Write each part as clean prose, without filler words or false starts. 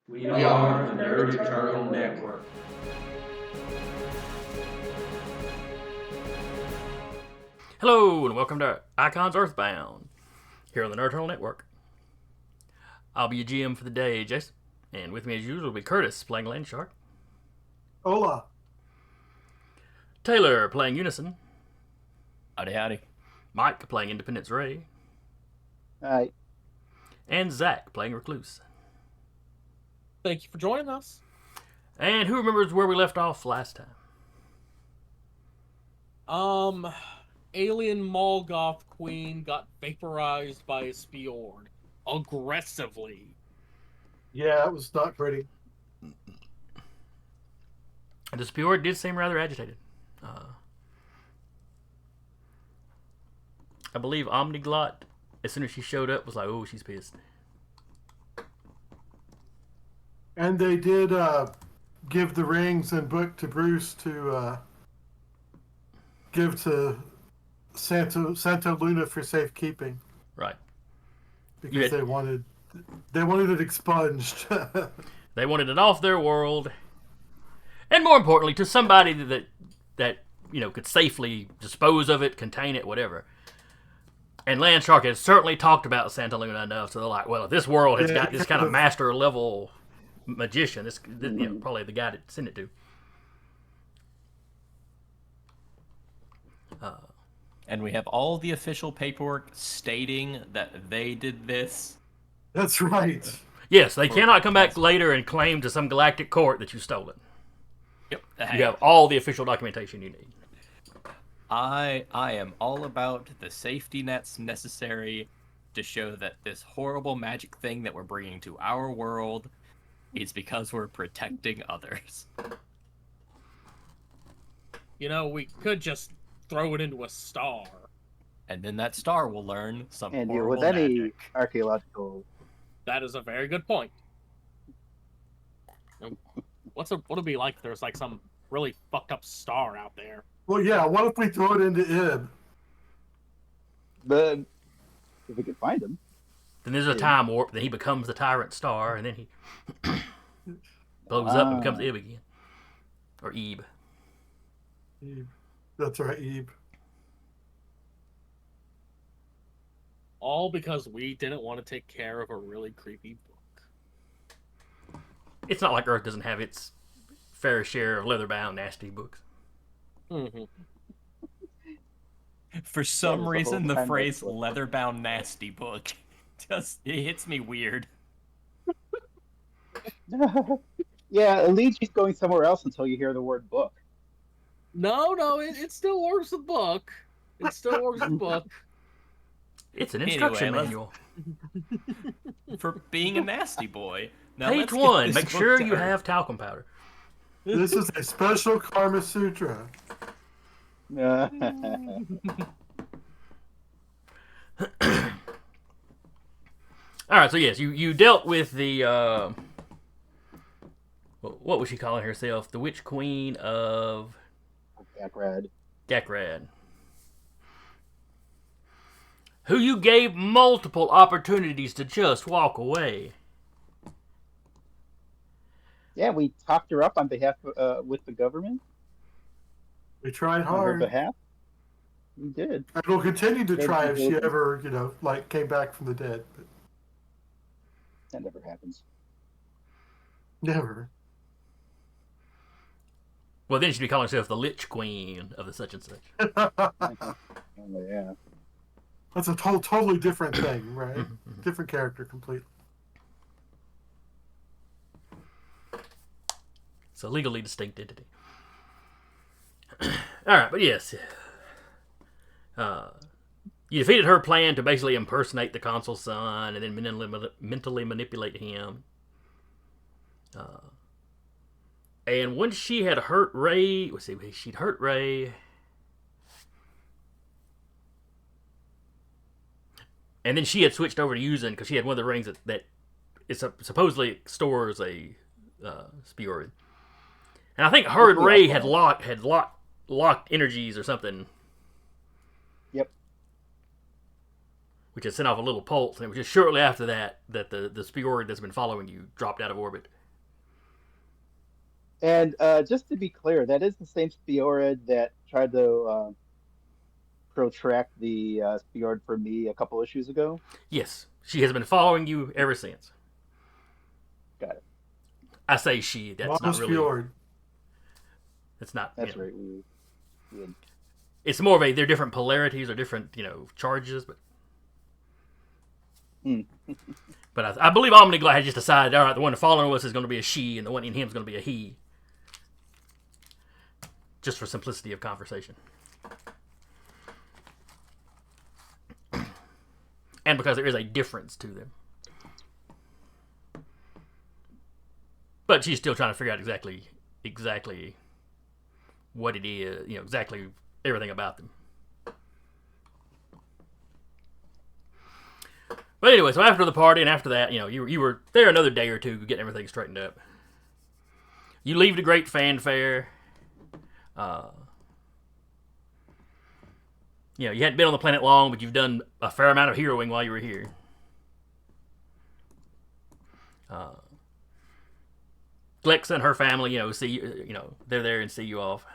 We are the Nerd Eternal Network. Hello, and welcome to Icons EarthBound, here on the Nerd Eternal Network. I'll be your GM for the day, Jason, and with me as usual will be Curtis, playing Landshark. Hola. Taylor, playing Unison. Howdy, howdy. Mike, playing Independence Ray. Hi. And Zach, playing Recluse. Thank you for joining us. And who remembers where we left off last time? Alien Molgoth Queen got vaporized by a S.P.E.A.R aggressively. Yeah, it was not pretty. The S.P.E.A.R did seem rather agitated. I believe Omniglot, as soon as she showed up, was like, oh, she's pissed. And they did give the rings and book to Bruce to give to Santa Luna for safekeeping. Right. Because they wanted it expunged. They wanted it off their world. And more importantly, to somebody that could safely dispose of it, contain it, whatever. And Landshark has certainly talked about Santa Luna enough, so they're like, well, if this world has got this kind of master level magician, this probably the guy to send it to. And we have all the official paperwork stating that they did this. That's right. Yes, they cannot come back later and claim to some galactic court that you stole it. Yep. You have all the official documentation you need. I am all about the safety nets necessary to show that this horrible magic thing that we're bringing to our world is because we're protecting others. You know, we could just throw it into a star. And then that star will learn some And horrible with any magic. archaeological... That is a very good point. What'd it be like if there's like some really fucked up star out there? Well, yeah, what if we throw it into Ib? But if we could find him. Then there's a time warp, then he becomes the Tyrant Star, and then he blows up and becomes Ib again. Or Ebe. Ib. That's right, Ib. All because we didn't want to take care of a really creepy book. It's not like Earth doesn't have its fair share of leather-bound nasty books. Mm-hmm. For some reason, the phrase book. leather-bound nasty book it hits me weird. Yeah, it leads you going somewhere else until you hear the word book. No, it still works with book. It still works with book. It's an instruction Anyway, manual. For being a nasty boy. Now Page let's get 1, this make book sure you done. have talcum powder. This is a special Karma Sutra. Alright, so yes, you dealt with the, what was she calling herself? The Witch Queen of Backrad. Gakrad. Who you gave multiple opportunities to just walk away. Yeah, we talked her up on behalf with the government. We tried On her hard. behalf. We did. And we'll continue to try if she Did- ever, came back from the dead. But That never happens. never. Well, then she'd be calling herself the Lich Queen of the such and such. Oh, yeah. That's a totally different thing, right? Different character completely. It's a legally distinct entity. Alright, but yes. You defeated her plan to basically impersonate the consul's son and then mentally manipulate him. And once she had hurt Ray... Let's see, she'd hurt Ray... And then she had switched over to using, because she had one of the rings that it supposedly stores a S.P.E.A.R. And I think her and Ray had locked energies or something. Yep. Which had sent off a little pulse, and it was just shortly after that the S.P.E.A.R. that's been following you dropped out of orbit. And just to be clear, that is the same Speorid that tried to protract the Speorid for me a couple issues ago. Yes, she has been following you ever since. Got it. I say she. That's not Mama's really. Fjord. It's not. That's right. We had... It's more of a. They're different polarities or different, charges, but. But I believe Omniglass had just decided, all right, the one following us is going to be a she, and the one in him is going to be a he. Just for simplicity of conversation. And because there is a difference to them. But she's still trying to figure out exactly what it is, exactly everything about them. But anyway, so after the party and after that, you were there another day or two getting everything straightened up. You leave to great fanfare. You hadn't been on the planet long, but you've done a fair amount of heroing while you were here. Glexa and her family, see they're there and see you off.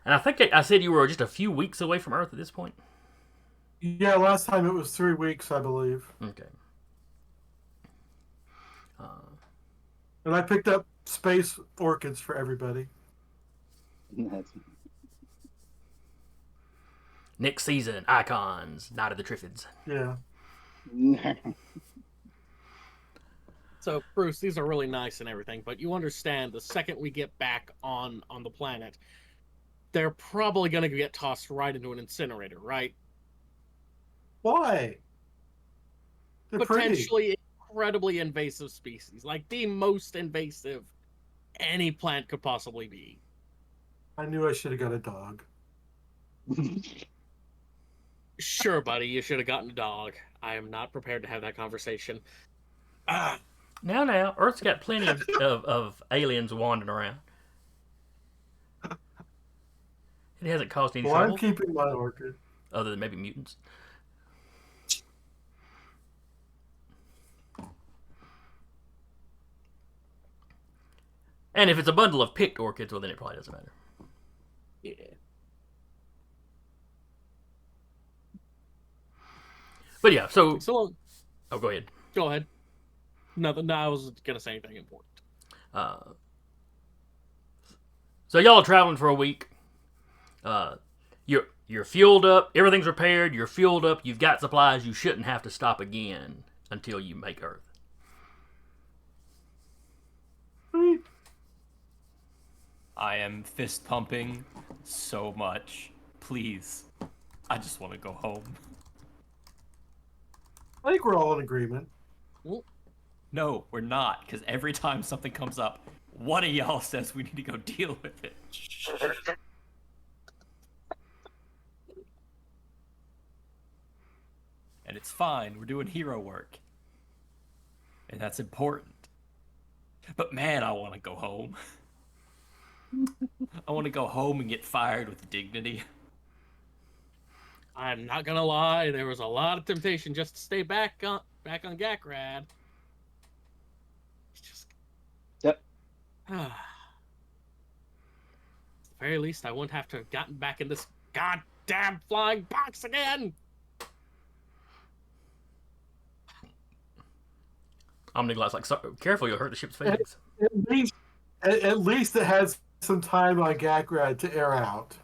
And I think I said you were just a few weeks away from Earth at this point. Yeah, last time it was 3 weeks, I believe. Okay. And I picked up space orchids for everybody. Next season, Icons, Night of the Triffids. Yeah. So, Bruce, these are really nice and everything, but you understand the second we get back on the planet, they're probably going to get tossed right into an incinerator, right? Why? They're Potentially incredibly invasive species, like the most invasive any plant could possibly be. I knew I should have got a dog. Sure, buddy, you should have gotten a dog. I am not prepared to have that conversation. Now, Earth's got plenty of aliens wandering around. It hasn't caused any Well, trouble. I'm keeping my orchid. Other than maybe mutants. And if it's a bundle of picked orchids, well, then it probably doesn't matter. Yeah. But yeah, so Oh, go ahead. Go ahead. Nothing. No, I was gonna say anything important. So y'all are traveling for a week. You're fueled up. Everything's repaired. You're fueled up. You've got supplies. You shouldn't have to stop again until you make Earth. I am fist pumping so much. Please. I just want to go home. I think we're all in agreement. No, we're not, because every time something comes up, one of y'all says we need to go deal with it. And it's fine, we're doing hero work. And that's important. But man, I want to go home. I want to go home and get fired with dignity. I'm not gonna lie, there was a lot of temptation just to stay back on Gakrad. It's just... Yep. At the very least, I wouldn't have to have gotten back in this goddamn flying box again. Omniglass like, careful, you'll hurt the ship's feelings. At least it has some time on Gakrad to air out.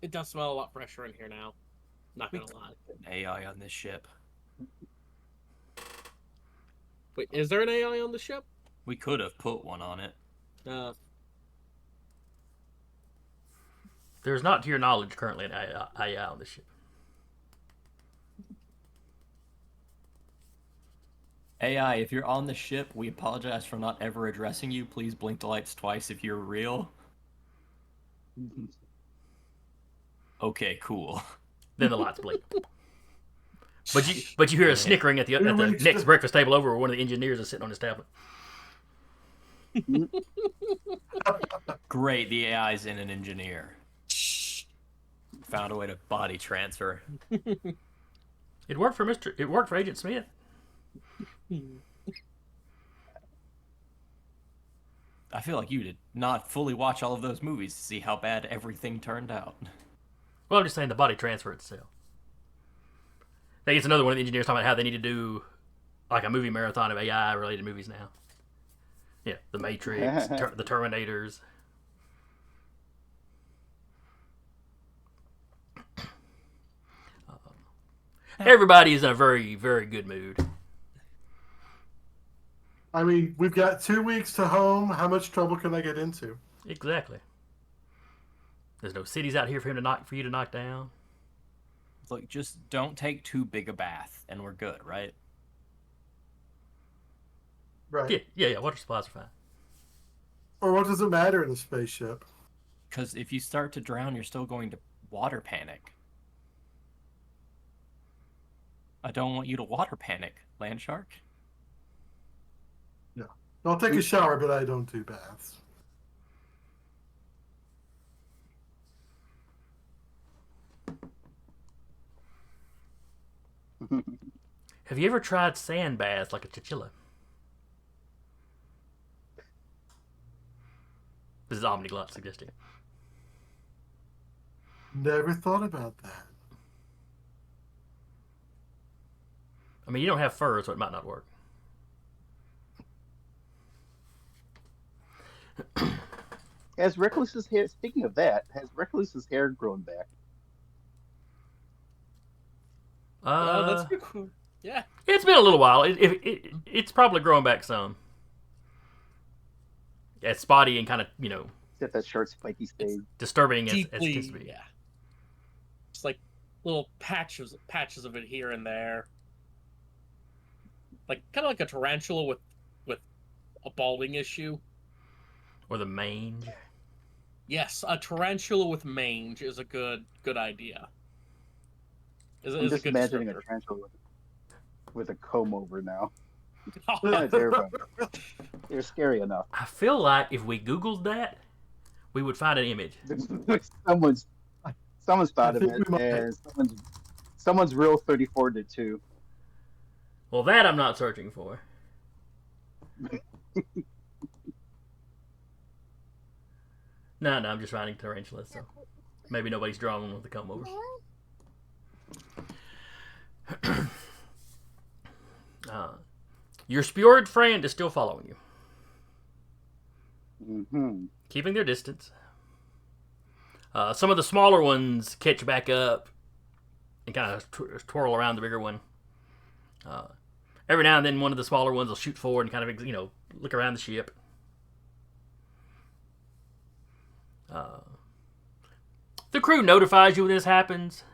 It does smell a lot fresher in here now. Not gonna lie. An AI on this ship. Wait, is there an AI on the ship? We could have put one on it. There's not, to your knowledge, currently an AI on the ship. AI, if you're on the ship, we apologize for not ever addressing you. Please blink the lights twice if you're real. Okay, cool. Then the lights blink. But you hear a snickering at the next breakfast table over where one of the engineers is sitting on his tablet. Great, the AI's in an engineer. Found a way to body transfer. It worked for Mr. It worked for Agent Smith. I feel like you did not fully watch all of those movies to see how bad everything turned out. Well, I'm just saying the body transfer itself. I think it's another one of the engineers talking about how they need to do like a movie marathon of AI related movies now. Yeah, The Matrix, the Terminators. Everybody is in a very, very good mood. I mean, we've got 2 weeks to home. How much trouble can I get into? Exactly. There's no cities out here for you to knock down. Look, just don't take too big a bath, and we're good, right? Right. Yeah. Water supplies are fine. Or what does it matter in a spaceship? Because if you start to drown, you're still going to water panic. I don't want you to water panic, land shark. Yeah. I'll take a shower, but I don't do baths. Have you ever tried sand baths like a chinchilla? This is Omniglot suggesting. Never thought about that. I mean, you don't have fur, so it might not work. Has Recluse's hair? Speaking of that, has Recluse's hair grown back? That's pretty cool. Yeah. It's been a little while. It's probably growing back some. It's spotty and kind of, Except that short, spiky stage. disturbing as it Deeply, tends to be. yeah. Just like little patches of it here and there. Like kind of like a tarantula with a balding issue. Or the mange. Yes, a tarantula with mange is a good idea. I'm just imagining a tarantula with a comb over now. Oh, Terrifying. They're scary enough. I feel like if we Googled that, we would find an image. someone's thought of think it, we might. and someone's real 34 did too. Well, that I'm not searching for. No, I'm just finding tarantulas, so maybe nobody's drawn one with the comb over. Your Spjorid friend is still following you, keeping their distance. Some of the smaller ones catch back up and kind of twirl around the bigger one. Every now and then, one of the smaller ones will shoot forward and kind of, look around the ship. The crew notifies you when this happens,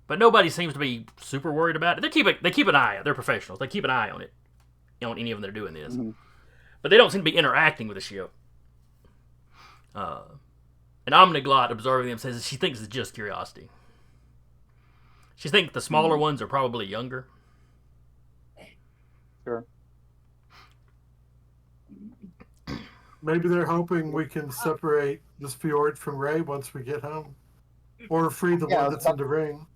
but nobody seems to be super worried about it. They keep an eye. They're professionals. They keep an eye on it, on any of them that are doing this. But they don't seem to be interacting with the ship. An Omniglot observing them says she thinks it's just curiosity. She thinks the smaller ones are probably younger. Sure. Maybe they're hoping we can separate this fjord from Ray once we get home. Or free the one that's in the ring.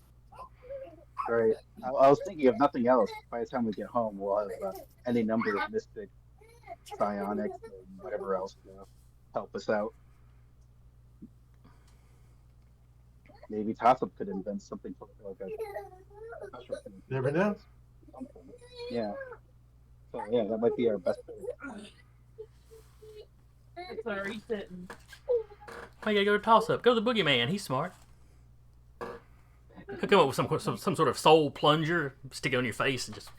Right. I was thinking of nothing else. By the time we get home, we'll have any number of mystic psionics and whatever else to help us out. Maybe Tossop could invent something for like a special thing. Never know. Yeah. So yeah, that might be our best bet. Sorry, sitting. Oh, you gotta go to Toss-Up. Go to the Boogeyman. He's smart. He'll come up with some sort of soul plunger, stick it on your face, and just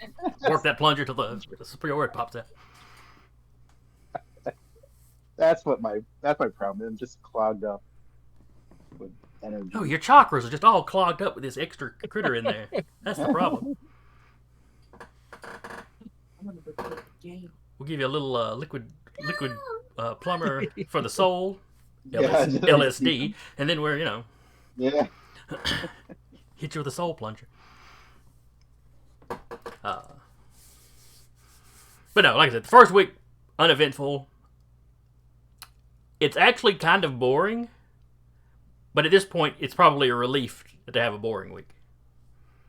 work that plunger till the Spjorid pops out. That's my problem. I'm just clogged up with energy. Oh, your chakras are just all clogged up with this extra critter in there. That's the problem. I'm gonna go play the game. We'll give you a little liquid plumber for the soul, Yeah. LSD, and then we're Yeah. hit you with a soul plunger. But no, like I said, the first week uneventful. It's actually kind of boring, but at this point, it's probably a relief to have a boring week.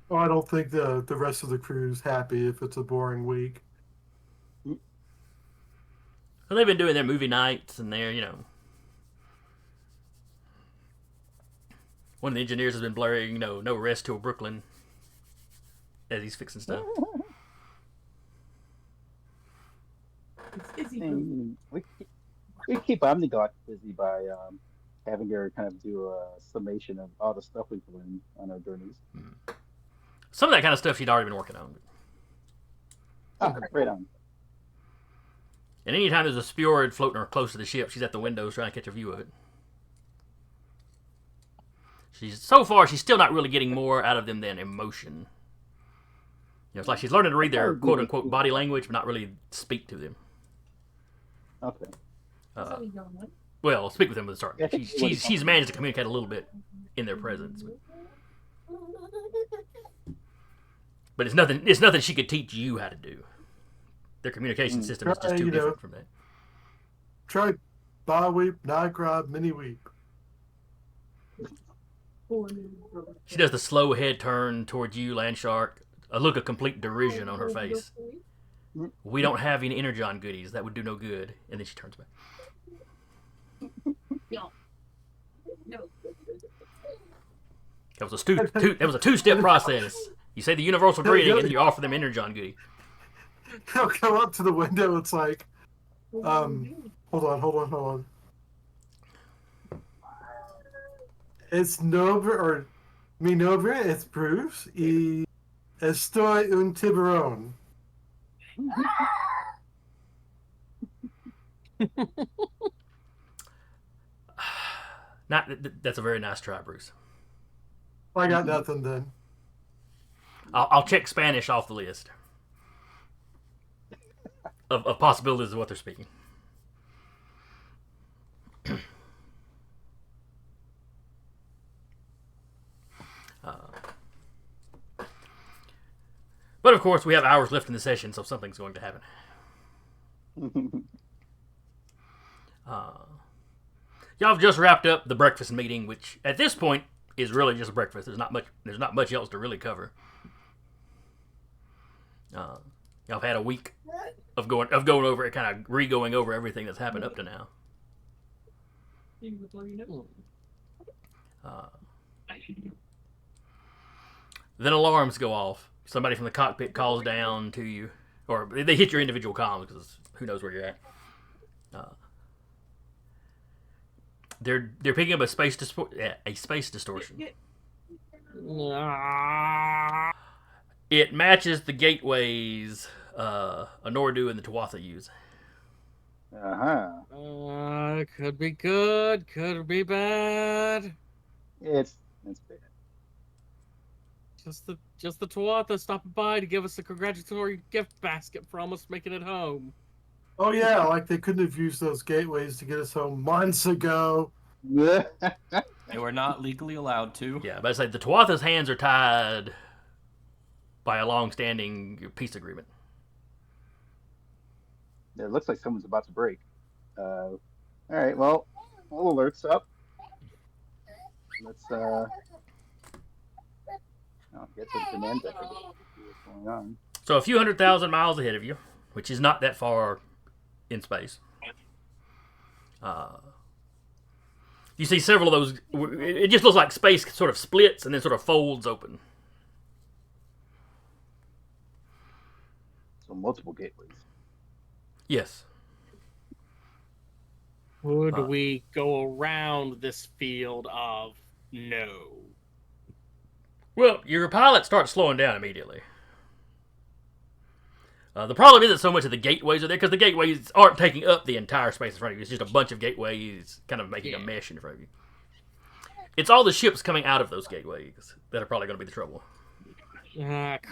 Oh, I don't think the rest of the crew's happy if it's a boring week. Well, they've been doing their movie nights, and they're, one of the engineers has been blurring, no rest till Brooklyn as he's fixing stuff. It's easy. And we keep Omnigot busy by having her kind of do a summation of all the stuff we've learned on our journeys. Some of that kind of stuff she'd already been working on. Ah, right on. And anytime there's a spheroid floating or close to the ship, she's at the windows trying to catch a view of it. So far, she's still not really getting more out of them than emotion. It's like she's learning to read their quote-unquote body language, but not really speak to them. Okay. Well, speak with them at the start. Yeah, She's managed to communicate a little bit in their presence. But it's nothing she could teach you how to do. Their communication system is just too different from that. Try ba weep, na grab, mini weep. She does the slow head turn towards you, Landshark, a look of complete derision on her face. We don't have any Energon goodies. That would do no good. And then she turns back. That was a two-step process. You say the universal greeting, and you offer them Energon goodie. They'll come up to the window. It's like, hold on. Es nobre, mi nombre es Bruce y estoy un tiburón. That's a very nice try, Bruce. I got nothing then. I'll check Spanish off the list of possibilities of what they're speaking. But of course, we have hours left in the session, so something's going to happen. Y'all have just wrapped up the breakfast meeting, which at this point is really just breakfast. There's not much else to really cover. Y'all have had a week of going over it, kind of re-going over everything that's happened up to now. Then alarms go off. Somebody from the cockpit calls down to you, or they hit your individual comms because who knows where you're at. They're picking up a space distortion. It matches the gateways Anordu and the Tuatha use. Could be good, could be bad. It's bad. Just the Tuatha stopping by to give us a congratulatory gift basket for almost making it home. Oh yeah, like they couldn't have used those gateways to get us home months ago. They were not legally allowed to. Yeah, but I say the Tuatha's hands are tied by a long-standing peace agreement. It looks like someone's about to break. All right, well, all alerts up. Let's get to the command deck and see what's going on. So a few 100,000 miles ahead of you, which is not that far in space. You see several of those. It just looks like space sort of splits and then sort of folds open. So multiple gateways. Yes. Would we go around this field of no? Well, your pilot starts slowing down immediately. The problem isn't so much that the gateways are there, because the gateways aren't taking up the entire space in front of you. It's just a bunch of gateways kind of making a mesh in front of you. It's all the ships coming out of those gateways that are probably going to be the trouble. Crap.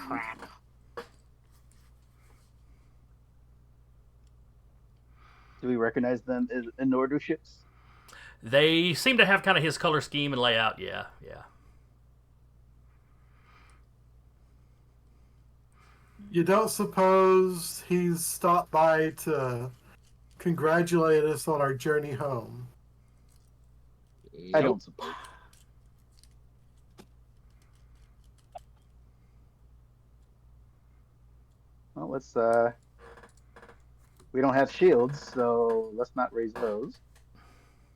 Do we recognize them as Anordu ships? They seem to have kind of his color scheme and layout. Yeah. You don't suppose he's stopped by to congratulate us on our journey home? I don't suppose. let's we don't have shields, so let's not raise those.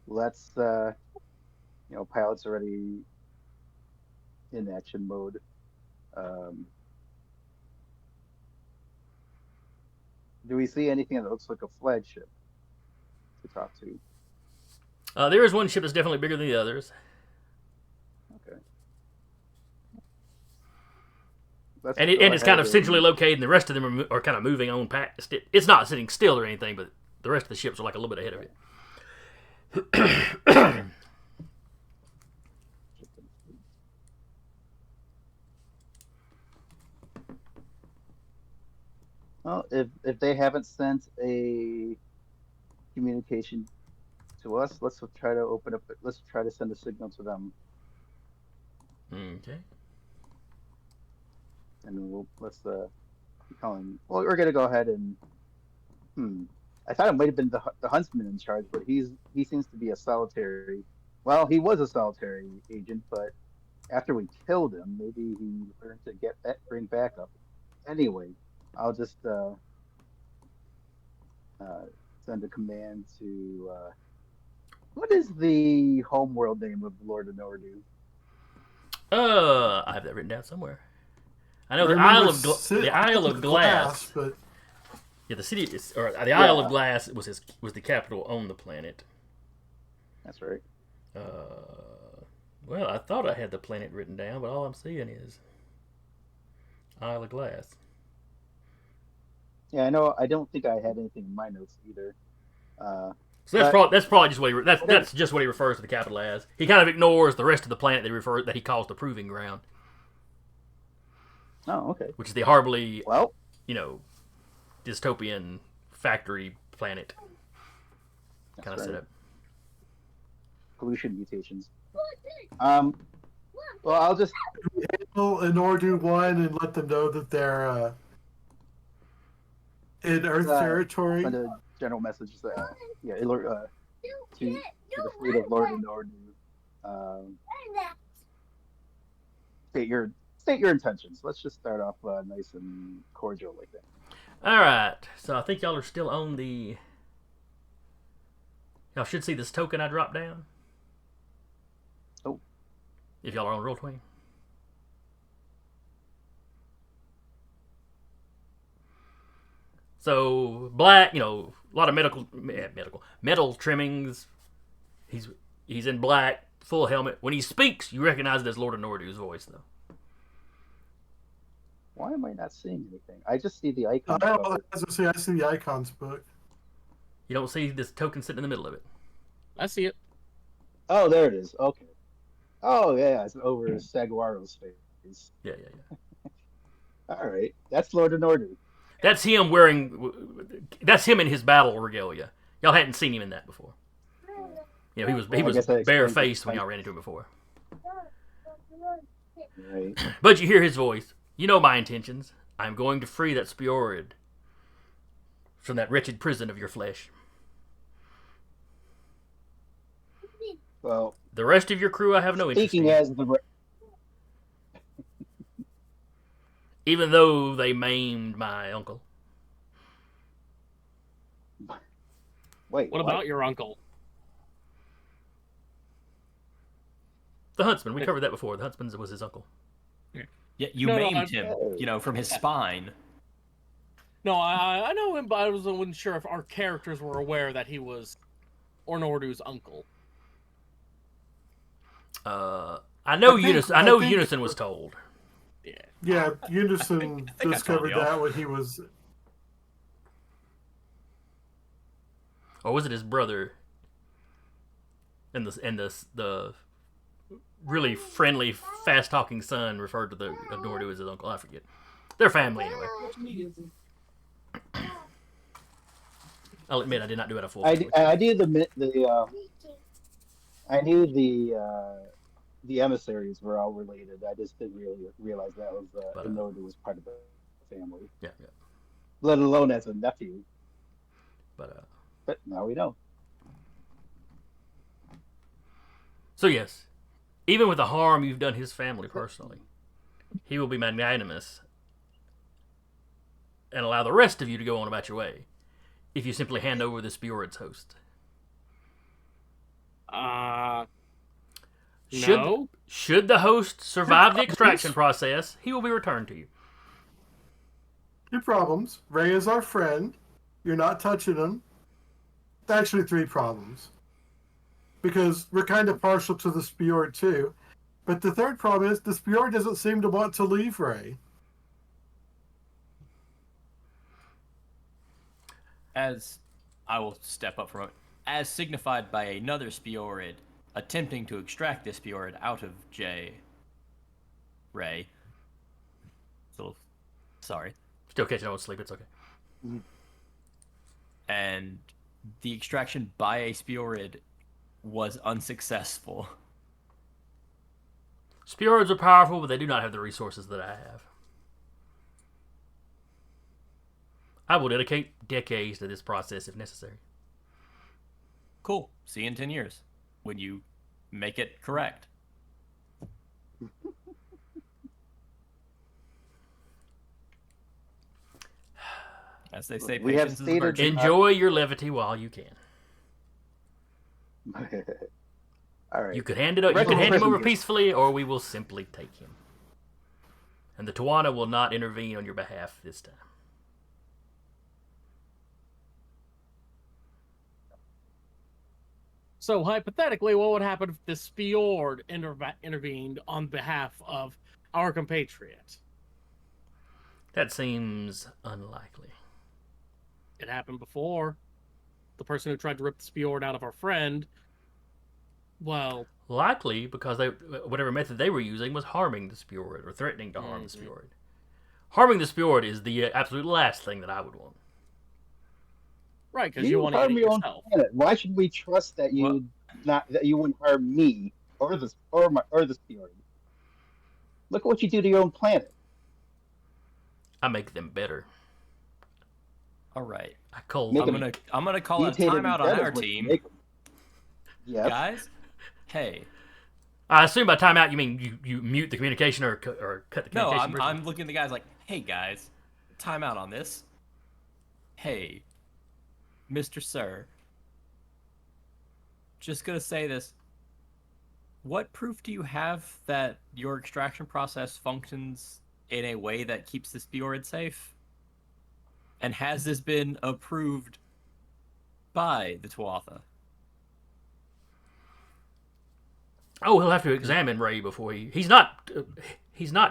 Let's pilot's already in action mode. Um, do we see anything that looks like a flagship to talk to? There is one ship that's definitely bigger than the others. Okay. And it's kind of centrally located, and the rest of them are kind of moving on past it. It's not sitting still or anything, but the rest of the ships are like a little bit ahead of it. Well, if they haven't sent a communication to us, let's try to open up. Let's try to send a signal to them, Okay. and let's keep calling. Well, we're gonna go ahead and. I thought it might have been the huntsman in charge, but he seems to be a solitary. Well, he was a solitary agent, but after we killed him, maybe he learned to bring backup. Anyway, I'll just send a command to. What is the homeworld name of Lord of Nordu? I have that written down somewhere. I know the Isle of Glass. But Yeah, the city is, or the Isle of Glass was the capital on the planet. That's right. Well, I thought I had the planet written down, but all I'm seeing is Isle of Glass. Yeah, I know. I don't think I had anything in my notes either. So that's probably just what that's just what he refers to the capital as. He kind of ignores the rest of the planet that he calls the Proving Ground. Oh, okay. Which is the horribly, well, dystopian factory planet kind of setup. Pollution mutations. Well, I'll just handle an Ordu 1 and let them know that they're in Earth territory. Send a general message to the fleet of Lord and Nordu. State your intentions. Let's just start off nice and cordial like that. All right. So I think y'all are still on the. Y'all should see this token I dropped down. Oh. If y'all are on Roll20. So black, a lot of metal trimmings. He's in black, full helmet. When he speaks, you recognize it as Lord of Nordu's voice, though. Why am I not seeing anything? I just see the icon. I see the icons book. You don't see this token sitting in the middle of it. I see it. Oh, there it is. Okay. Oh, yeah, it's over Saguaro's face. Yeah. All right, that's Lord of Nordu. That's him wearing. That's him in his battle regalia. Y'all hadn't seen him in that before. He was bare-faced when y'all ran into him before. Right. But you hear his voice. You know my intentions. I'm going to free that Speorid from that wretched prison of your flesh. Well, the rest of your crew, I have no interest in. Even though they maimed my uncle. Wait. What about your uncle? The huntsman. We covered that before. The huntsman was his uncle. Yeah, you maimed him, from his spine. No, I know him, but I wasn't sure if our characters were aware that he was Ornordu's uncle. I know Unison was told. Yeah, Unison discovered that when he was. Or was it his brother? And the really friendly, fast-talking son referred to the Nordu as his uncle. I forget. They're family anyway. I'll admit I did not do it a full. I knew the emissaries were all related. I just didn't really realize that was Nordu was part of the family. Yeah. Let alone as a nephew. But now we know. So yes, even with the harm you've done his family personally, he will be magnanimous and allow the rest of you to go on about your way. If you simply hand over the Spiorid's host. No. Should the host survive the extraction process, he will be returned to you. 2 problems. Ray is our friend. You're not touching him. Actually, 3 problems. Because we're kind of partial to the Spiorid too. But the 3rd problem is the Spiorid doesn't seem to want to leave Ray. As I will step up from it, as signified by another Spiorid attempting to extract this Spiorid out of Ray. So, sorry. Still catching on with sleep, it's okay. And the extraction by a Spiorid was unsuccessful. Spiorids are powerful, but they do not have the resources that I have. I will dedicate decades to this process if necessary. Cool. See you in 10 years when you make it correct. As they say, We have patience is a stated- virtue. Enjoy your levity while you can. All right. You could hand it up. You could hand him over peacefully, or we will simply take him. And the Tawana will not intervene on your behalf this time. So hypothetically, what would happen if the Spiorid intervened on behalf of our compatriot? That seems unlikely. It happened before. The person who tried to rip the Spiorid out of our friend, well... Likely because whatever method they were using was harming the Spiorid or threatening to harm the Spiorid. Harming the Spiorid is the absolute last thing that I would want. Right, because you want to eat it yourself. Why should we trust that you that you wouldn't harm me or the Spiorid? Look at what you do to your own planet. I make them better. All right. I'm gonna call a timeout on our team. Yes. Guys, hey. I assume by timeout you mean you mute the communication or cut the No, communication. I'm looking at the guys like, hey guys, timeout on this. Hey, Mr. Sir. Just gonna say this. What proof do you have that your extraction process functions in a way that keeps the Spiorid safe? And has this been approved by the Tuatha? Oh, he'll have to examine Ray before he's not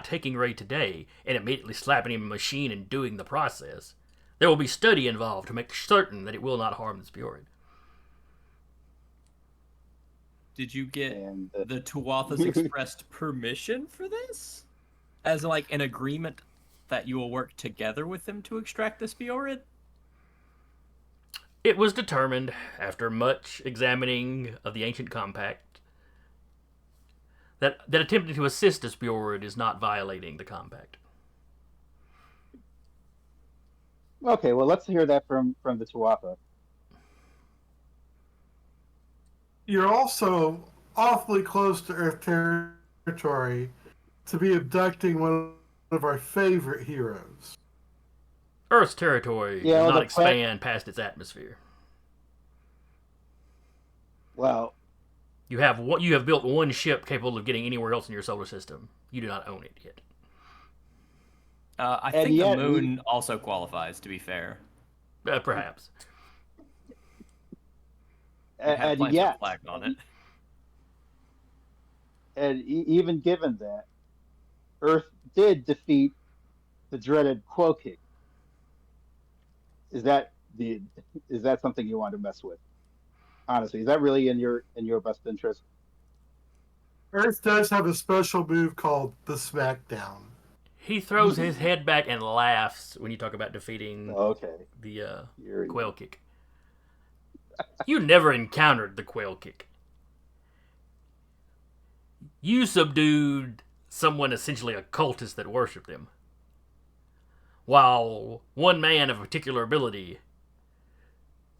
taking Ray today and immediately slapping him in a machine and doing the process. There will be study involved to make certain that it will not harm the Spiorid. Did you get the Tuatha's expressed permission for this? As like an agreement that you will work together with them to extract the Spiorid? It was determined, after much examining of the ancient compact, that attempting to assist a Spiorid is not violating the compact. Okay, well, let's hear that from the Tuatha. You're also awfully close to Earth territory to be abducting one of our favorite heroes. Earth's territory does not expand past its atmosphere. Well, you have built one ship capable of getting anywhere else in your solar system. You do not own it yet. I think the moon also qualifies, to be fair. Perhaps. And yet, flag on it. And even given that, Earth did defeat the dreaded Quokik. Is that something you want to mess with? Honestly, is that really in your best interest? Earth does have a special move called the Smackdown. He throws his head back and laughs when you talk about defeating the Quail Kick. You never encountered the Quail Kick. You subdued someone essentially a cultist that worshipped them. While one man of particular ability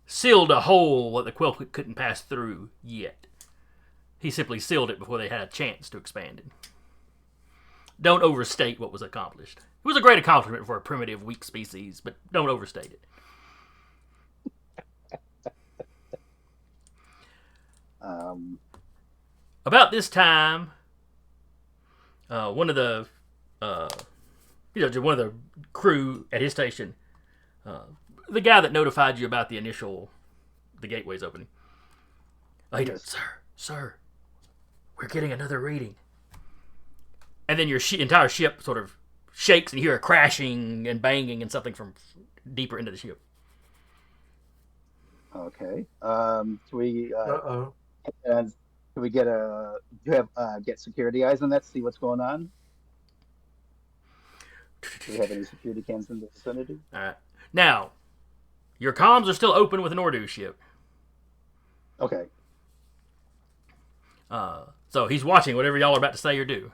sealed a hole that the Quail Kick couldn't pass through yet. He simply sealed it before they had a chance to expand it. don't overstate what was accomplished. It was a great accomplishment for a primitive, weak species, but don't overstate it. About this time, one of the one of the crew at his station, the guy that notified you about the gateway's opening. Yes. Sir, we're getting another reading. And then your entire ship sort of shakes, and you hear a crashing and banging and something from deeper into the ship. Okay. Can we Uh-oh. can we get get security eyes on that to see what's going on? Do we have any security cams in the vicinity? All right. Now, your comms are still open with an Ordu ship. Okay. So he's watching whatever y'all are about to say or do.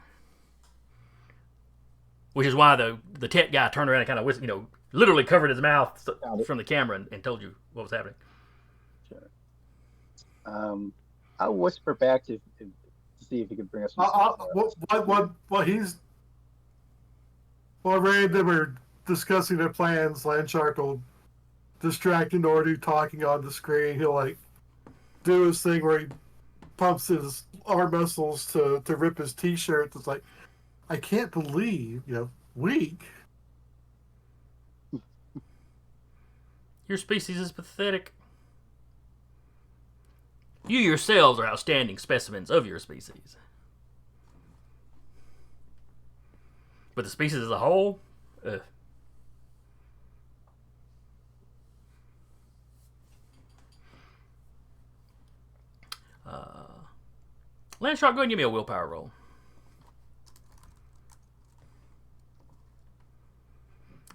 Which is why the tech guy turned around and kind of, literally covered his mouth from the camera and told you what was happening. Sure. I'll whisper back to see if he can bring us some. While Ray and them are discussing their plans, Landshark will distract Nordu talking on the screen. He'll do his thing where he pumps his arm muscles to rip his t-shirt. It's like, I can't believe, weak. Your species is pathetic. You yourselves are outstanding specimens of your species. But the species as a whole, Landshark, go ahead and give me a willpower roll.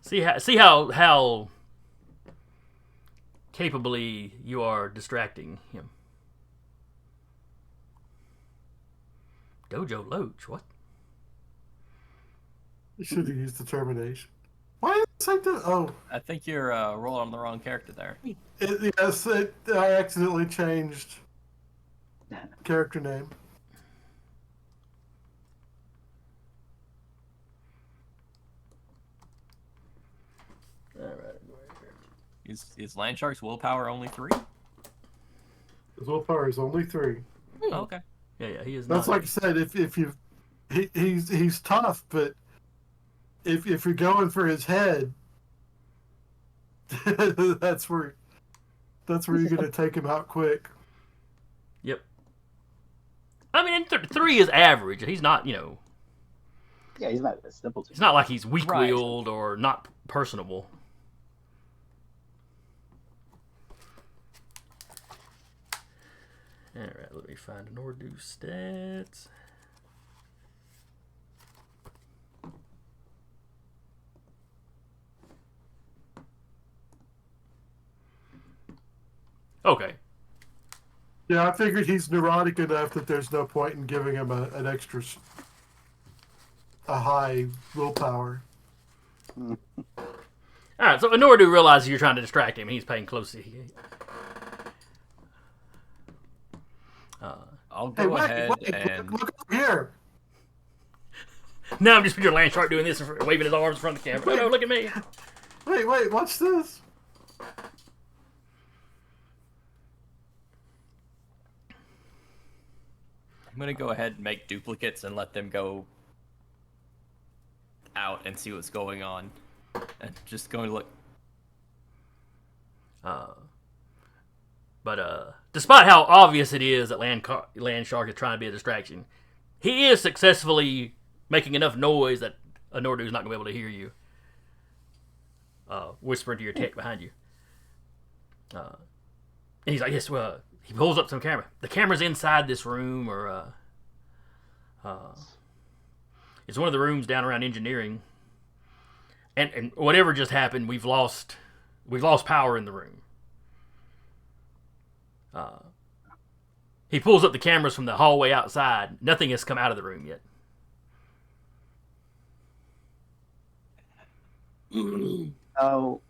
See how capably you are distracting him. Dojo Loach, what? You should have used determination. Why did I say that? Oh, I think you're rolling on the wrong character there. I accidentally changed character name. All right. Is Landshark's willpower only 3? His willpower is only 3. Oh, okay. Yeah, he is That's not. like I said. If you, he's tough, but if you're going for his head, that's where you're gonna take him out quick. Yep. I mean, 3 is average. He's not, Yeah, he's not a simpleton. It's not like he's weak-willed or not personable. Alright, let me find an Ordu stats. Okay. Yeah, I figured he's neurotic enough that there's no point in giving him an extra, a high willpower. Alright, so Anordu realizes you're trying to distract him, and he's paying close. I'll go ahead wait, and look over here. Now I'm just picturing Landshark doing this and waving his arms in front of the camera. Oh, no, look at me. Wait, watch this. I'm gonna go ahead and make duplicates and let them go out and see what's going on. And just going to look. But despite how obvious it is that Landshark is trying to be a distraction, he is successfully making enough noise that Anordu's not going to be able to hear you. Whispering to your tech behind you. And he's like, yes, well, he pulls up some camera. The camera's inside this room, or it's one of the rooms down around engineering. And whatever just happened, we've lost power in the room. He pulls up the cameras from the hallway outside. Nothing has come out of the room yet. I'll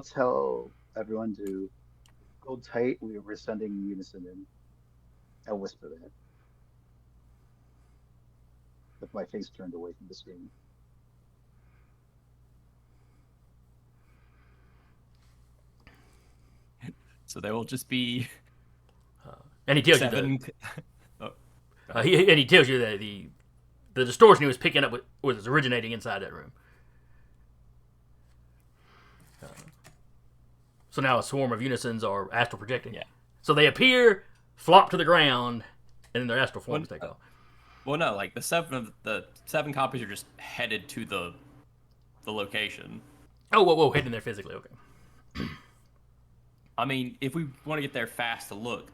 tell everyone to hold tight. We're sending unison in. I'll whisper that. with my face turned away from the screen. So there will just be And he tells you 7. he tells you that the distortion he was picking up was originating inside that room. So now a swarm of unisons are astral projecting. Yeah. So they appear, flop to the ground, and then their astral forms take off. Well, no, like the 7 copies are just headed to the location. Oh, whoa, heading there physically. Okay. I mean, if we want to get there fast to look,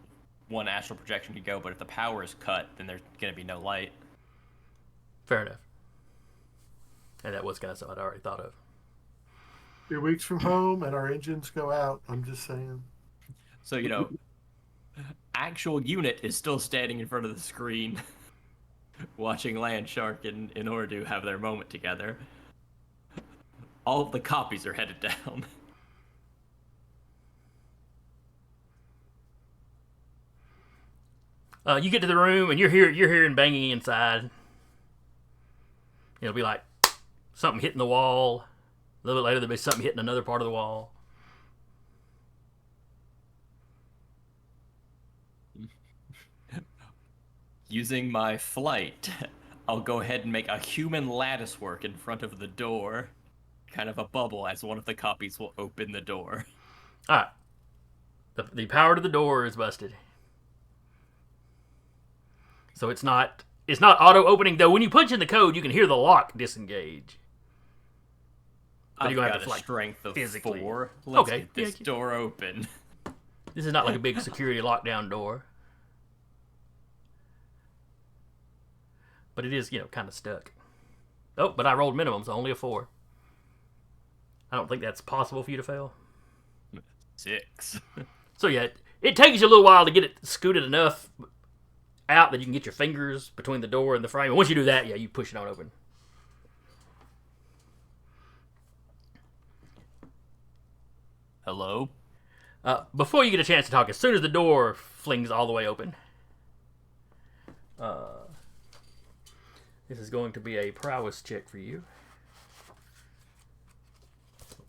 one astral projection could go, but if the power is cut, then there's going to be no light. Fair enough. And that was kind of something I'd already thought of. 2 weeks from home and our engines go out. I'm just saying. So, actual unit is still standing in front of the screen watching Land Shark in order to have their moment together. All of the copies are headed down. You get to the room and you're hearing banging inside. It'll be like something hitting the wall. A little bit later, there'll be something hitting another part of the wall. Using my flight, I'll go ahead and make a human lattice work in front of the door. Kind of a bubble as one of the copies will open the door. Alright. The power to the door is busted. So it's not auto opening, though when you punch in the code you can hear the lock disengage. But I've you're gonna got have to a strength of physically. 4. Let's Okay, get this yeah. door open. This is not like a big security lockdown door. But it is, kind of stuck. Oh, but I rolled minimum, so only a 4. I don't think that's possible for you to fail. 6. So yeah, it takes you a little while to get it scooted enough out that you can get your fingers between the door and the frame. And once you do that, yeah, you push it on open. Hello? Before you get a chance to talk, as soon as the door flings all the way open, this is going to be a prowess check for you.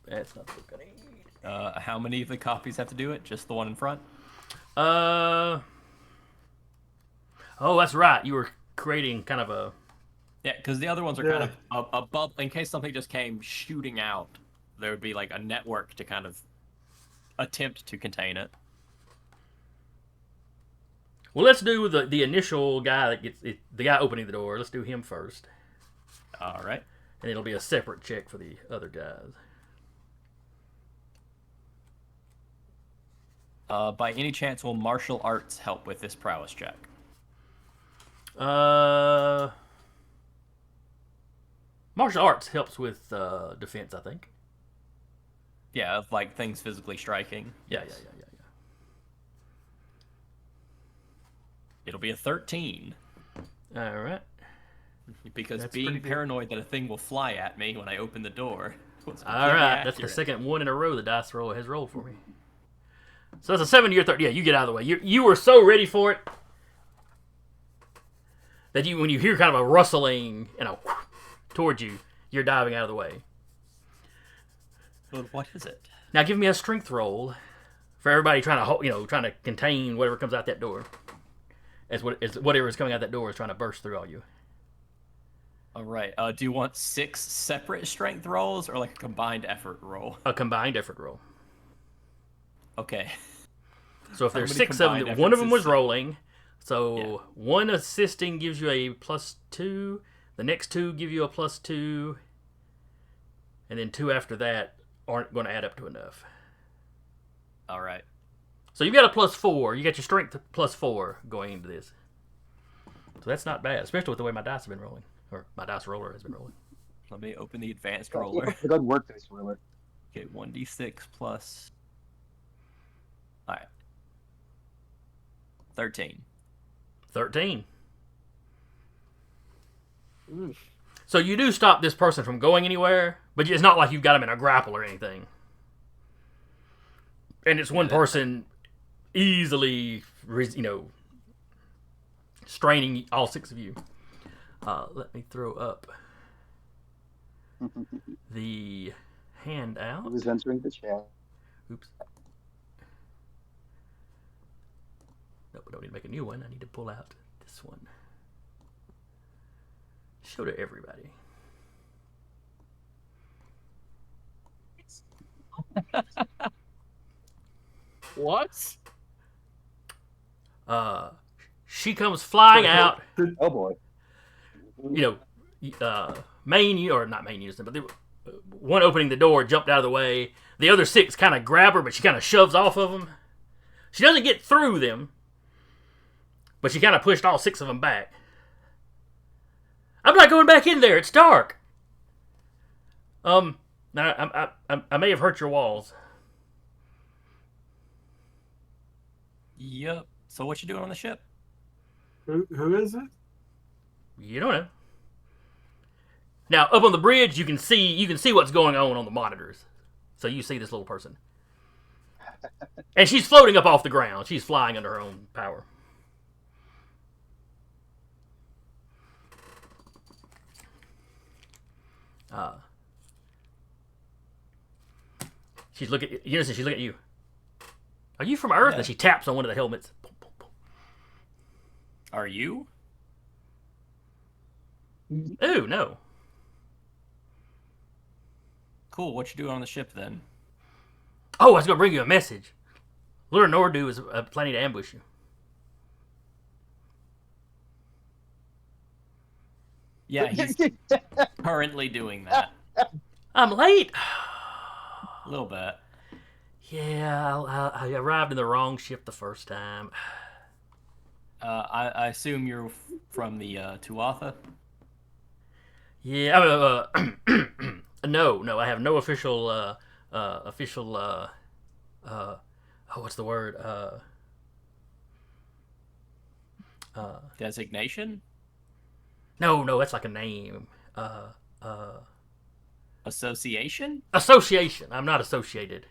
That's not what I need. How many of the copies have to do it? Just the one in front? Oh, that's right. You were creating kind of a... Yeah, because the other ones are kind of a bubble. In case something just came shooting out, there would be like a network to kind of attempt to contain it. Well, let's do the initial guy that gets it, the guy opening the door. Let's do him first. All right. And it'll be a separate check for the other guys. By any chance, will martial arts help with this prowess check? Martial arts helps with defense, I think. Yeah, of like things physically striking. Yeah. It'll be a 13. All right. Because That's being pretty good. paranoid that a thing will fly at me when I open the door. Was All completely right. That's the accurate. second one in a row the dice roll has rolled for me. So that's a 7 to your 30. Yeah, you get out of the way. You were so ready for it that when you hear kind of a rustling and a towards you, you're diving out of the way. But what is it? Now give me a strength roll for everybody trying to contain whatever comes out that door. As whatever is coming out that door is trying to burst through all you. All right. Do you want 6 separate strength rolls or like a combined effort roll? A combined effort roll. Okay. So if How there's many 6 of them, combined one of them efforts was is- rolling. So Yeah. one assisting gives you a +2. The next 2 give you a +2. And then 2 after that aren't going to add up to enough. All right. So you've got a +4. You got your strength +4 going into this. So that's not bad, especially with the way my dice have been rolling. Or my dice roller has been rolling. Let me open the advanced Keep roller. up the good work, Dice Roller. Okay, 1d6 plus. All right. 13. 13. So you do stop this person from going anywhere, but it's not like you've got them in a grapple or anything. And it's one person easily, straining all 6 of you. Let me throw up the handout. Who's entering the chat? Oops. Nope, I don't need to make a new one. I need to pull out this one. Show to everybody. What? She comes flying out. Oh boy. You know, or not main unison, but one opening the door jumped out of the way. The other 6 kind of grab her, but she kind of shoves off of them. She doesn't get through them, but she kind of pushed all 6 of them back. I'm not going back in there. It's dark. I may have hurt your walls. Yep. So what you doing on the ship? Who is it? You don't know. Now, up on the bridge, you can see what's going on the monitors. So you see this little person. And she's floating up off the ground. She's flying under her own power. She's looking at Unison, she's looking at you. Are you from Earth? Yeah. And she taps on one of the helmets. Are you? Ooh, no. Cool. What you doing on the ship then? Oh, I was going to bring you a message. Lord Nordu is planning to ambush you. Yeah, he's currently doing that. I'm late. A little bit. Yeah, I arrived in the wrong ship the first time. I assume you're from the Tuatha? Yeah, no, I have no official, what's the word? Designation? No, that's like a name. Association? Association. I'm not associated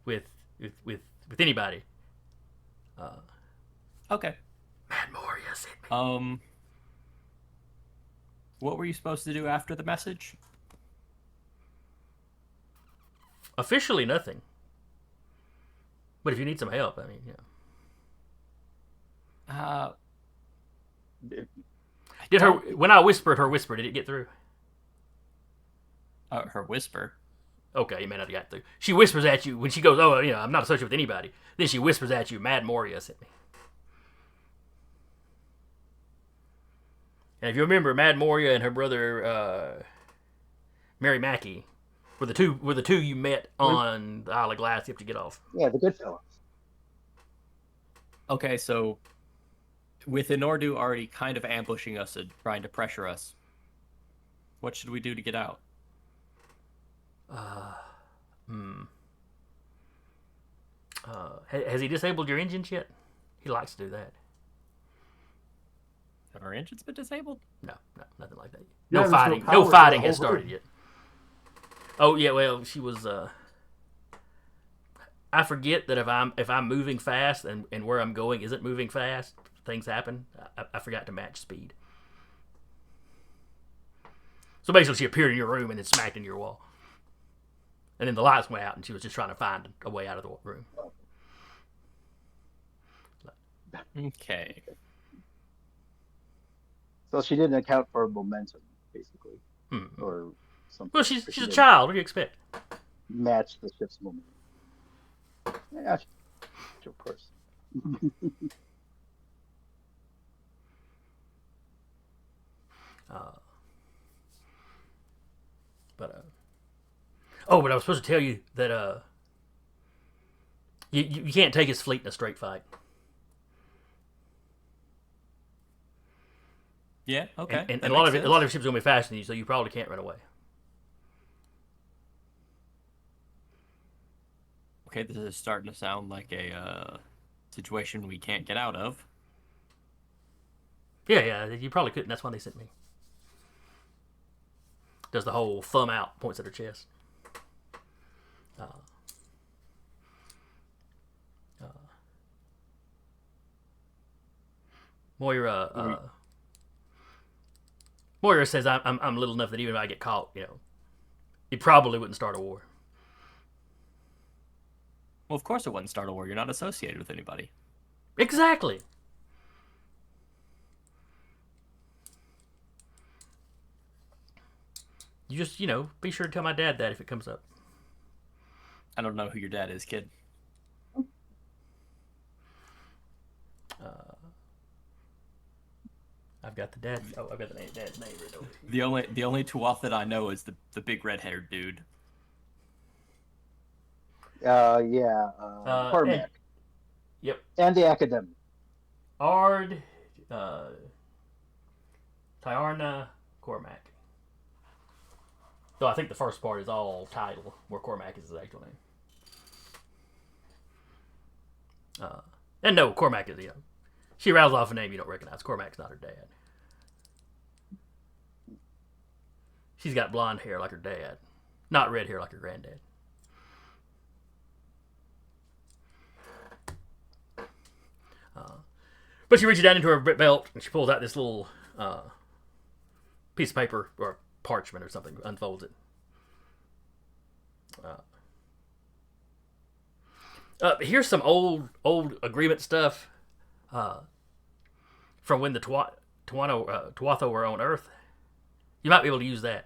with anybody. Okay. Matt Moria sent me. What were you supposed to do after the message? Officially nothing. But if you need some help, I mean, Did her when I whispered her whisper, did it get through? Her whisper. Okay, you may not have got through. She whispers at you when she goes, "Oh, I'm not associated with anybody." Then she whispers at you, "Mad Moria sent me." And if you remember, Mad Moria and her brother Mary Mackey were the two you met on the Isle of Glass. You have to get off. Yeah, the good fellows. Okay, so with Inordu already kind of ambushing us and trying to pressure us, what should we do to get out? Has he disabled your engines yet? He likes to do that. Have our engines been disabled? No, nothing like that. Yeah, No there's fighting. power No to the fighting whole has started group. yet. Oh yeah, well she was. I forget that if I'm moving fast and where I'm going isn't moving fast, things happen. I forgot to match speed. So basically, she appeared in your room and then smacked into your wall. And then the lights went out, and she was just trying to find a way out of the room. Okay. So she didn't account for momentum, basically, or something. Well, she's a child. What do you expect? Match the ship's momentum. Yeah, of course. But I was supposed to tell you that you can't take his fleet in a straight fight. Yeah. Okay. And that a lot makes of sense. a lot of ships are gonna be faster than you, so you probably can't run away. Okay, this is starting to sound like a situation we can't get out of. Yeah, you probably couldn't. That's why they sent me. Does the whole thumb out, points at her chest. Moira, Moira says I'm little enough that even if I get caught, he probably wouldn't start a war. Well, of course it wouldn't start a war. You're not associated with anybody. Exactly. You just, be sure to tell my dad that if it comes up. I don't know who your dad is, kid. I've got the dad. Oh, I've got the dad's name right over here. The only Tuath that I know is the big red-haired dude. Cormac. Yep. And the academic. Ard, Tyarna, Cormac. Though I think the first part is all title, where Cormac is his actual name. And no, Cormac is, she rattles off a name you don't recognize. Cormac's not her dad. She's got blonde hair like her dad, not red hair like her granddad. But she reaches down into her belt and she pulls out this little piece of paper or parchment or something, unfolds it. Here's some old agreement stuff from when the Tuatha were on Earth. You might be able to use that.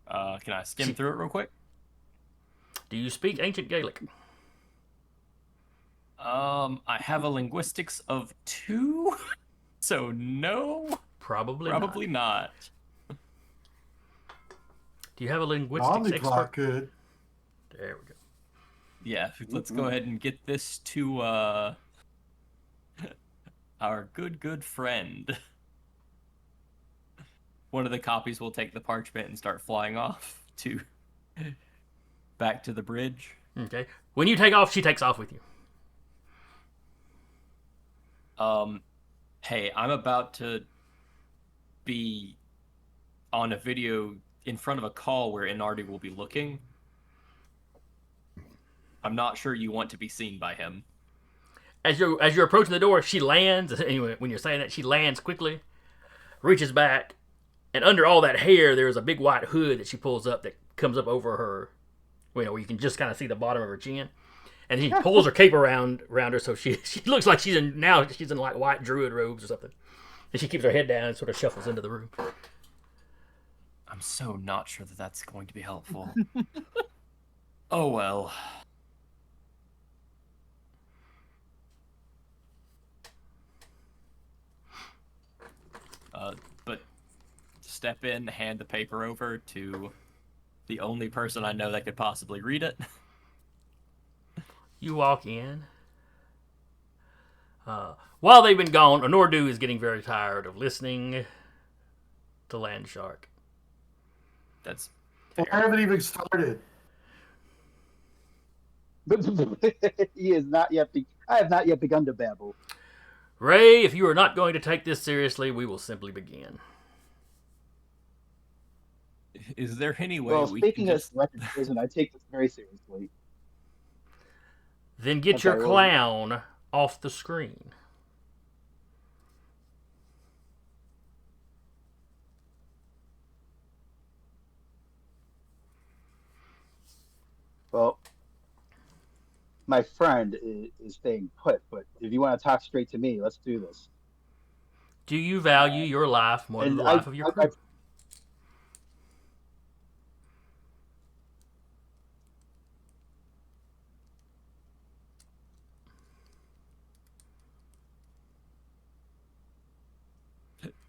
Can I skim through it real quick? Do you speak ancient Gaelic? I have a linguistics of 2, so no. Probably not. Do you have a linguistics expert? Omniclock could. There we go. Yeah, let's go ahead and get this to our good friend. One of the copies will take the parchment and start flying off to back to the bridge. Okay. When you take off, she takes off with you. Hey, I'm about to be on a video in front of a call where Inardi will be looking. I'm not sure you want to be seen by him. As you're approaching the door, she lands. Anyway, when you're saying that, she lands quickly, reaches back, and under all that hair, there's a big white hood that she pulls up that comes up over her. Where you can just kind of see the bottom of her chin, and she pulls her cape around her, so she looks like she's in like white druid robes or something. And she keeps her head down and sort of shuffles into the room. I'm so not sure that that's going to be helpful. Oh well. But step in, hand the paper over to the only person I know that could possibly read it. You walk in. While they've been gone, Nordu is getting very tired of listening to Land Shark. That's I haven't even started. He is not yet. I have not yet begun to babble. Ray, if you are not going to take this seriously, we will simply begin. Is there any way Well, we speaking can of just... selective prison, I take this very seriously. Then get Okay, your well- clown off the screen. Well, my friend is staying put, but if you want to talk straight to me, let's do this. Do you value your life more than And the life of your crew?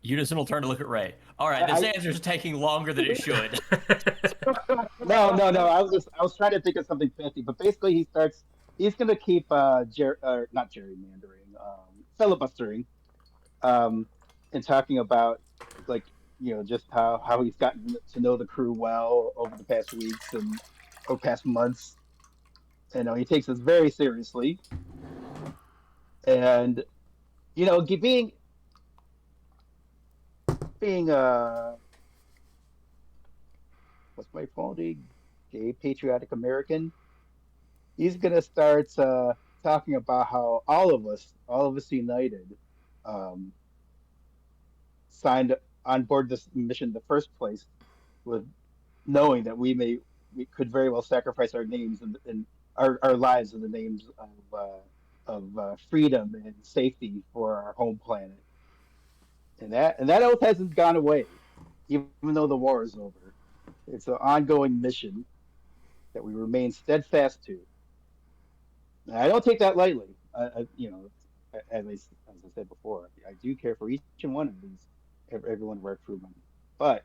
Unison will turn to look at Ray. All right, this answer is taking longer than it should. No. I was trying to think of something fancy, but basically he's going to keep not gerrymandering, filibustering, and talking about just how he's gotten to know the crew well over the past weeks or past months. He takes this very seriously, and being what's my quality? Gay patriotic American. He's gonna start talking about how all of us united, signed on board this mission in the first place, with knowing that we could very well sacrifice our names and our lives in the names of freedom and safety for our home planet. And that oath hasn't gone away, even though the war is over. It's an ongoing mission that we remain steadfast to. And I don't take that lightly. As I said before, I do care for each and one of these, every one of our crewmen. But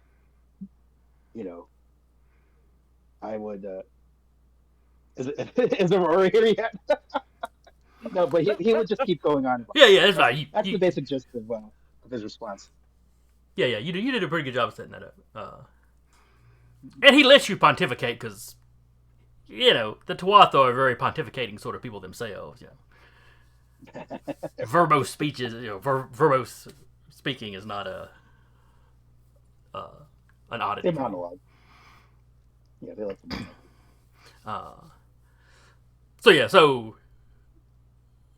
you know, I would. Is Aurora here yet? No, but he would just keep going on. Yeah, that's right. That's the basic gist of his response. Yeah, you did a pretty good job of setting that up. And he lets you pontificate because, the Tuatha are very pontificating sort of people themselves. Verbose speeches, verbose speaking is not an oddity. They monologue. Yeah, they like to monologue. So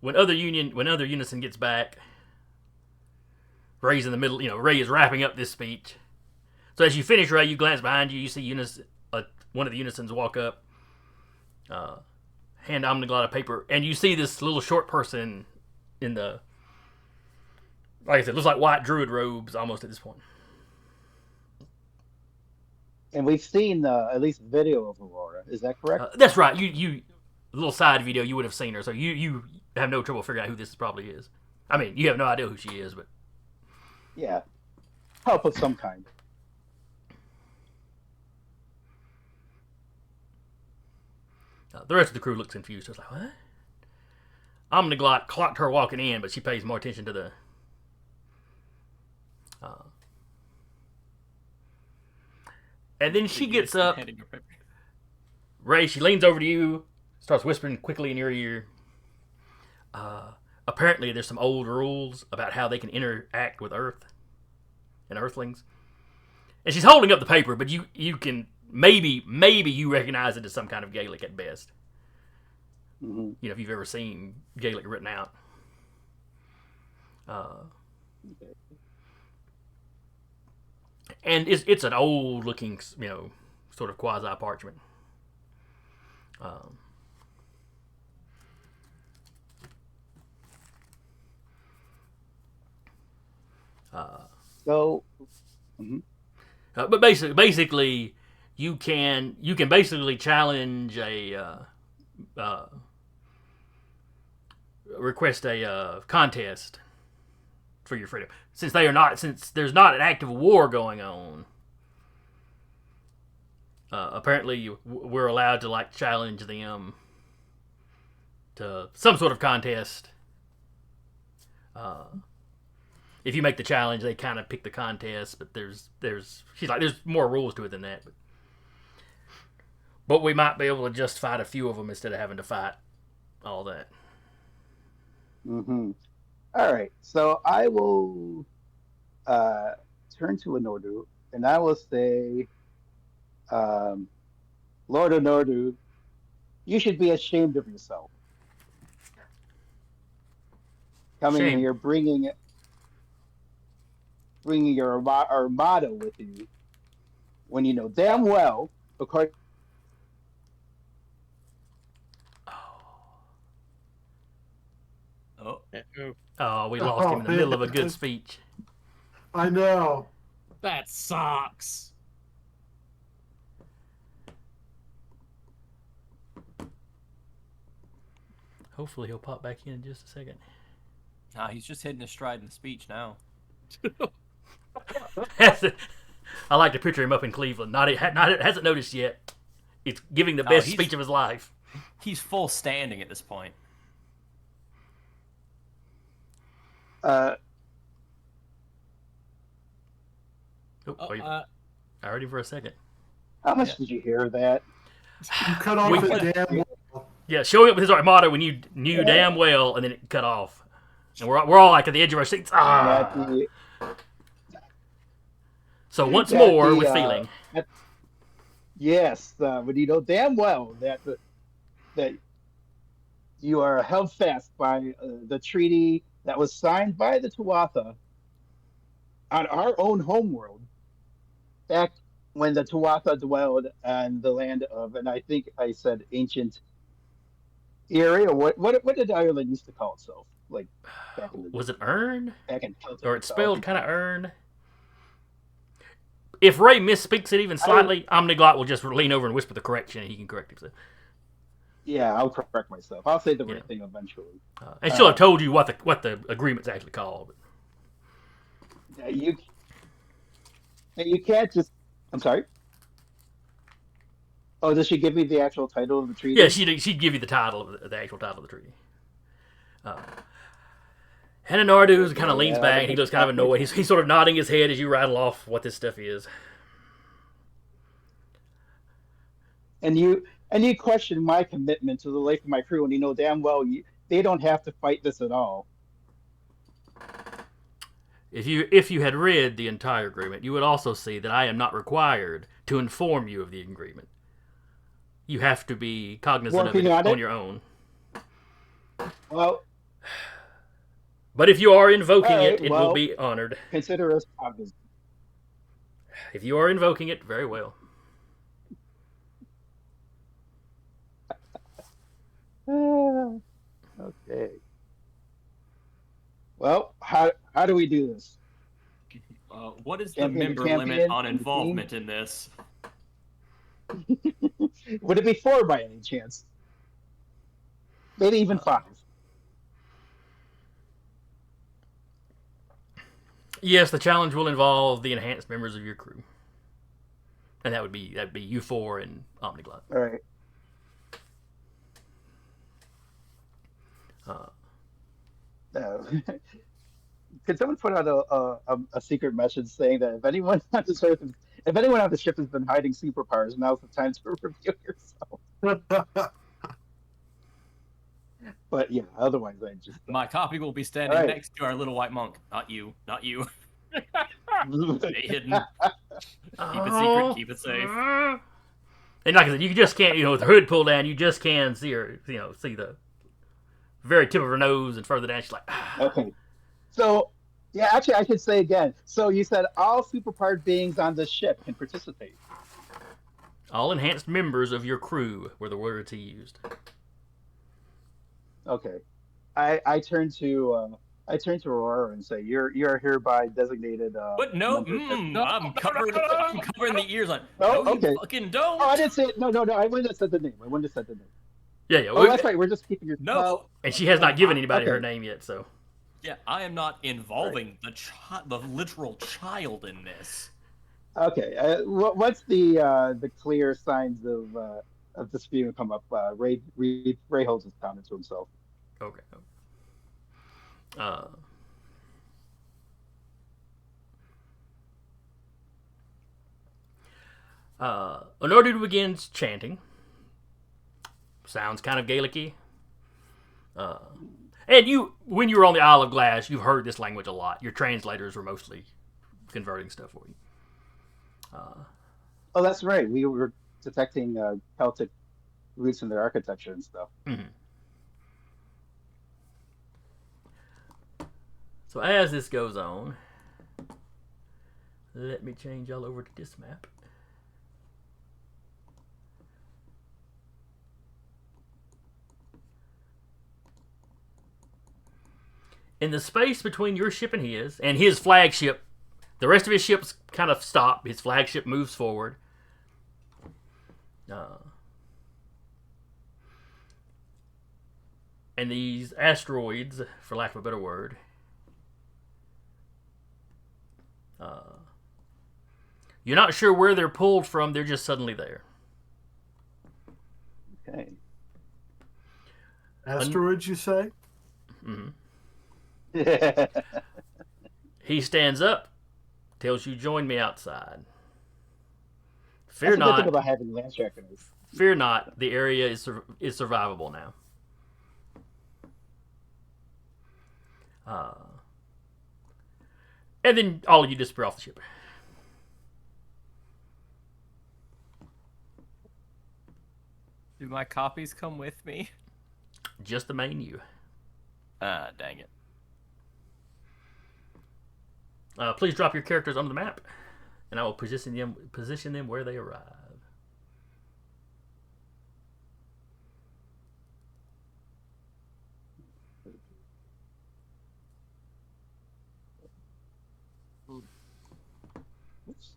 when other Unison gets back, Ray's in the middle. Ray is wrapping up this speech. So as you finish, Ray, you glance behind you. You see one of the Unisons walk up, hand Omniglot a paper, and you see this little short person in the, like I said, looks like white druid robes almost at this point. And we've seen at least video of Aurora. Is that correct? That's right. You a little side video, you would have seen her, so you have no trouble figuring out who this probably is. I mean, you have no idea who she is, but yeah, help of some kind. The rest of the crew looks confused. It's like, what? Omniglot clocked her walking in, but she pays more attention to the. And then she gets up. Ray, she leans over to you, starts whispering quickly in your ear. Apparently, there's some old rules about how they can interact with Earth and Earthlings. And she's holding up the paper, but you can maybe you recognize it as some kind of Gaelic at best. Mm-hmm. If you've ever seen Gaelic written out. And it's an old looking, sort of quasi parchment. But basically, you can basically challenge request a contest for your freedom. Since there's not an active war going on, apparently we're allowed to challenge them to some sort of contest. If you make the challenge, they kind of pick the contest, but there's more rules to it than that. But we might be able to just fight a few of them instead of having to fight all that. Mm-hmm. All right, so I will turn to Anordu, and I will say, Lord Anordu, you should be ashamed of yourself. Coming Shame. here, bringing your armada with you, when you know damn well, according. Oh, we lost him in the middle of a good speech. I know. That sucks. Hopefully he'll pop back in just a second. Nah, he's just hitting his stride in the speech now. I like to picture him up in Cleveland. Hasn't noticed yet. It's giving the best speech of his life. He's full standing at this point. I heard him for a second. How much did you hear of that? You cut off the damn wall. Yeah, showing up with his armada when you knew damn well, and then it cut off. And we're all at the edge of our seats. So once more with feeling. Yes, but you know damn well that you are held fast by the treaty that was signed by the Tuatha on our own homeworld, back when the Tuatha dwelled on the land of, and I think I said ancient Erie, or what did Ireland used to call itself? Like back in the Was it day, Earn? back in Celtic Or it's spelled mythology. kind of Earn? If Ray misspeaks it even slightly, Omniglot will just lean over and whisper the correction, and he can correct himself. Yeah, I'll correct myself. I'll say the Yeah. right thing eventually. And she'll have told you what the agreement's actually called. Yeah, you can't just. I'm sorry. Oh, does she give me the actual title of the treaty? Yeah, she'd give you the title of the actual title of the treaty. Henanardu kind of leans back, and he looks kind of annoyed. He's sort of nodding his head as you rattle off what this stuff is. And you question my commitment to the life of my crew, and you know damn well they don't have to fight this at all. If you had read the entire agreement, you would also see that I am not required to inform you of the agreement. You have to be cognizant of it on your own. Well, but if you are invoking right, it will be honored. Consider us cognizant. If you are invoking it, very well. Okay. Well, how do we do this? What is the member limit on involvement in this? Would it be 4 by any chance? Maybe even 5. Yes, the challenge will involve the enhanced members of your crew, and that'd be you 4 and Omniglot. All right. Could someone put out a secret message saying that if anyone on the ship has been hiding superpowers, now's the time to reveal yourself. But yeah, otherwise I just. My copy will be standing next to our little white monk. Not you. Not you. Stay hidden. Keep it secret. Keep it safe. And like I said, you just can't, with the hood pulled down, you just can see her, see the very tip of her nose, and further down, she's like, Okay. So, yeah, actually, I should say again. So you said all superpowered beings on the ship can participate. All enhanced members of your crew were the words he used. Okay. I turn to Aurora and say, "You're hereby designated." But no, I'm covering the ears on. Oh, no, okay. You fucking don't. Oh, I didn't say it. No. I wouldn't have said the name. Yeah. Oh, that's right. We're just keeping your. No. And she has not given anybody her name yet, so. Yeah, I am not involving the literal child in this. Okay. Once the clear signs of dispute come up, Ray holds his comment to himself. Okay. Onordu begins chanting. Sounds kind of Gaelic-y. And when you were on the Isle of Glass, you've heard this language a lot. Your translators were mostly converting stuff for you. Oh, that's right. We were detecting Celtic roots in their architecture and stuff. Mm-hmm. So as this goes on, let me change y'all over to this map. In the space between your ship and his flagship, the rest of his ships kind of stop. His flagship moves forward. And these asteroids, for lack of a better word, you're not sure where they're pulled from. They're just suddenly there. Okay. Asteroids, you say? Mm-hmm. He stands up, tells you, "Join me outside." Fear not. That's the good thing about having lance trackers. Fear not. The area is survivable now. And then all of you disappear off the ship. Do my copies come with me? Just the main you. Dang it. Please drop your characters onto the map, and I will position them where they arrive. Oops.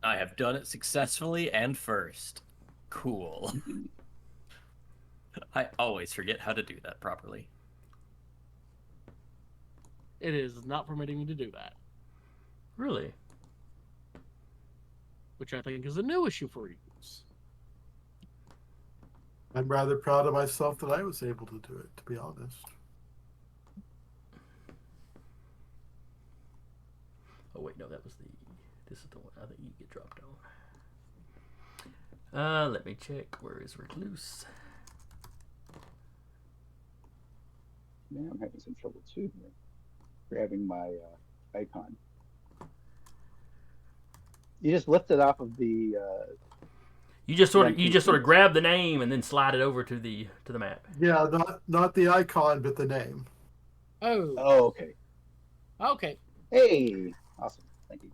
I have done it successfully and first. Cool. I always forget how to do that properly. It is not permitting me to do that, Really? which I think is a new issue for use. I'm rather proud of myself that I was able to do it, to be honest. Oh wait, no, that was the. This is the one I think you get dropped on. Let me check. Where is Recluse? Man, I'm having some trouble too here. Grabbing my icon. You just lift it off of the. You just sort of grab the name and then slide it over to the map. Yeah, not the icon, but the name. Oh, Oh, okay. okay. Hey, awesome. Thank you.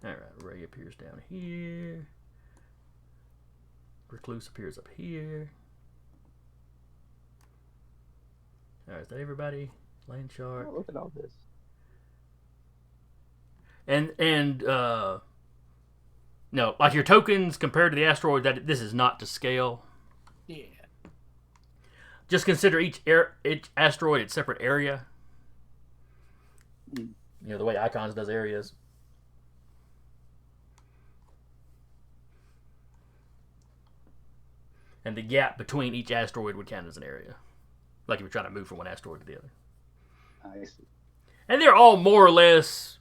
All right, Ray appears down here. Recluse appears up here. All right, is that everybody? Land Shark. Oh, look at all this. And no, like your tokens compared to the asteroid, that this is not to scale. Yeah. Just consider each asteroid its separate area. Mm. You know, the way Icons does areas. And the gap between each asteroid would count as an area. Like if you're trying to move from one asteroid to the other. I see. And they're all more or less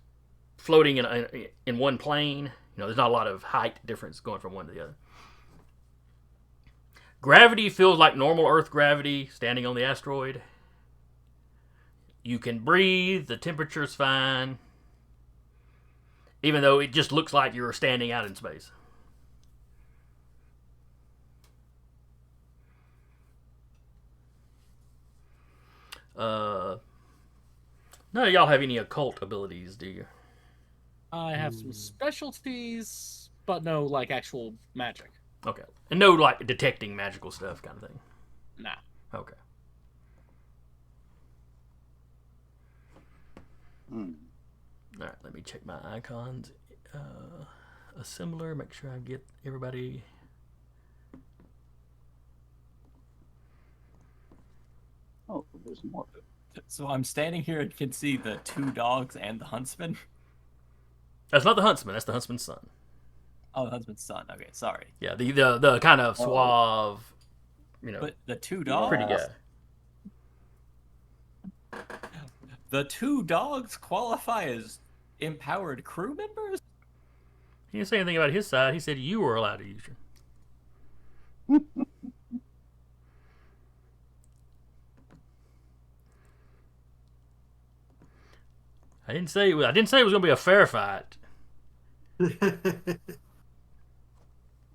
floating in one plane. You know, there's not a lot of height difference going from one to the other. Gravity feels like normal Earth gravity standing on the asteroid. You can breathe. The temperature's fine. Even though it just looks like you're standing out in space. None of y'all have any occult abilities, do you? I have some specialties, but no like actual magic. Okay. And no, like, detecting magical stuff kind of thing? Nah. Okay. Hmm. All right, let me check my icons. Assembler, make sure I get everybody. Oh, there's more. So I'm standing here and can see the 2 dogs and the huntsman. That's not the huntsman. That's the huntsman's son. Oh, the huntsman's son. Okay, sorry. Yeah, the kind of suave, you know, But the 2 dogs. pretty guy. The 2 dogs qualify as empowered crew members? He didn't say anything about his side. He said you were allowed to use your. I didn't say it was going to be a fair fight.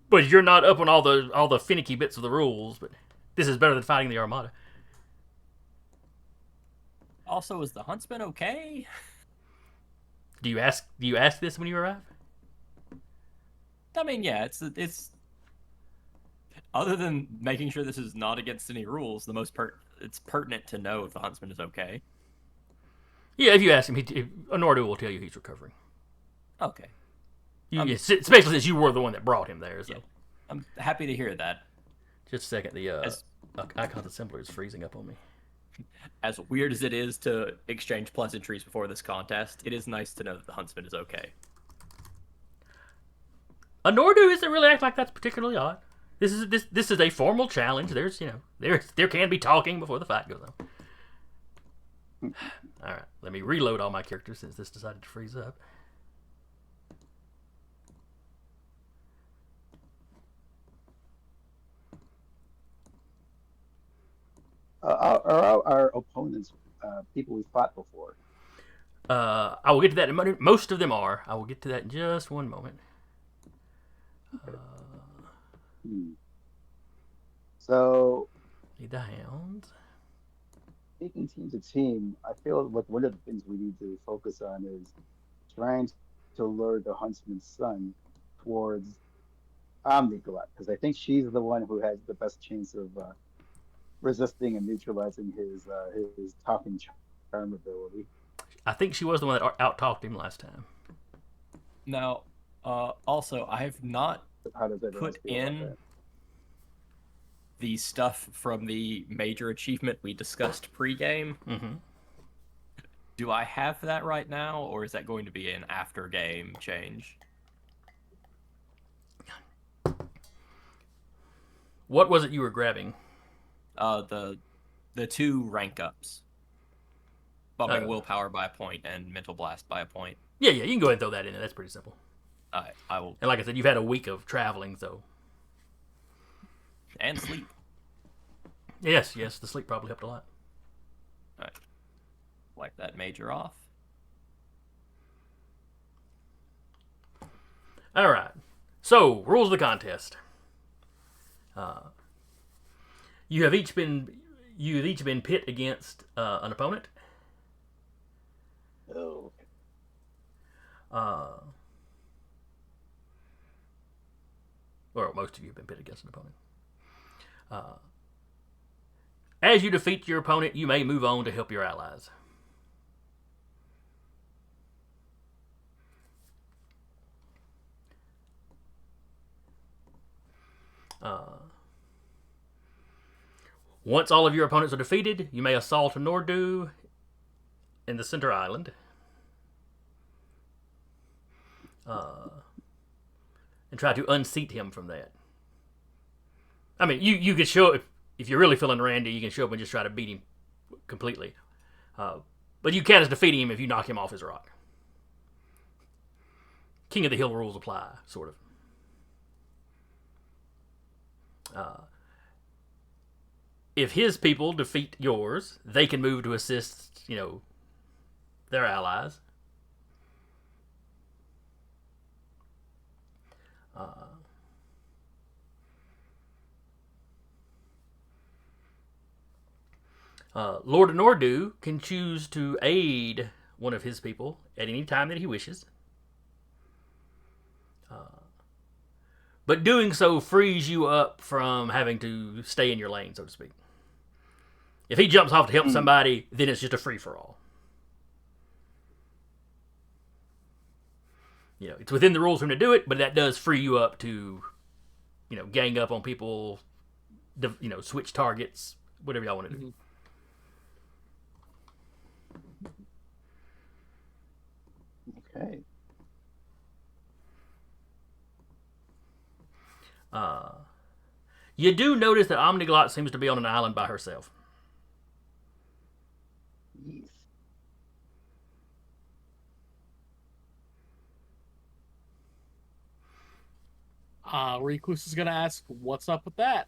But you're not up on all the finicky bits of the rules. But this is better than fighting the Armada. Also, is the huntsman okay? Do you ask this when you arrive? I mean, yeah, it's other than making sure this is not against any rules, it's pertinent to know if the huntsman is okay. Yeah, if you ask him, Anordu will tell you he's recovering. Okay. Especially since you were the one that brought him there. So. Yeah. I'm happy to hear that. Just a second, the Icons Assembler is freezing up on me. As weird as it is to exchange pleasantries before this contest, it is nice to know that the huntsman is okay. Anordu isn't really act like that's particularly odd. This is a formal challenge. There's there can be talking before the fight goes on. All right, let me reload all my characters since this decided to freeze up. Are our opponents people we fought before? I will get to that in a moment. Most of them are. I will get to that in just one moment. So Need the hounds. speaking team to team, I feel like one of the things we need to focus on is trying to lure the huntsman's son towards Omniglut, because I think she's the one who has the best chance of resisting and neutralizing his talking charm ability. I think she was the one that out talked him last time. Now, also, I have not How does everyone put feel about in that? the stuff from the major achievement we discussed pre-game. Mm-hmm. Do I have that right now, or is that going to be an after-game change? What was it you were grabbing? The two rank ups, bumping Oh. willpower by a point and mental blast by a point. Yeah, you can go ahead and throw that in there. That's pretty simple. I will, And like I said, you've had a week of traveling, so and sleep. yes, the sleep probably helped a lot. All right. Wipe that major off. All right. So rules of the contest. You have each been pit against an opponent. Oh, Or most of you have been pit against an opponent. As you defeat your opponent, you may move on to help your allies. Once all of your opponents are defeated, you may assault Nordu in the center island. And try to unseat him from that. I mean, you can show if you're really feeling randy, you can show up and just try to beat him completely. But you can't just defeat him if you knock him off his rock. King of the Hill rules apply, sort of. If his people defeat yours, they can move to assist, their allies. Lord Nordu can choose to aid one of his people at any time that he wishes. But doing so frees you up from having to stay in your lane, so to speak. If he jumps off to help somebody, then it's just a free-for-all. It's within the rules for him to do it, but that does free you up to, gang up on people, switch targets, whatever y'all want to do. okay. You do notice that Omniglot seems to be on an island by herself. Yes. Recluse is gonna ask, "What's up with that?"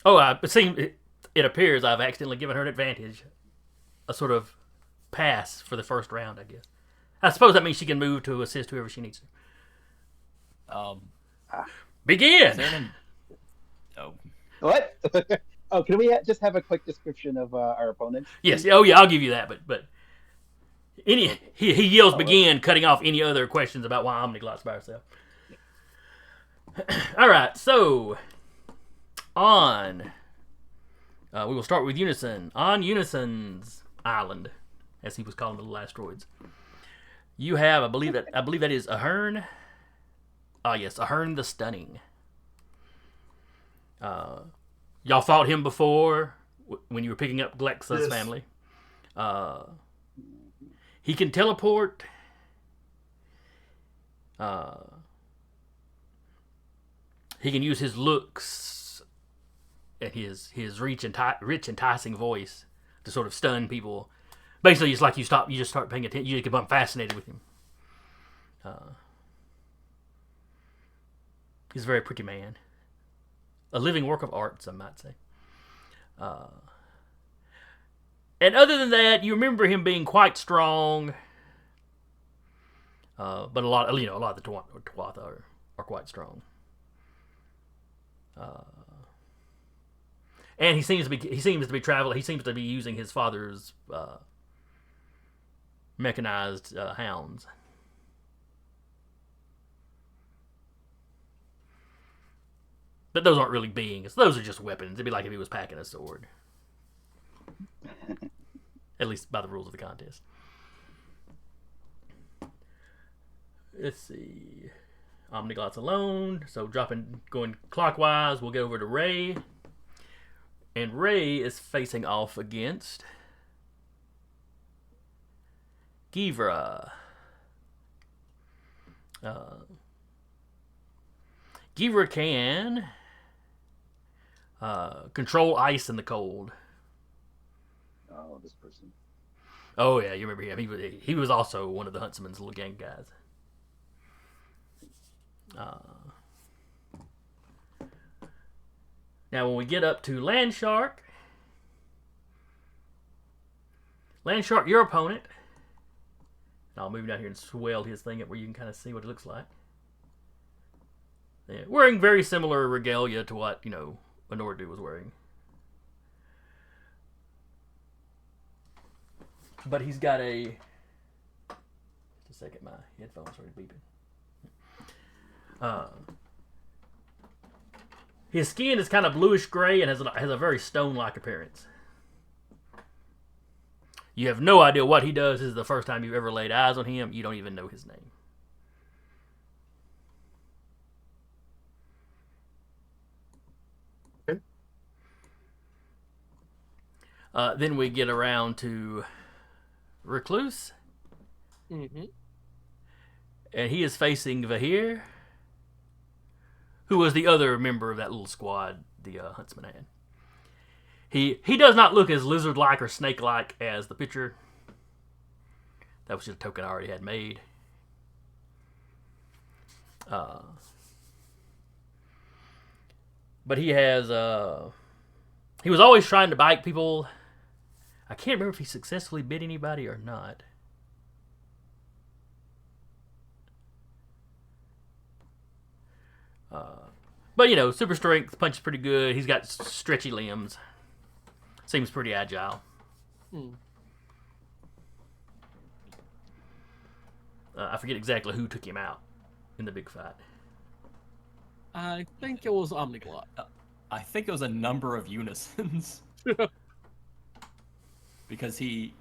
Oh, it appears I've accidentally given her an advantage, a sort of pass for the first round, I guess. I suppose that means she can move to assist whoever she needs to. Begin. Oh, What? Oh, can we just have a quick description of our opponents? Yes. Oh, yeah. I'll give you that. But he yells begin, cutting off any other questions about why Omniglot's by herself. All right. So on, we will start with Unison. On Unison's island, as he was calling the little asteroids, you have, I believe that is Ahern. Yes, Ahern the Stunning. Y'all fought him before when you were picking up Glexa's family. He can teleport. He can use his looks and his rich, enticing voice to sort of stun people. Basically, it's like you just start paying attention. You just become fascinated with him. He's a very pretty man. A living work of art, some might say. And other than that, you remember him being quite strong. But a lot of the Tuatha are quite strong. And he seems to be traveling. He seems to be using his father's mechanized hounds. But those aren't really beings. Those are just weapons. It'd be like if he was packing a sword. At least by the rules of the contest. Let's see. Omniglot's alone. So going clockwise, we'll get over to Ray. And Ray is facing off against Givra. Givra can control ice in the cold. Oh, this person. Oh yeah, you remember him? He was also one of the Huntsman's little gang guys. Now, when we get up to Landshark, your opponent. And I'll move down here and swell his thing up where you can kind of see what it looks like. Yeah, wearing very similar regalia to what Anordu was wearing. But he's got a... Just a second, my headphones started beeping. His skin is kind of bluish gray and has a very stone-like appearance. You have no idea what he does. This is the first time you've ever laid eyes on him. You don't even know his name. Okay. Then we get around to Recluse. Mm-hmm. And he is facing Vahir, who was the other member of that little squad the Huntsman had. He does not look as lizard-like or snake-like as the picture. That was just a token I already had made. But he has... he was always trying to bite people. I can't remember if he successfully bit anybody or not. But, super strength, punches pretty good. He's got stretchy limbs. Seems pretty agile. I forget exactly who took him out in the big fight. I think it was Omniglot. I think it was a number of unisons. Because it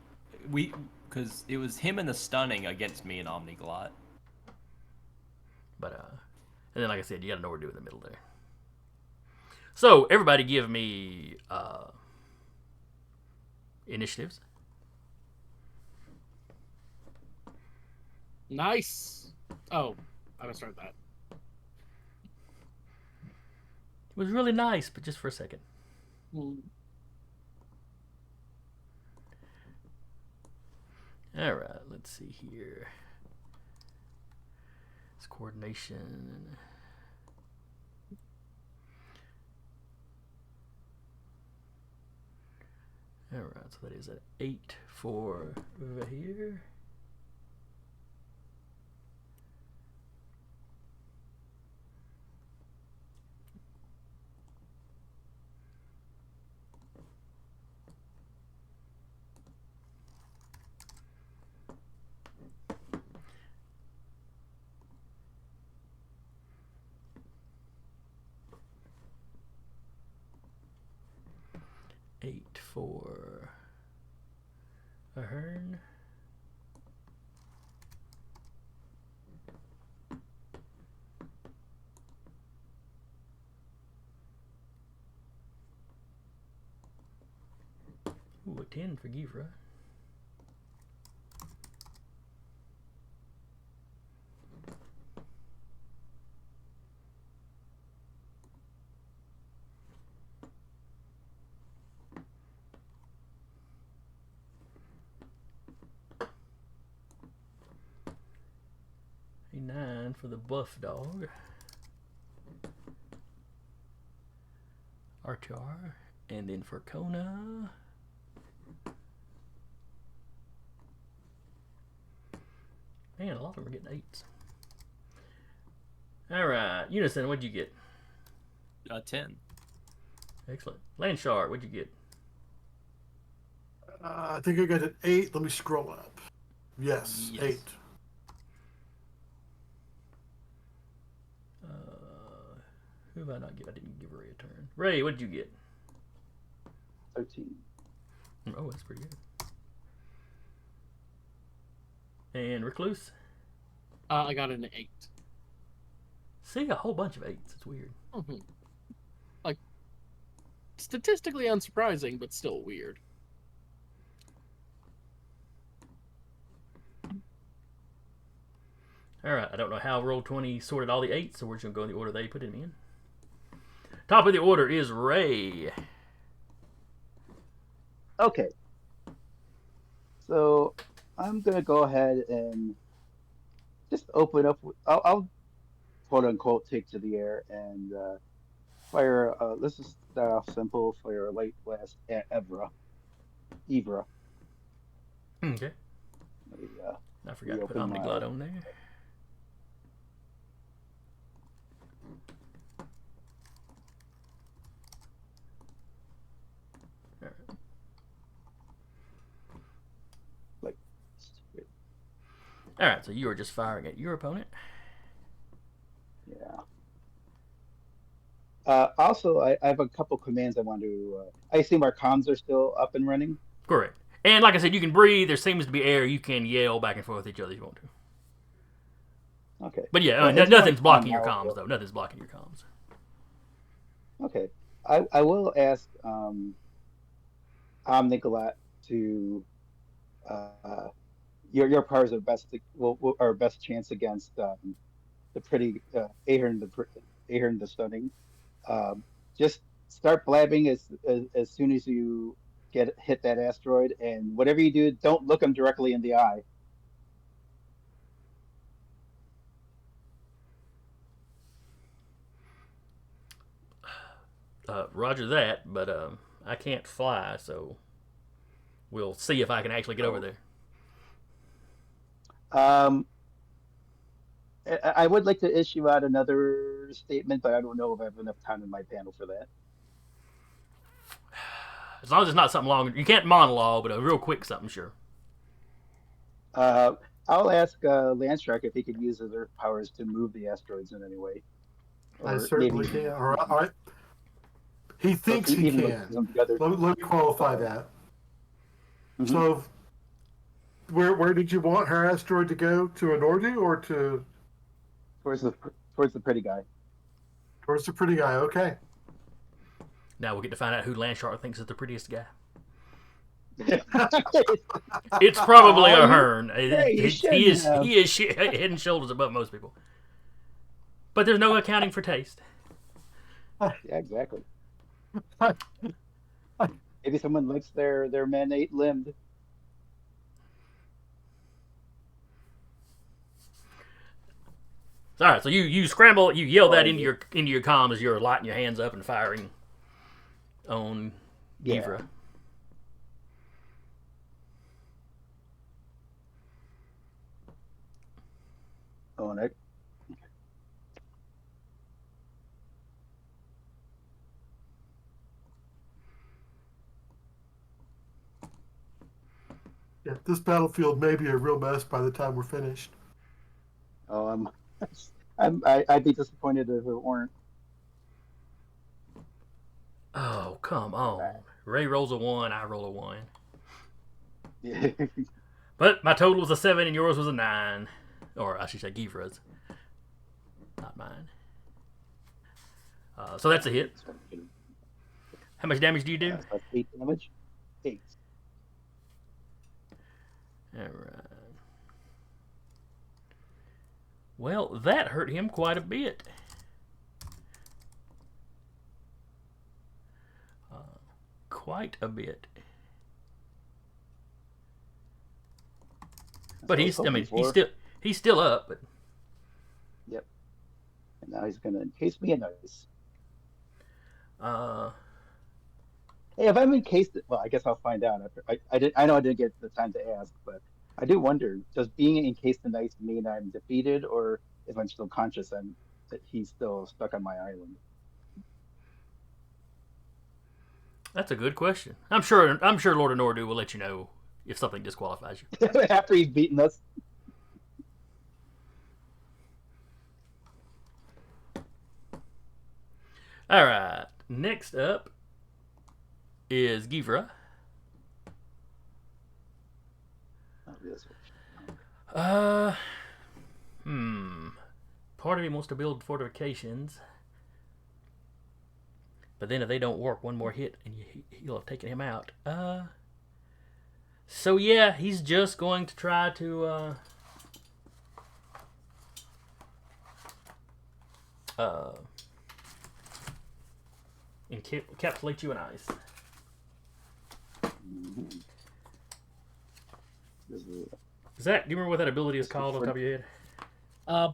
was him and the stunning against me and Omniglot. But, and then, like I said, you got to know what to do in the middle there. So, everybody give me initiatives. Nice. Oh, I didn't start that. It was really nice, but just for a second. All right, let's see here. It's coordination. All right, so that is an 8 for over here. For Ahern. Ooh, a 10 for Givra. A 9 for the buff dog. Archar. And then for Kona. Man, a lot of them are getting 8s. Alright, Unison, what'd you get? 10. Excellent. Landshark, what'd you get? I think I got an 8. Let me scroll up. Yes, Yes. 8. Who have I not give? I didn't give Ray a turn. Ray, what did you get? 13. Oh, that's pretty good. And Recluse? I got an 8. See, a whole bunch of 8s. It's weird. Mhm. Like, statistically unsurprising, but still weird. All right, I don't know how Roll20 sorted all the 8s, so we're just going to go in the order they put them in. Top of the order is Ray. Okay. So I'm gonna go ahead and just open up. I'll quote unquote take to the air and fire. Let's just start off simple. Fire a light blast at Evra. Okay. Let me, I forgot to put reopen Omniglide my- on there. All right. All right, so you are just firing at your opponent. Yeah. Also, I have a couple commands I want to. I assume our comms are still up and running. Correct. And like I said, you can breathe. There seems to be air. You can yell back and forth with each other if you want to. Okay. But yeah, Well, it's nothing's fine. blocking your comms, though. Nothing's blocking your comms. Okay. I will ask Omnigalat to your powers are our best chance against the pretty Ahern Ahern the Stunning. Just start blabbing as soon as you hit that asteroid, and whatever you do, don't look them directly in the eye. Roger that, but I can't fly, so we'll see if I can actually get over there. I would like to issue out another statement, but I don't know if I have enough time in my panel for that. As long as it's not something long. You can't monologue, but a real quick something, sure. I'll ask Landshark if he could use his Earth powers to move the asteroids in any way. I certainly can. All right. He thinks he even can. them together. Let me qualify that. Mhm. So, where did you want her asteroid to go? To Anordu or towards the pretty guy. towards the pretty guy? Okay. Now we'll get to find out who Landshark thinks is the prettiest guy. It's It's probably a Oh, Hearn. hey, you He is shouldn't have. head and shoulders above most people. But there's no accounting for taste. Yeah, exactly. Maybe someone likes their men 8-limbed. All right, so you scramble, you yell that I into your comm as you're lighting your hands up and firing on Yeah. Givra. Oh, Nick. Yeah, this battlefield may be a real mess by the time we're finished. Oh, I'd be disappointed if it weren't. Oh, come on. Ray rolls a 1, I roll a 1. Yeah. But my total was a 7 and yours was a 9. Or I should say Givra's. Not mine. So that's a hit. How much damage do you do? So that's 8 damage. 8. Alright. Well, that hurt him quite a bit. Quite a bit. But he's still up. But Yep. And now he's gonna encase me in ice. Hey, if I'm encased, well, I guess I'll find out after. I know I didn't get the time to ask, but I do wonder: does being encased in ice mean I'm defeated, or if I'm still conscious, that he's still stuck on my island? That's a good question. I'm sure Lord of Nordu will let you know if something disqualifies you. After he's beaten us. All right. Next up is Givra. Part of him wants to build fortifications, but then if they don't work, one more hit and he'll have taken him out. So yeah, he's just going to try to encapsulate you in ice. Zach, do you remember what that ability is called on top of your head?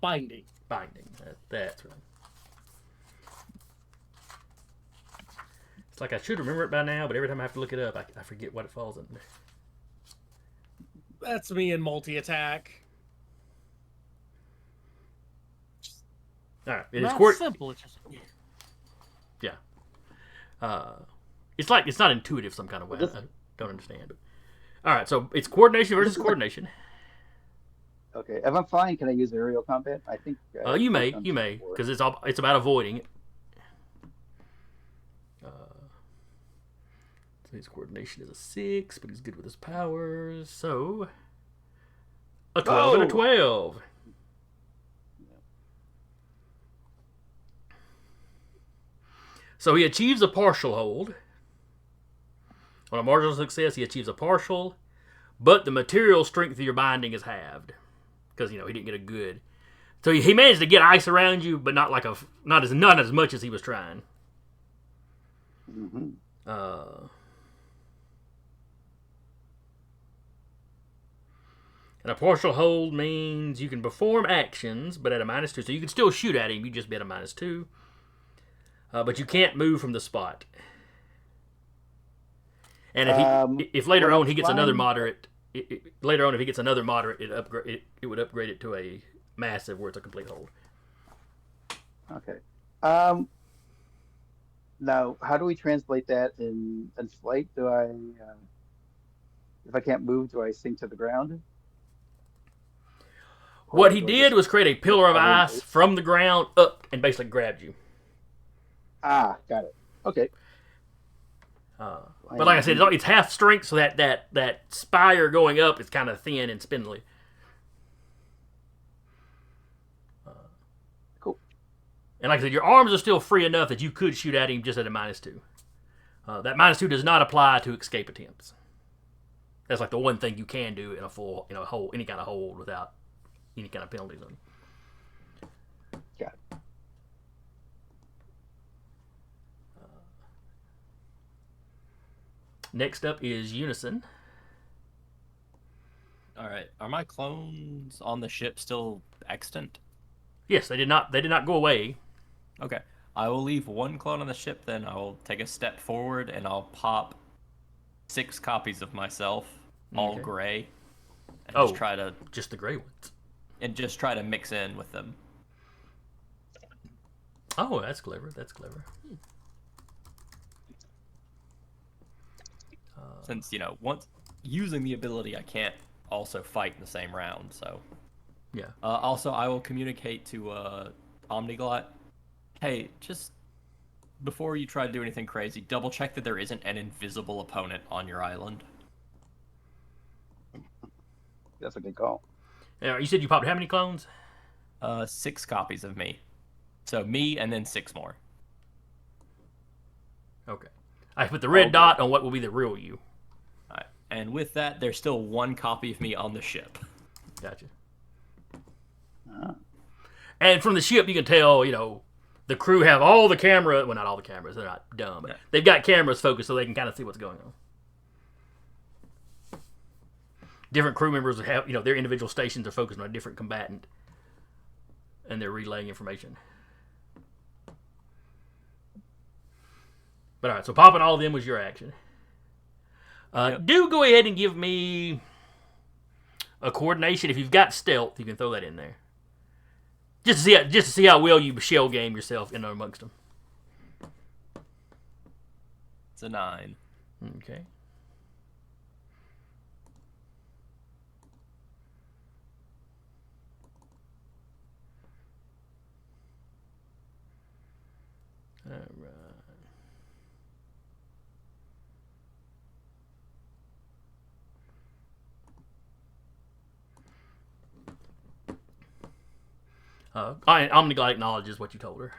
Binding. Binding. That's right. It's like I should remember it by now, but every time I have to look it up, I forget what it falls under. That's me in multi-attack. All right, it is Not simple. It's just yeah. It's like it's not intuitive some kind of way. I don't understand. But all right, so it's coordination versus coordination. Okay, if I'm flying, can I use aerial combat? I think. You may, because it's about avoiding it. So his coordination is a 6, but he's good with his powers. So a 12 and a 12. So he achieves a partial hold. On a marginal success, he achieves a partial, but the material strength of your binding is halved because he didn't get a good. So he managed to get ice around you, but not as much as he was trying. Mm-hmm. And a partial hold means you can perform actions, but at a -2. So you can still shoot at him, you just be at a -2. But you can't move from the spot. And if later on he gets another moderate, it would upgrade it to a massive where it's a complete hold. Okay. Now, how do we translate that in flight? Do I, if I can't move, do I sink to the ground? What he did was create a pillar of ice from the ground up and basically grabbed you. Ah, got it. Okay. But like I said, it's half strength, so that spire going up is kind of thin and spindly. Cool. And like I said, your arms are still free enough that you could shoot at him just at a -2. That -2 does not apply to escape attempts. That's like the one thing you can do in a full, hold, any kind of hold without any kind of penalties on you. Got it. Next up is Unison. All right. Are my clones on the ship still extant? Yes, they did not go away. Okay. I will leave one clone on the ship, then I'll take a step forward and I'll pop 6 copies of myself, all Okay. gray. And just the gray ones. And just try to mix in with them. Oh, that's clever. Since, once using the ability, I can't also fight in the same round, so. Yeah. Also, I will communicate to Omniglot, hey, just before you try to do anything crazy, double check that there isn't an invisible opponent on your island. That's a good call. You said you popped how many clones? 6 copies of me. So me and then 6 more. Okay. I put the red dot on what will be the real you. All right. And with that, there's still 1 copy of me on the ship. Gotcha. Ah. And from the ship, you can tell, the crew have all the camera. Well, not all the cameras. They're not dumb. But they've got cameras focused so they can kind of see what's going on. Different crew members have, their individual stations are focused on a different combatant. And they're relaying information. But all right, so popping all of them was your action. Yep. Do go ahead and give me a coordination. If you've got stealth, you can throw that in there. Just to see how well you shell game yourself in amongst them. It's a 9. Okay. All right. I'm gonna acknowledge what you told her.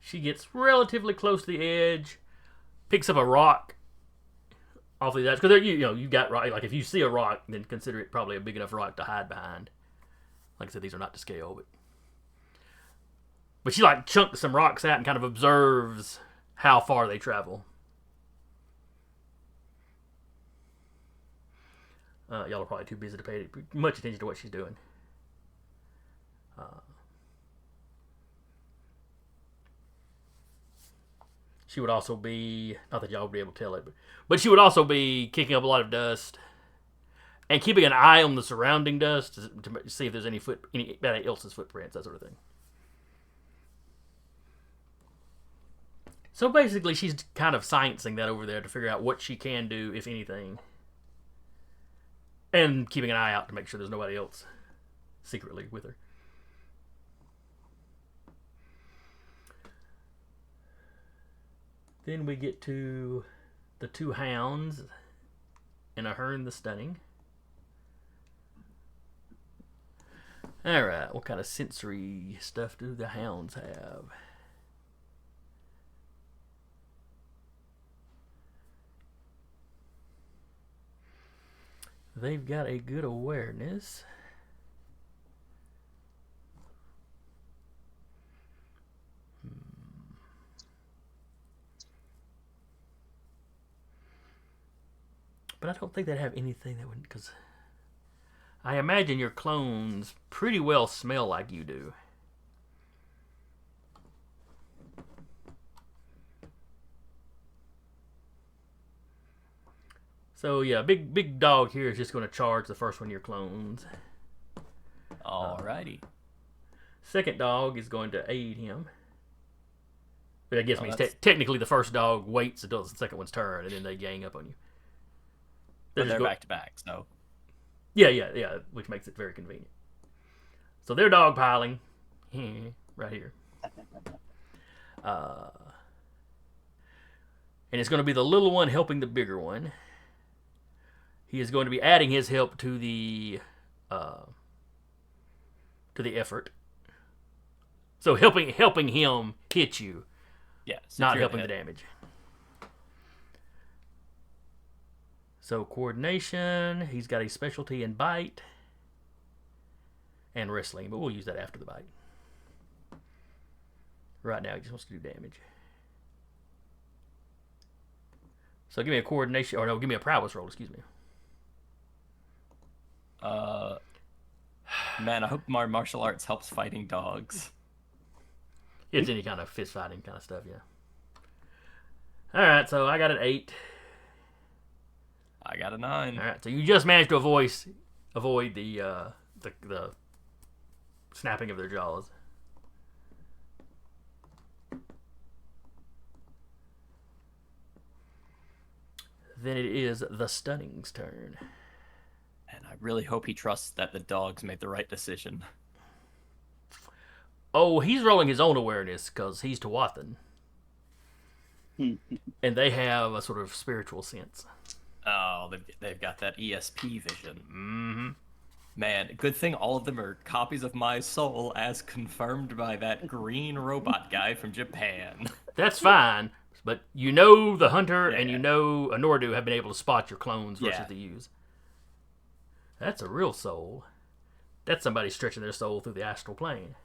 She gets relatively close to the edge, picks up a rock off the edge because you've got rock. Like if you see a rock, then consider it probably a big enough rock to hide behind. Like I said, these are not to scale, but she like chunks some rocks out and kind of observes how far they travel. Y'all are probably too busy to pay much attention to what she's doing. She would also be, not that y'all would be able to tell it, but she would also be kicking up a lot of dust and keeping an eye on the surrounding dust to see if there's anybody else's footprints, that sort of thing. So basically, she's kind of sciencing that over there to figure out what she can do, if anything. And keeping an eye out to make sure there's nobody else secretly with her. Then we get to the 2 hounds and Ahern the Stunning. Alright, what kind of sensory stuff do the hounds have? They've got a good awareness. But I don't think they'd have anything that would, because I imagine your clones pretty well smell like you do. So yeah, big dog here is just going to charge the first one of your clones. Alrighty. Second dog is going to aid him. But I guess means technically the first dog waits until the second one's turn, and then they gang up on you. They're back to back, so. Yeah, which makes it very convenient. So they're dogpiling right here. And it's going to be the little one helping the bigger one. He is going to be adding his help to the effort. So helping him hit you, not helping the damage. So coordination, he's got a specialty in bite and wrestling, but we'll use that after the bite. Right now, he just wants to do damage. So give me a coordination, or no, give me a prowess roll, excuse me. Man, I hope my martial arts helps fighting dogs. It's any kind of fist fighting kind of stuff, yeah. Alright, so I got an 8. I got a 9. Alright, so you just managed to avoid the snapping of their jaws. Then it is the Stunning's turn. And I really hope he trusts that the dogs made the right decision. Oh, he's rolling his own awareness because he's Tuathan. And they have a sort of spiritual sense. Oh, they've got that ESP vision. Mm-hmm. Man, good thing all of them are copies of my soul as confirmed by that green robot guy from Japan. That's fine, but you know the hunter and you know a Nordu have been able to spot your clones versus the use. That's a real soul. That's somebody stretching their soul through the astral plane.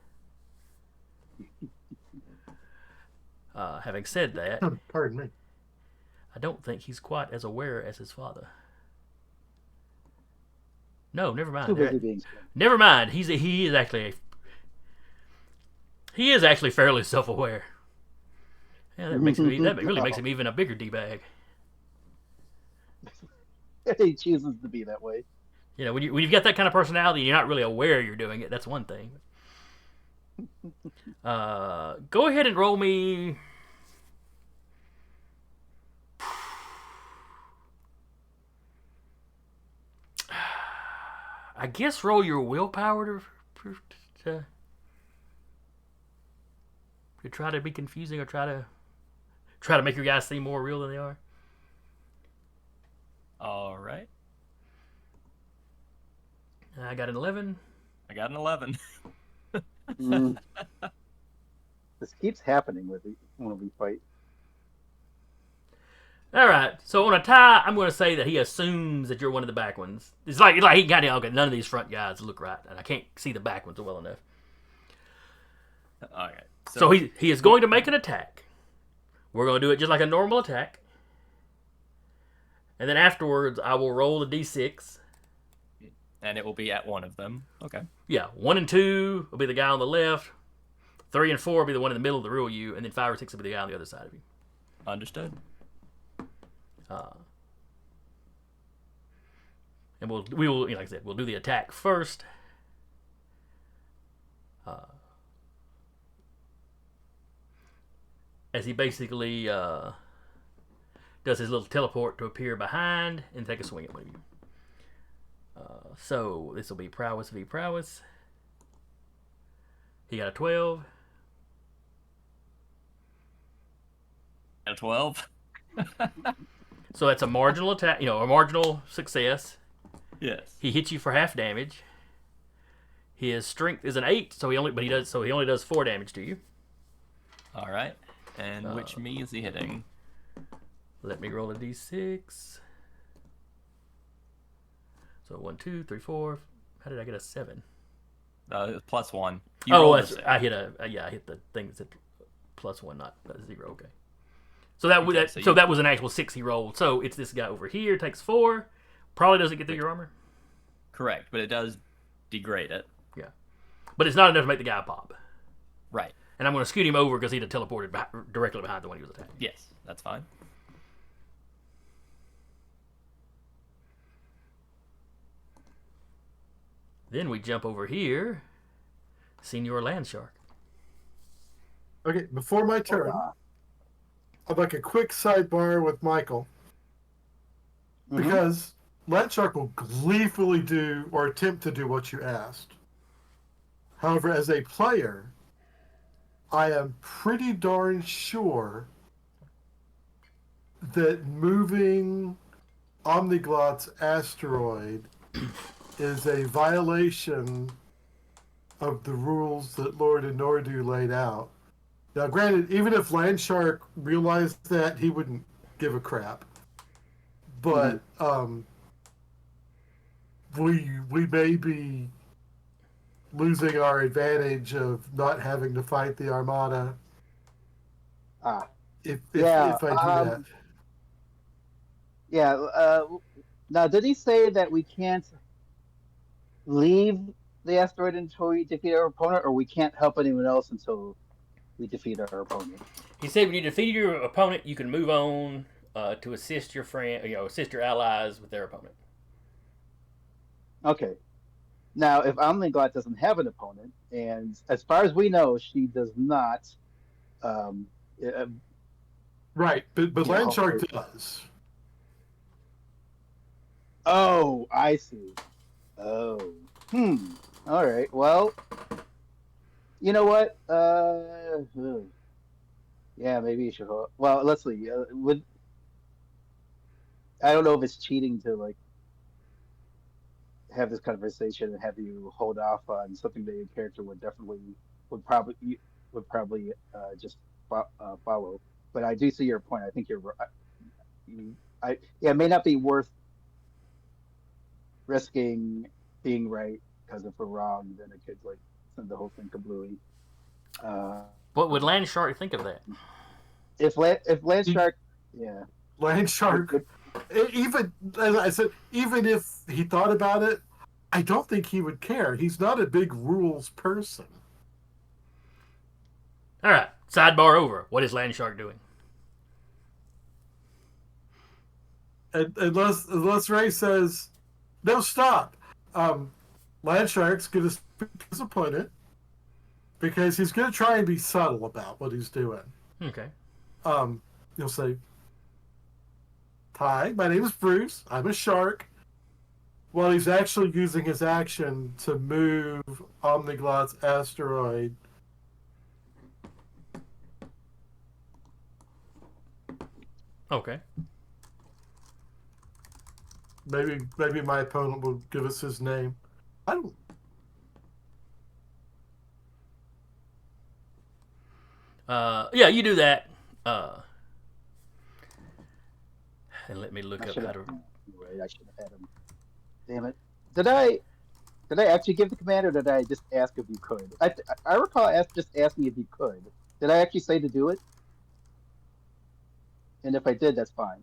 Having said that, pardon me, I don't think he's quite as aware as his father. No, never mind. Too busy being Never mind. He is actually fairly self-aware. Yeah, that really makes him even a bigger d-bag. He chooses to be that way. You know, when you've got that kind of personality, and you're not really aware you're doing it. That's one thing. Go ahead and roll me. I guess roll your willpower to try to be confusing or try to make your guys seem more real than they are. All right. I got an 11. I got an 11. Mm. This keeps happening when we fight. All right. So on a tie, I'm going to say that he assumes that you're one of the back ones. It's like he got okay. None of these front guys look right, and I can't see the back ones well enough. All right. So he is going to make an attack. We're going to do it just like a normal attack, and then afterwards, I will roll a d6. And it will be at one of them. Okay. Yeah, 1 and 2 will be the guy on the left. 3 and 4 will be the one in the middle of the real you, and then 5 or 6 will be the guy on the other side of you. Understood. And we will, like I said, we'll do the attack first. As he basically does his little teleport to appear behind and take a swing at one of you. So this will be prowess v prowess. He got a 12. A 12. So that's a marginal attack, a marginal success. Yes. He hits you for half damage. His strength is an 8, so he only does 4 damage to you. All right. And which me is he hitting? Let me roll a d6. So 1, 2, 3, 4. How did I get a 7? +1. I hit the thing that said +1, not a 0. Okay. So that was an actual 6 he rolled. So it's this guy over here takes 4. Probably doesn't get through your armor. Correct, but it does degrade it. Yeah, but it's not enough to make the guy pop. Right. And I'm going to scoot him over because he'd have teleported directly behind the one he was attacking. Yes, that's fine. Then we jump over here. Senior Land Shark. Okay, before my turn, I'd like a quick sidebar with Michael. Because Land Shark will gleefully do or attempt to do what you asked. However, as a player, I am pretty darn sure that moving Omniglot's asteroid is a violation of the rules that Lord and Nordu laid out. Now, granted, even if Landshark realized that, he wouldn't give a crap. But we may be losing our advantage of not having to fight the Armada. If I do that. Yeah. Now, did he say that we can't leave the asteroid until we defeat our opponent, or we can't help anyone else until we defeat our opponent? He said when you defeat your opponent, you can move on to assist your assist your allies with their opponent. Okay. Now, if Omniglot doesn't have an opponent, and as far as we know, she does not. Right, but Landshark does. Oh, I see. Oh. All right. Well, you know what? Yeah, maybe you should. Well, let's see. I don't know if it's cheating to have this conversation and have you hold off on something that your character would probably just follow. But I do see your point. I think you're right. It may not be worth risking being right, because if we're wrong, then it could send the whole thing kablooey. What would Landshark think of that? If Landshark, yeah, Landshark, even as I said, even if he thought about it, I don't think he would care. He's not a big rules person. All right, sidebar over. What is Landshark doing? unless Ray says, no, stop. Landshark's going to be disappointed because he's going to try and be subtle about what he's doing. Okay. He'll say, hi, my name is Bruce. I'm a shark. While he's actually using his action to move Omniglot's asteroid. Okay. Maybe my opponent will give us his name. I don't. Yeah, you do that. And let me look up how to. Wait, I should have had him. Damn it! Did I actually give the command, or did I just ask if you could? I recall just asking if you could. Did I actually say to do it? And if I did, that's fine.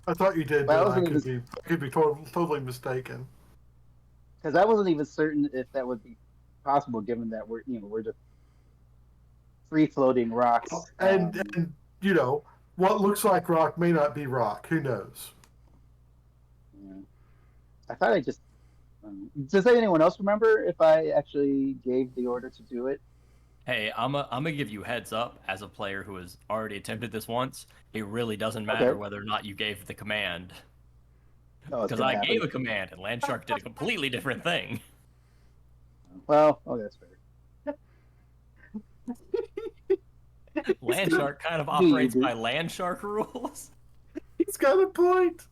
I thought you did, Well, but I I wasn't could be totally mistaken. Because I wasn't even certain if that would be possible, given that we're just free floating rocks. And what looks like rock may not be rock. Who knows? Yeah. I thought I just. Does anyone else remember if I actually gave the order to do it? Hey, I'm gonna give you heads up as a player who has already attempted this once. It really doesn't matter whether or not you gave the command. Because I gave a command and Landshark did a completely different thing. Well, that's fair. Landshark kind of operates by Landshark rules. He's got a point.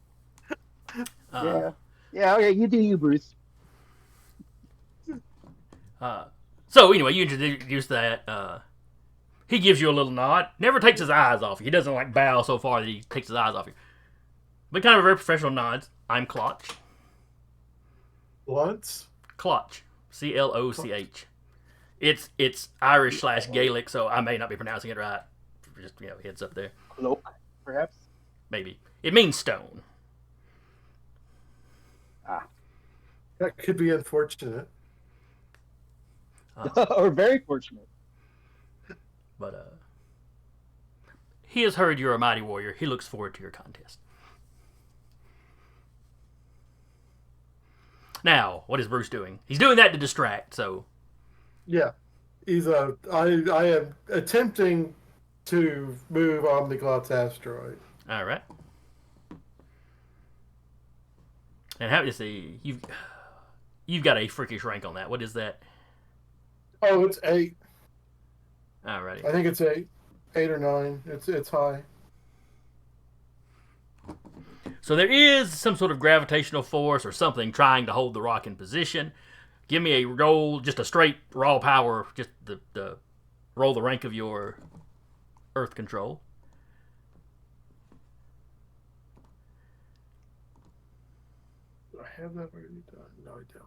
Yeah. Okay, you do you, Bruce. So anyway, you introduce that. He gives you a little nod. Never takes his eyes off you. He doesn't like bow so far that he takes his eyes off you. But kind of a very professional nods. I'm Cloch. What? Cloch. Cloch. It's Irish / Gaelic, so I may not be pronouncing it right. Just heads up there. Cloak, perhaps. Maybe it means stone. That could be unfortunate. Or very fortunate. But he has heard you're a mighty warrior. He looks forward to your contest. Now, what is Bruce doing? He's doing that to distract, so... Yeah. I am attempting to move Omniglot's asteroid. All right. And how do you see... You've got a freakish rank on that. What is that? Oh, it's 8. Alrighty. I think it's 8. 8 or 9. It's high. So there is some sort of gravitational force or something trying to hold the rock in position. Give me a roll, just a straight raw power, just the roll the rank of your Earth control. Do I have that already done? No, I don't.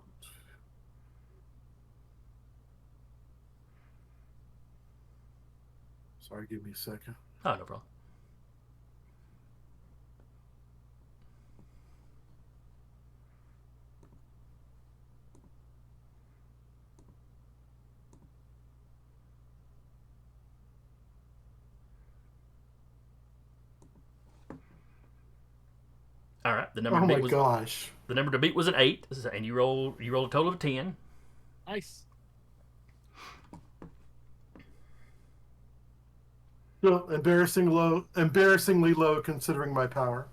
Sorry, give me a second. Oh, no problem. All right, the number Oh to beat my was gosh. the number to beat was an 8, and you roll a total of 10. Nice. Still embarrassingly low considering my power.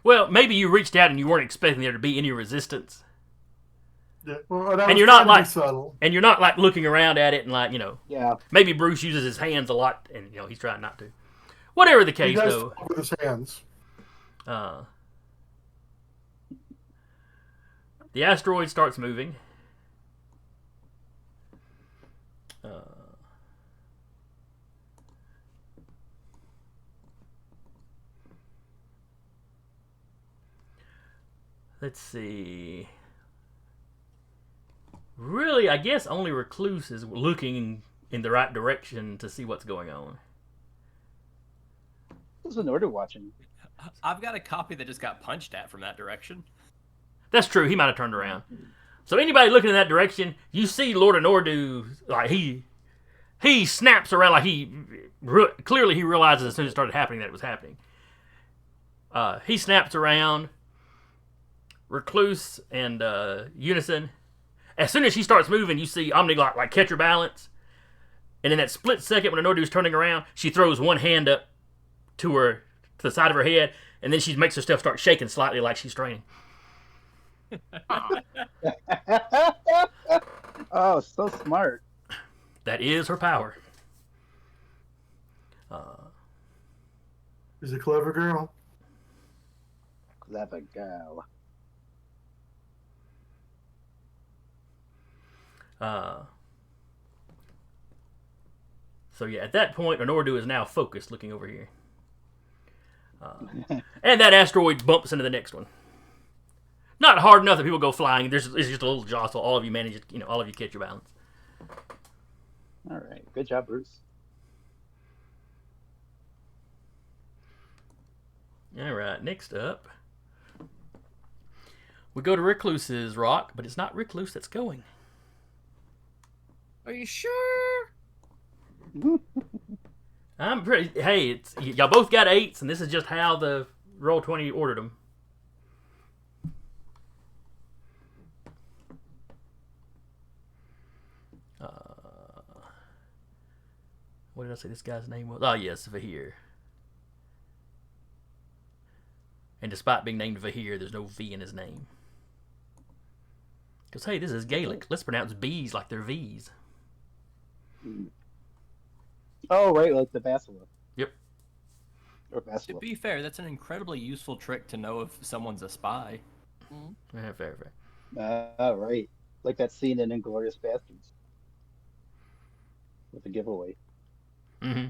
Well, maybe you reached out and you weren't expecting there to be any resistance. Yeah, well, And you're not like subtle. and you're not like looking around at it and like, Yeah. maybe Bruce uses his hands a lot and he's trying not to. Whatever the case He does though. with his hands. The asteroid starts moving. Let's see. Really, I guess only Recluse is looking in the right direction to see what's going on. Who's an order watching? I've got a copy that just got punched at from that direction. That's true. He might have turned around. So anybody looking in that direction, you see Lord of Nordu, like he he snaps around like clearly he realizes as soon as it started happening that it was happening. He snaps around. Recluse and Unison. As soon as she starts moving, you see Omni like catch her balance, and in that split second when Nordu's turning around, she throws one hand up to the side of her head, and then she makes herself start shaking slightly like she's training. Oh, so smart. That is her power. She's a clever girl. Clever girl. So yeah, at that point, Nordu is now focused, looking over here, and that asteroid bumps into the next one. Not hard enough that people go flying. It's just a little jostle. All of you manage it. All of you catch your balance. All right, good job, Bruce. All right, next up, we go to Recluse's rock, but it's not Recluse that's going. Are you sure? I'm pretty. Hey, y'all both got 8s, and this is just how the Roll20 ordered them. What did I say this guy's name was? Oh, yes, Vahir. And despite being named Vahir, there's no V in his name. Because, hey, this is Gaelic. Let's pronounce B's like they're V's. Oh, right, like the basilisk. Yep. Or To basilisk. be fair, that's an incredibly useful trick to know if someone's a spy. Yeah, fair. Right. Like that scene in Inglourious Bastards. With the giveaway. Mm-hmm.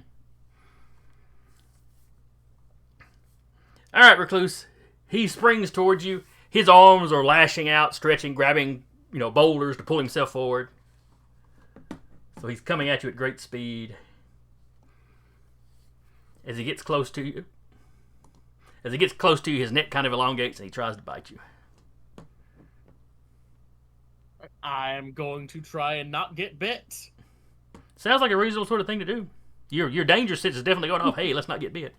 All right, Recluse. He springs towards you. His arms are lashing out, stretching, grabbing, boulders to pull himself forward. So he's coming at you at great speed. As he gets close to you, his neck kind of elongates and he tries to bite you. I'm going to try and not get bit. Sounds like a reasonable sort of thing to do. Your danger sense is definitely going off. Hey, let's not get bit.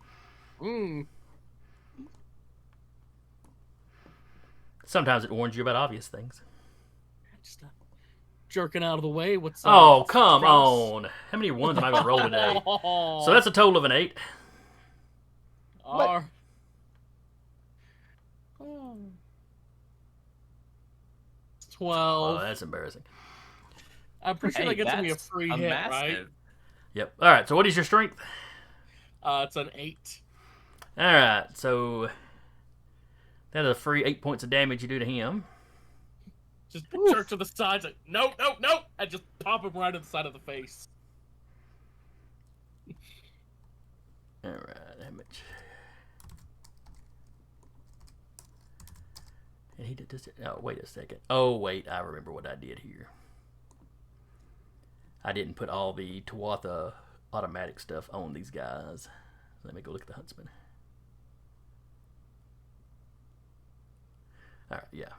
Sometimes it warns you about obvious things. Just jerking out of the way. What's Oh, come on. How many ones am I going to roll today? So that's a total of an 8. R. 12. Oh, that's embarrassing. I'm pretty sure that gets me a free hit, right? Massive. Yep. All right, so what is your strength? It's an 8. All right, so that's a free 8 points of damage you do to him. Just jerk to the sides. Like, no. And just pop him right in the side of the face. All right, how much? And he did this. Oh, wait a second. Oh, wait, I remember what I did here. I didn't put all the Tuatha automatic stuff on these guys. Let me go look at the Huntsman. All right, yeah.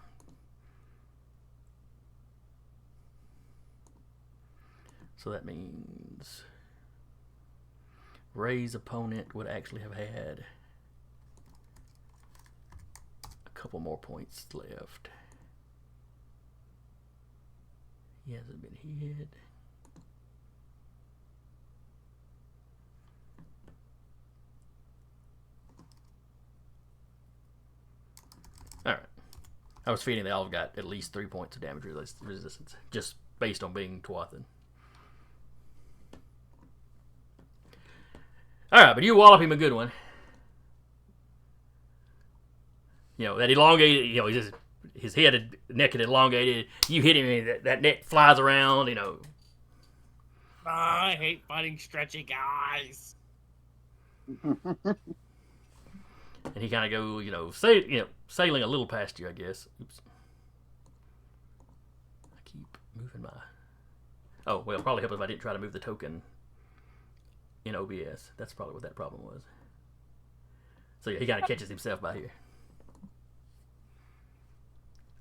So that means Ray's opponent would actually have had a couple more points left. He hasn't been hit. All right. I was feeling they all got at least 3 points of damage resistance, just based on being Tuathan. All right, but you wallop him a good one. That elongated, his head, neck had elongated. You hit him, and that neck flies around, I hate fighting stretchy guys. And he kind of go, sailing a little past you, I guess. Oops. I keep moving my... Oh, well, probably help if I didn't try to move the token in OBS. That's probably what that problem was. So yeah, he kind of catches himself by here.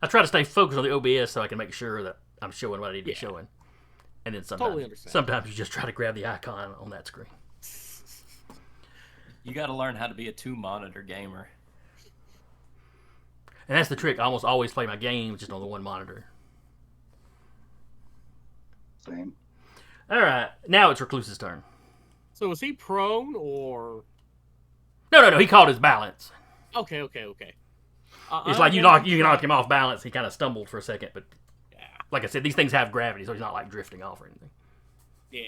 I try to stay focused on the OBS so I can make sure that I'm showing what I need to be showing. And then Totally understand. sometimes you just try to grab the icon on that screen. You got to learn how to be a 2-monitor gamer. And that's the trick. I almost always play my games just on the one monitor. Same. All right, now it's Recluse's turn. So is he prone or? No. He caught his balance. Okay. It's like you knocked him off balance. He kind of stumbled for a second, but like I said, these things have gravity, so he's not like drifting off or anything. Yeah.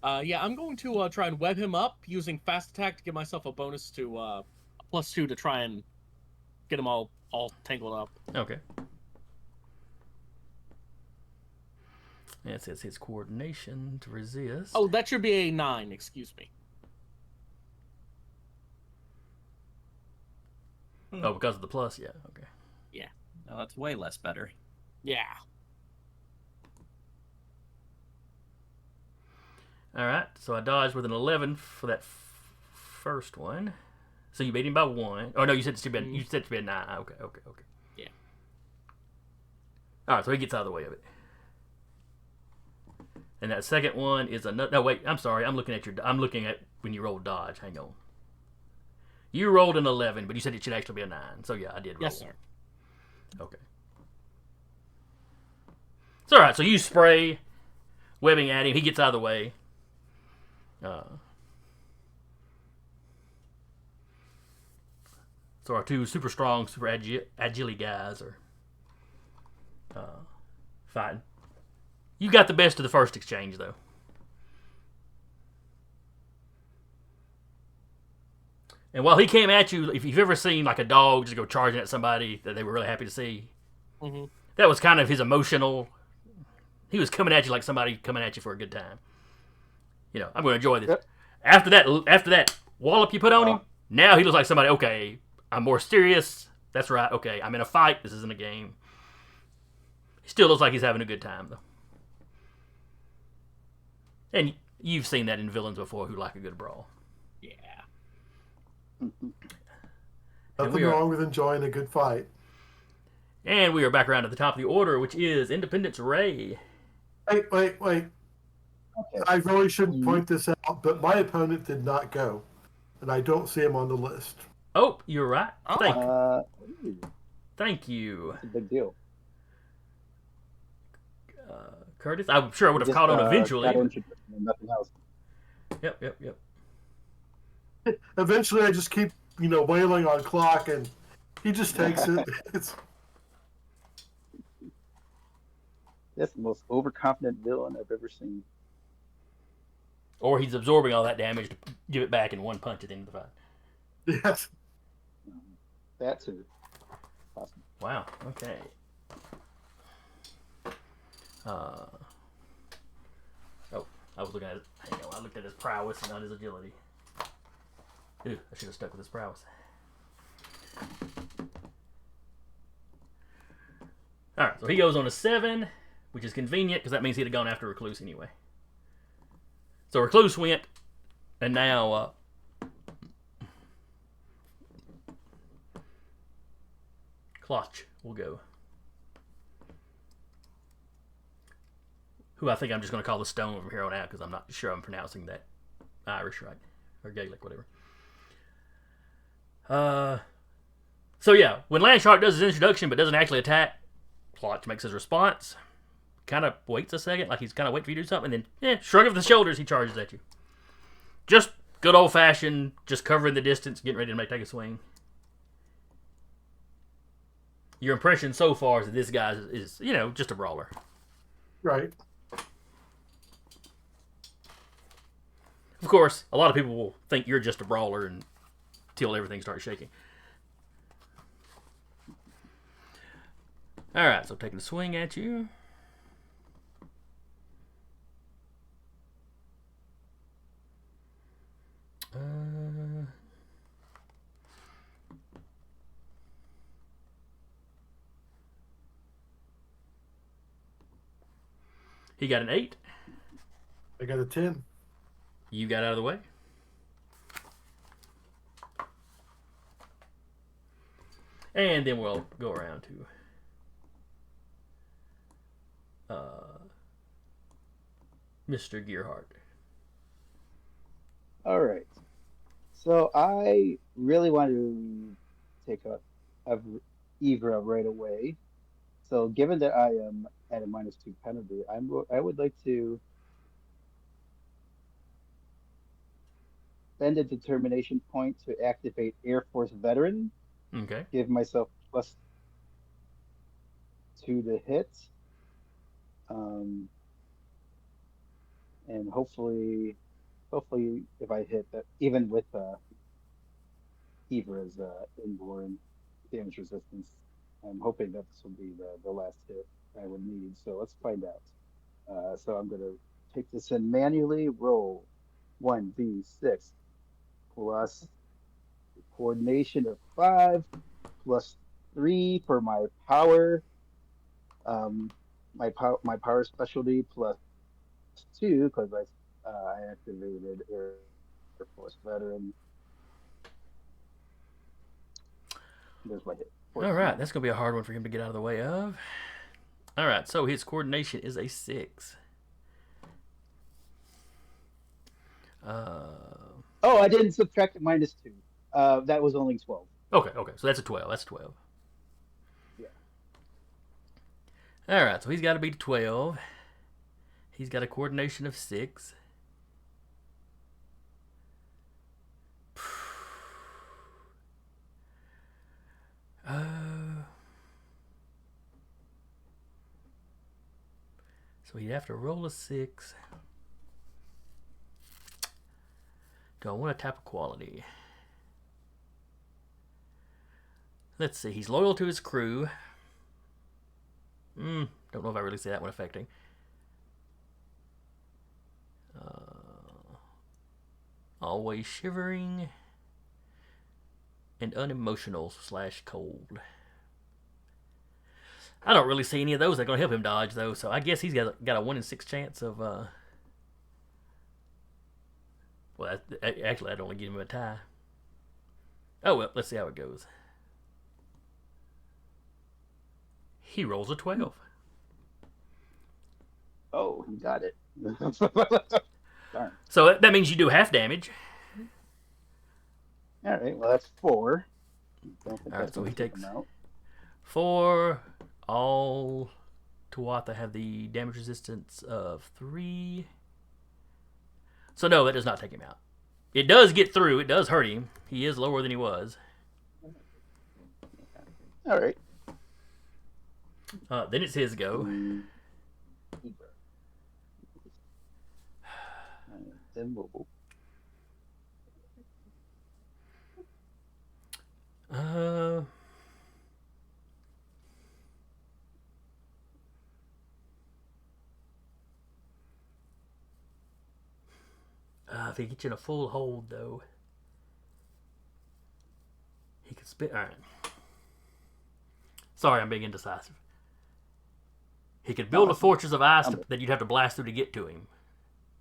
I'm going to try and web him up using fast attack to give myself a bonus to +2 to try and get him all tangled up. Okay. And it says his coordination to resist. Oh, that should be a 9. Excuse me. Oh, because of the plus, yeah. Okay. No, that's way less better. Yeah. All right, so I dodged with an 11 for that first one. So you beat him by 1. Oh no, you said it to be you said it to be a 9. Okay. Yeah. All right, so he gets out of the way of it. And that second one is another. No, wait. I'm sorry. I'm looking at when you rolled dodge. Hang on. You rolled an 11, but you said it should actually be a 9. So yeah, I did roll. Yes, sir. Okay. It's all right. So you spray webbing at him. He gets out of the way. So our two super strong, super agile guys are fighting. You got the best of the first exchange, though. And while he came at you, if you've ever seen like a dog just go charging at somebody that they were really happy to see, that was kind of his emotional. He was coming at you like somebody coming at you for a good time. You know, I'm going to enjoy this. Yep. After that wallop you put on him, now he looks like somebody. Okay, I'm more serious. That's right. Okay, I'm in a fight. This isn't a game. He still looks like he's having a good time though. And you've seen that in villains before who like a good brawl. Yeah. Nothing wrong with enjoying a good fight. And we are back around to the top of the order, which is Independence Ray. Wait. Okay. I really shouldn't point this out, but my opponent did not go. And I don't see him on the list. Oh, you're right. Thank you. That's a big deal. Curtis, I'm sure I would have caught on eventually. Nothing else. Yep. Eventually, I just keep, wailing on clock, and he just takes it. That's the most overconfident villain I've ever seen. Or he's absorbing all that damage to give it back in one punch at the end of the fight. Yes. That too. Awesome. Wow. Okay. I was looking at it. Hang on, I looked at his prowess and not his agility. Ew, I should have stuck with his prowess. Alright, so he goes on a 7, which is convenient because that means he'd have gone after Recluse anyway. So Recluse went, and now Clutch will go. Who I think I'm just going to call the Stone from here on out because I'm not sure I'm pronouncing that Irish right. Or Gaelic, whatever. So yeah, when Landshark does his introduction but doesn't actually attack, Clutch makes his response. Kind of waits a second, like he's kind of waiting for you to do something, and then, shrug of the shoulders, he charges at you. Just good old-fashioned, just covering the distance, getting ready to take a swing. Your impression so far is that this guy is just a brawler. Right. Of course, a lot of people will think you're just a brawler until everything starts shaking. Alright, so taking a swing at you. He got an 8. I got a 10. You got out of the way. And then we'll go around to Mr. Gearhart. All right. So I really want to take up Evra right away. So given that I am at a -2 penalty, I would like to spend a determination point to activate Air Force Veteran. Okay. Give myself +2 to hit. Um, and hopefully if I hit that, even with Evra's inborn damage resistance, I'm hoping that this will be the last hit I would need. So let's find out. So I'm going to take this in manually, roll 1d6 plus coordination of 5 plus 3 for my power. My power specialty +2 because I activated Air Force Veteran. There's my hit. All 14. right, that's gonna be a hard one for him to get out of the way of. All right, so his coordination is a 6. Oh, I didn't subtract the -2. That was only 12. Okay, so that's a 12. That's 12. Yeah. All right, so he's got to beat 12. He's got a coordination of 6. So he'd have to roll a 6. Do I want to tap a quality? Let's see. He's loyal to his crew. Don't know if I really see that one affecting. Always shivering. And unemotional / cold. I don't really see any of those that are going to help him dodge, though. So I guess he's got a 1 in 6 chance of... Well, actually, I'd only give him a tie. Oh, well, let's see how it goes. He rolls a 12. Oh, he got it. Darn. So that means you do half damage. All right, well, that's 4. All right, so he takes 4. All Tuatha have the damage resistance of 3. So no, that does not take him out. It does get through. It does hurt him. He is lower than he was. All right. Then it's his go. Immobile. If he gets you in a full hold, though, he could spit. All right. Sorry, I'm being indecisive. He could build a fortress of ice that you'd have to blast through to get to him.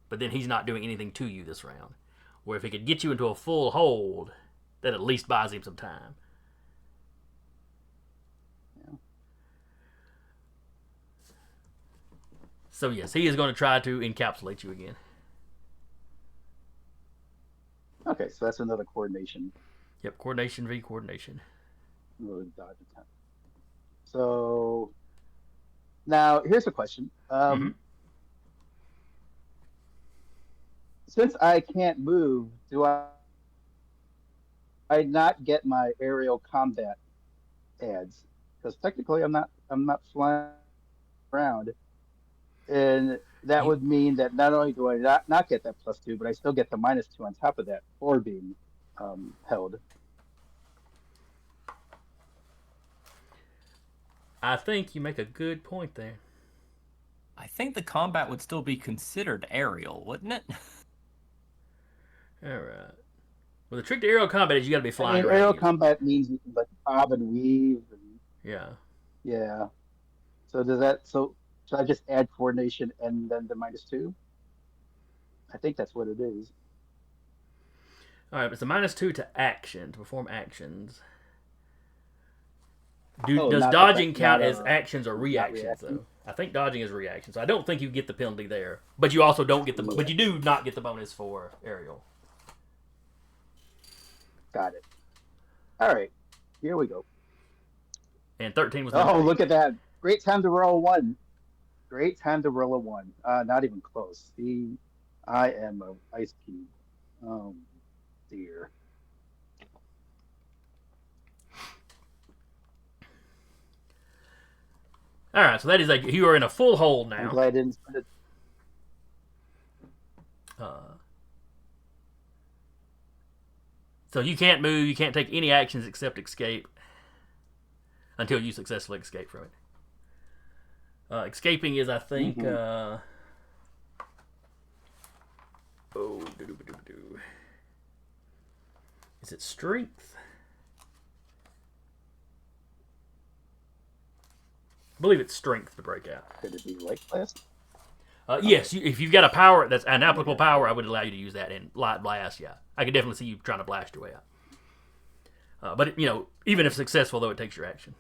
But then he's not doing anything to you this round. Where if he could get you into a full hold, that at least buys him some time. Yeah. So yes, he is going to try to encapsulate you again. Okay, so that's another coordination. Yep, coordination v coordination. Really dodge attempt. So now here's a question. Since I can't move, do I not get my aerial combat adds? Because technically I'm not flying around, and that would mean that not only do I not get that +2, but I still get the -2 on top of that for being held. I think you make a good point there. I think the combat would still be considered aerial, wouldn't it? All right. Well, the trick to aerial combat is you got to be flying around. Aerial combat means you can like bob and weave. Yeah. Yeah. So does that? So should I just add coordination and then the -2? I think that's what it is. All right, but it's a -2 to action, to perform actions. Does dodging count as actions or reactions, though? I think dodging is a reaction, so I don't think you get the penalty there. But you also don't get the. But you do not get the bonus for aerial. Got it. All right, here we go. And 13 was. Oh, look at that! Great time to roll a 1. Great time to roll a 1. Not even close. See, I am a ice cube. Oh dear. All right, so that is you are in a full hold I'm now. glad I didn't spend it. So you can't move. You can't take any actions except escape until you successfully escape from it. Escaping is, I think. Is it strength? I believe it's strength to break out. Could it be light blast? Yes, if you've got a power that's an applicable power, I would allow you to use that. In light blast, yeah, I could definitely see you trying to blast your way out. But even if successful, though, it takes your action.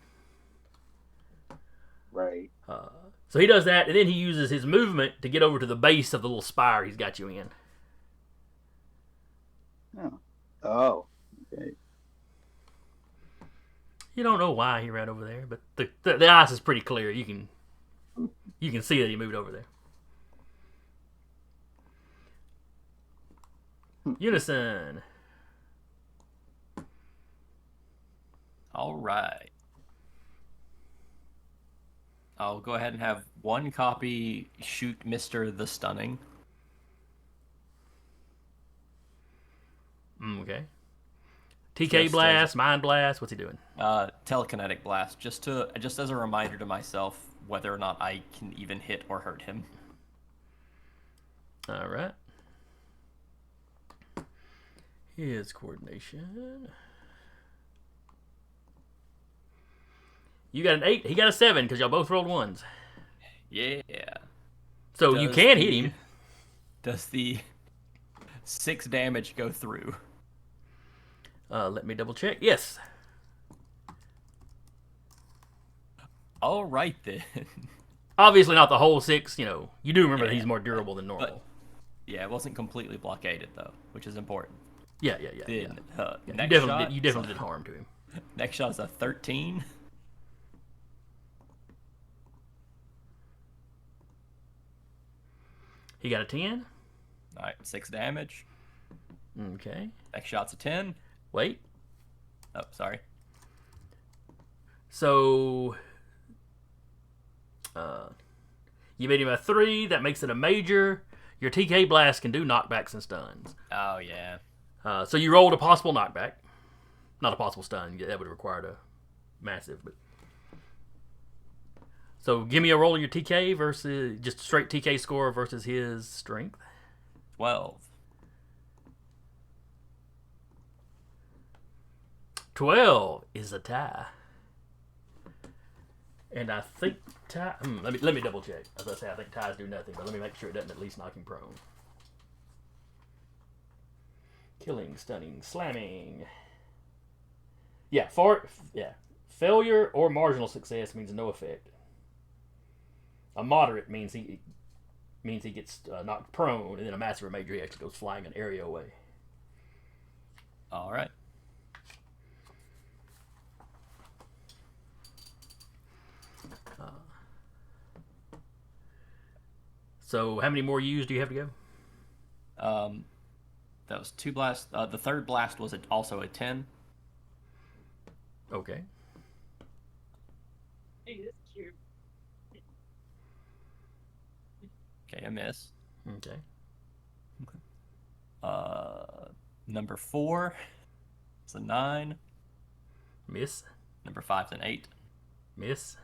Right. So he does that, and then he uses his movement to get over to the base of the little spire he's got you in. Oh. Okay. You don't know why he ran over there, but the ice is pretty clear. You can see that he moved over there. Unison. All right. I'll go ahead and have one copy shoot Mr. the Stunning. Okay. TK blast, mind blast. What's he doing? Telekinetic blast, just as a reminder to myself whether or not I can even hit or hurt him. All right. His coordination. You got an 8. He got a 7 because y'all both rolled 1s. Yeah. So you can hit him. Does the 6 damage go through? Let me double check. Yes. All right then. Obviously not the whole 6. You do remember that he's more durable than normal. But, yeah, it wasn't completely blockaded though, which is important. Yeah. Then, You definitely did harm to him. Next shot's a 13. He got a 10. All right, 6 damage. Okay. Next shot's a 10. Wait. Oh, sorry. So you made him a 3. That makes it a major. Your TK blast can do knockbacks and stuns. Oh yeah. So you rolled a possible knockback, not a possible stun. That would have required a massive. But so give me a roll of your TK versus just straight TK score versus his strength. 12. 12 is a tie. And I think tie. Let me double check. As I say, I think ties do nothing, but let me make sure it doesn't at least knock him prone. Killing, stunning, slamming. Yeah, failure or marginal success means no effect. A moderate means he gets knocked prone, and then a massive or major he actually goes flying an area away. All right. So how many more U's do you have to go? That was 2 blasts. The third blast was also a 10. Okay. Hey, that's cute. Okay, a miss. Okay. Number 4 is a 9. Miss. Number 5 is an 8. Miss.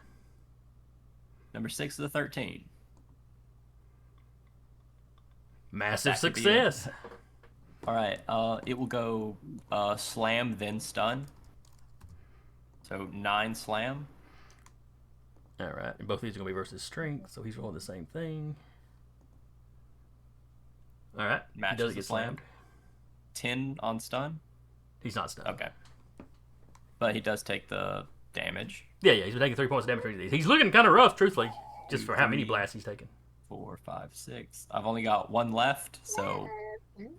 Number 6 is a 13. Massive That could be success. All right. It will go slam then stun. So 9 slam. All right. And both of these are going to be versus strength, so he's rolling the same thing. All right. He Matches doesn't the get slam. slammed. 10 on stun. He's not stunned. Okay. But he does take the damage. Yeah. He's been taking 3 points of damage. He's looking kind of rough, truthfully. Just for how many blasts he's taken. 4, 5, 6. I've only got one left, so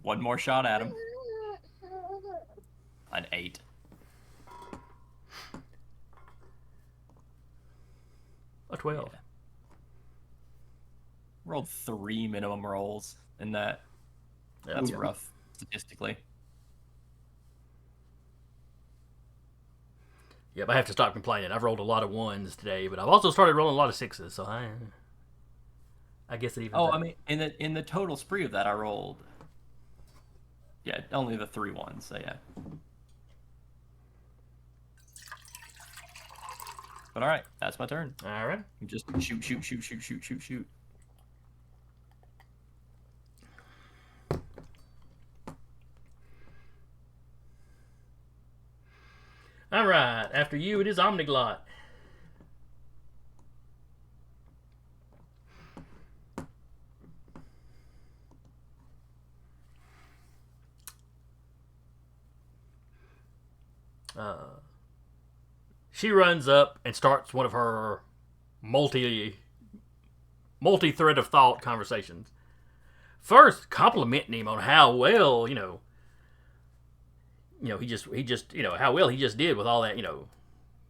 one more shot at him. An 8. A 12. Yeah. Rolled 3 minimum rolls in that. That's Yeah. rough, statistically. Yep, I have to stop complaining. I've rolled a lot of 1s today, but I've also started rolling a lot of 6s, so I guess it even. Oh, I mean, in the total spree of that, I rolled. Yeah, only the 3 ones. So yeah. But all right, that's my turn. All right. Just shoot. All right. After you, it is Omniglot. She runs up and starts one of her multi-thread of thought conversations. First, complimenting him on how well, he just, how well he just did with all that,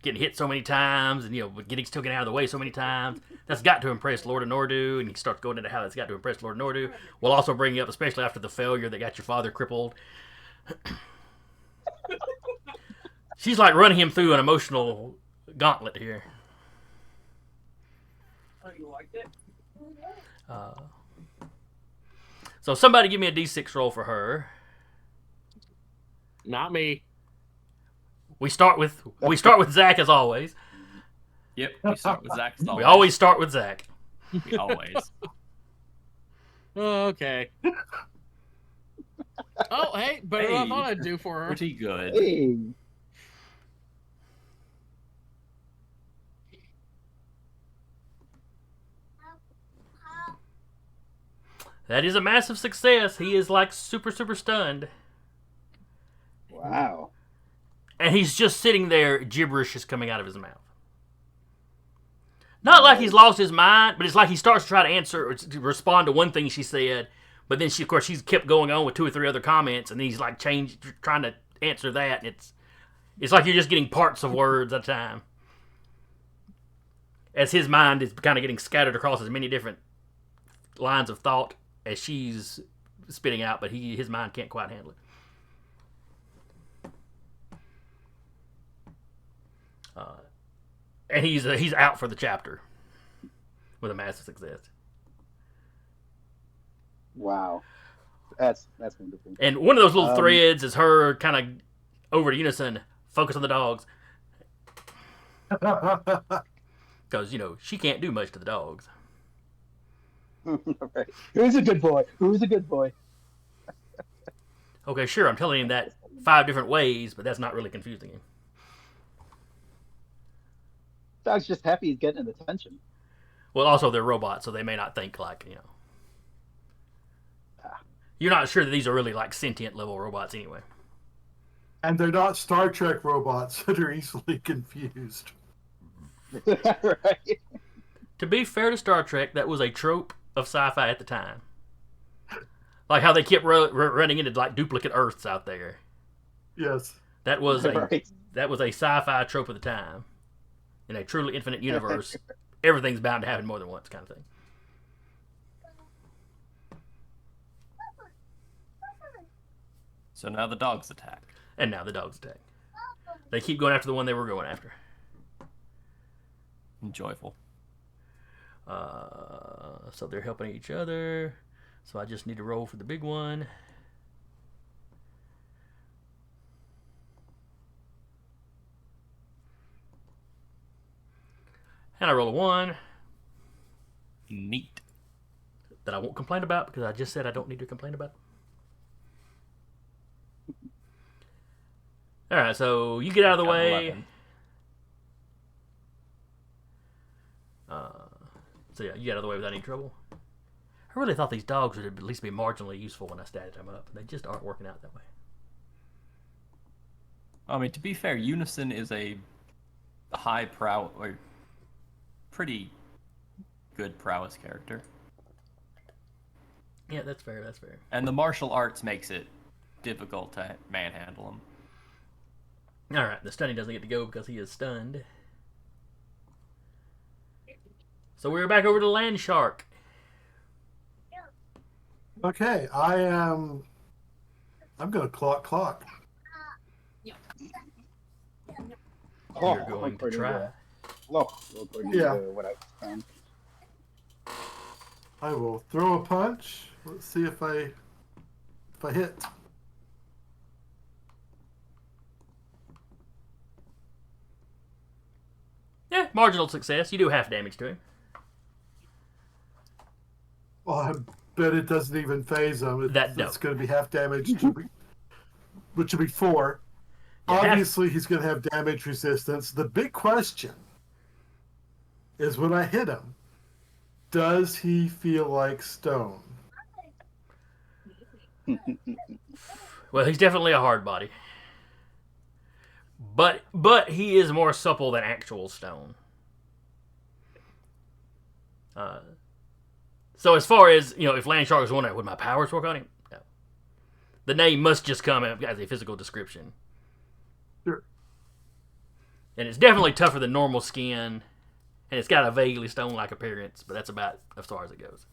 getting hit so many times and, getting taken out of the way so many times. That's got to impress Lord of Nordu, and he starts going into how that's got to impress Lord of Nordu. We'll also bring you up, especially after the failure that got your father crippled. She's like running him through an emotional gauntlet here. Oh, you liked it? So somebody give me a D6 roll for her. Not me. We start with Zach as always. Yep, we start with Zach. We always start with Zach. We always. Okay. Oh, hey, better than I thought I'd do for her. Pretty good. Hey. That is a massive success. He is like super, super stunned. Wow. And he's just sitting there, gibberish is coming out of his mouth. Not like he's lost his mind, but it's like he starts to try to answer or to respond to one thing she said, but then she's kept going on with 2 or 3 other comments, and he's like trying to answer that, and it's like you're just getting parts of words at a time. As his mind is kind of getting scattered across as many different lines of thought as she's spitting out, but his mind can't quite handle it. And he's out for the chapter with a massive success. Wow. That's wonderful. And one of those little threads is her kind of over to Unison, focus on the dogs. Because, she can't do much to the dogs. Right. Who's a good boy? Who's a good boy? Okay, sure, I'm telling him that 5 different ways, but that's not really confusing him. Dog's just happy he's getting attention. Well, also they're robots, so they may not think like, You're not sure that these are really like sentient level robots anyway. And they're not Star Trek robots that are easily confused. Right. To be fair to Star Trek, that was a trope of sci-fi at the time. Like how they kept running into like duplicate Earths out there. Yes. That was Right. a sci-fi trope of the time. In a truly infinite universe, everything's bound to happen more than once, kind of thing. So now the dogs attack. And now the dogs attack. They keep going after the one they were going after. Joyful. So they're helping each other. So I just need to roll for the big one. And I roll a 1. Neat. That I won't complain about because I just said I don't need to complain about. Alright, so you get out of the Got way. 11. So yeah, you get out of the way without any trouble. I really thought these dogs would at least be marginally useful when I statted them up. They just aren't working out that way. I mean, to be fair, Unison is a high prow or pretty good prowess character. Yeah, that's fair. That's fair. And the martial arts makes it difficult to manhandle him. All right, the stunning doesn't get to go because he is stunned. So we're back over to Land Shark. Okay, I'm gonna clock. You're going to try. According Yeah. to what I found. I will throw a punch. Let's see if I hit. Yeah, marginal success. You do half damage to him. Well, I bet it doesn't even phase him. It's going to be half damage, which would be 4. Yeah, Obviously, he's going to have damage resistance. The big question is when I hit him, does he feel like stone? Well, he's definitely a hard body. But he is more supple than actual stone. So as far as, if Land Shark is wondering, would my powers work on him? No. The name must just come as a physical description. Sure. And it's definitely tougher than normal skin. And it's got a vaguely stone-like appearance, but that's about as far as it goes.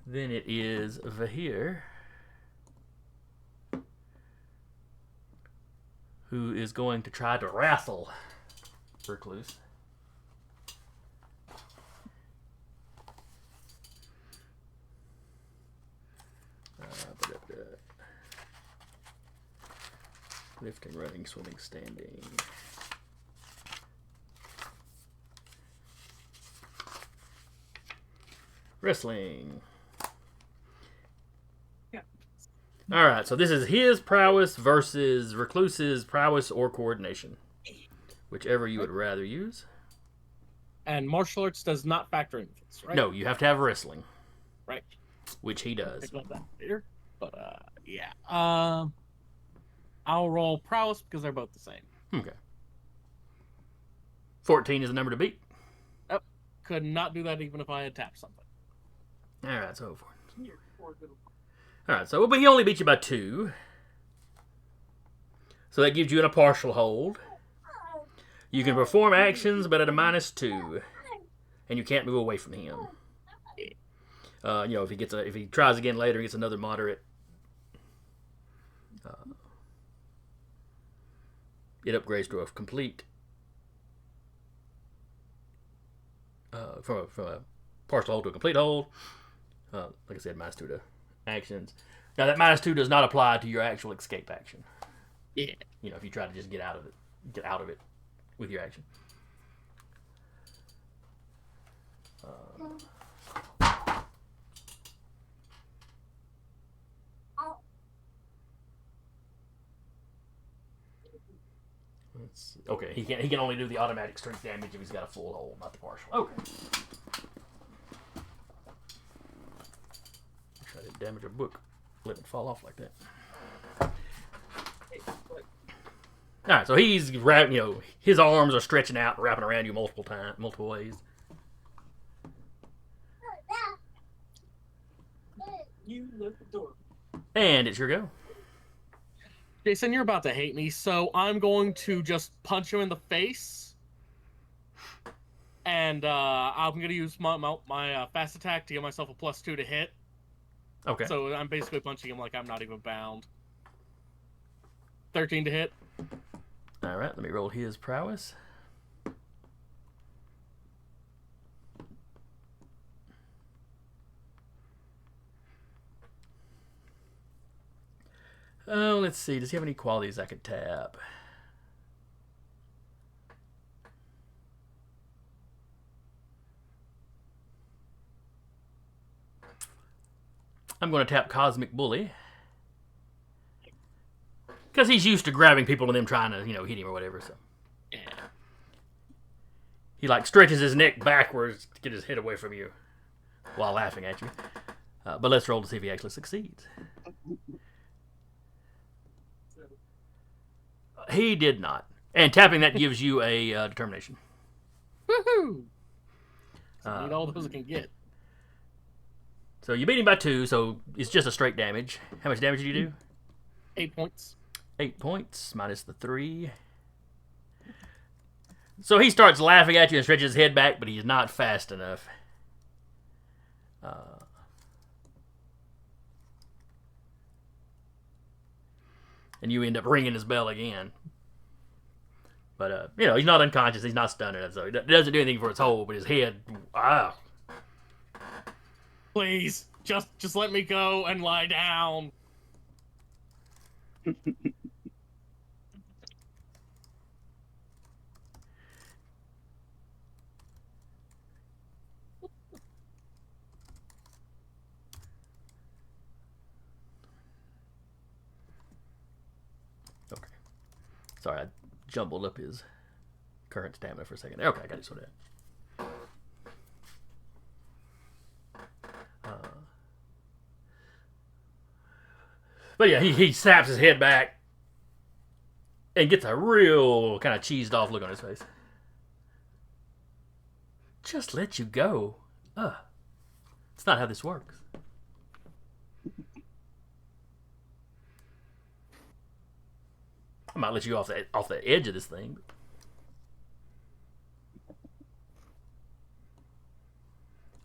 Then it is Vahir, who is going to try to wrestle Recluse. Lifting, running, swimming, standing. Wrestling. All right, so this is his prowess versus Recluse's prowess or coordination, whichever you would rather use. And martial arts does not factor into this, right? No, you have to have wrestling, Right. which he does. Think about that later. But yeah. I'll roll prowess because they're both the same. Okay. 14 is the number to beat. Yep. Could not do that even if I had tapped something. All right, so but he only beat you by 2. So that gives you a partial hold. You can perform actions, but at a -2, and you can't move away from him. If he tries again later, he gets another moderate. It upgrades to a complete. From a partial hold to a complete hold. Like I said, -2 to actions. Now that -2 does not apply to your actual escape action. Yeah. If you try to just get out of it with your action. Let's see. Okay, he can only do the automatic strength damage if he's got a full hold, not the partial. Okay. I didn't damage a book. Let it fall off like that. All right, so he's his arms are stretching out and wrapping around you multiple ways. You left the door. And it's your go. Jason, you're about to hate me, so I'm going to just punch him in the face. And I'm going to use my fast attack to give myself a +2 to hit. Okay. So I'm basically punching him like I'm not even bound. 13 to hit. All right, let me roll his prowess. Oh, let's see. Does he have any qualities I could tap? I'm going to tap Cosmic Bully. Because he's used to grabbing people and them trying to, hit him or whatever. So Yeah. he stretches his neck backwards to get his head away from you while laughing at you. But let's roll to see if he actually succeeds. He did not. And tapping that gives you a determination. Woohoo! I need all those I can get. So you beat him by 2, so it's just a straight damage. How much damage did you do? 8 points. 8 points minus the 3. So he starts laughing at you and stretches his head back, but he's not fast enough. And you end up ringing his bell again. But, he's not unconscious. He's not stunned, so it doesn't do anything for its hold, but his head, wow. Please, just let me go and lie down. Okay. Sorry, I jumbled up his current stamina for a second. Okay, I got it sorted out. But yeah, he snaps his head back and gets a real kind of cheesed off look on his face. Just let you go. It's not how this works. I might let you off the edge of this thing.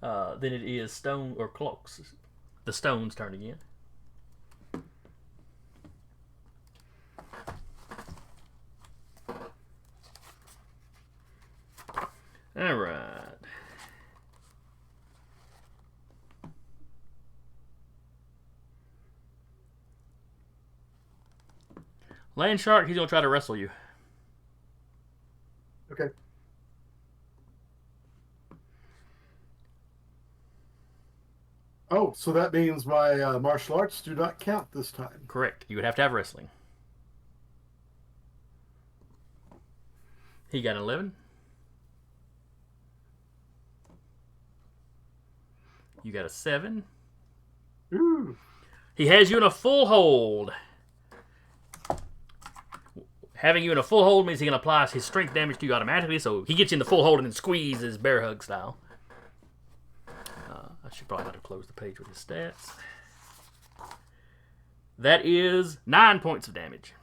Then it is stone or cloaks. The stone's turn again. All right. Land Shark, he's gonna try to wrestle you. Okay. Oh, so that means my martial arts do not count this time. Correct. You would have to have wrestling. He got an 11. You got a 7. Ooh. He has you in a full hold. Having you in a full hold means he can apply his strength damage to you automatically, so he gets you in the full hold and then squeezes bear hug style. I should probably not have closed the page with his stats. That is 9 points of damage.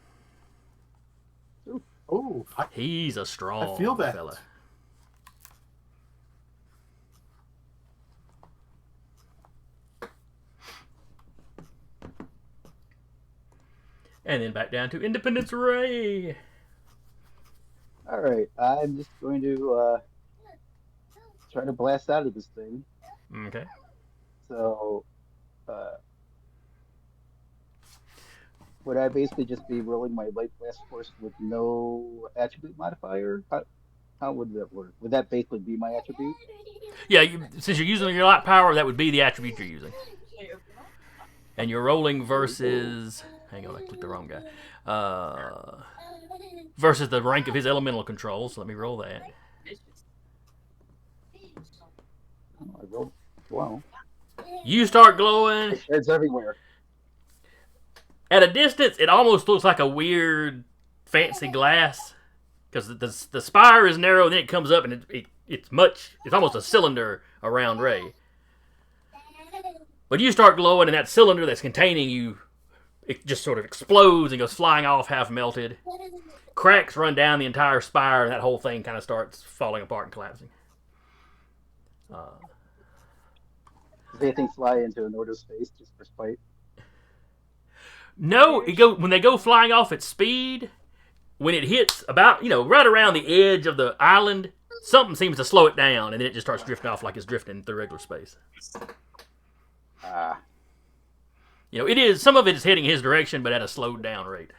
Oh, He's a strong I feel that. fella. And then back down to Independence Ray. All right, I'm just going to try to blast out of this thing. Okay. So, would I basically just be rolling my light blast force with no attribute modifier? How would that work? Would that basically be my attribute? Yeah, since you're using your light power, that would be the attribute you're using. And you're rolling versus... Hang on, I clicked the wrong guy. Versus the rank of his elemental control, so let me roll that. Oh, I rolled. Wow. You start glowing. It's everywhere. At a distance, it almost looks like a weird, fancy glass. Because the spire is narrow, and then it comes up, and it's almost a cylinder around Ray. But you start glowing, and that cylinder that's containing you, it just sort of explodes and goes flying off, half melted. Cracks run down the entire spire, and that whole thing kind of starts falling apart and collapsing. Does anything fly into an order's face just for spite? No, when they go flying off at speed, when it hits about, right around the edge of the island, something seems to slow it down, and then it just starts drifting off like it's drifting through regular space. It is, some of it is heading his direction, but at a slowed down rate.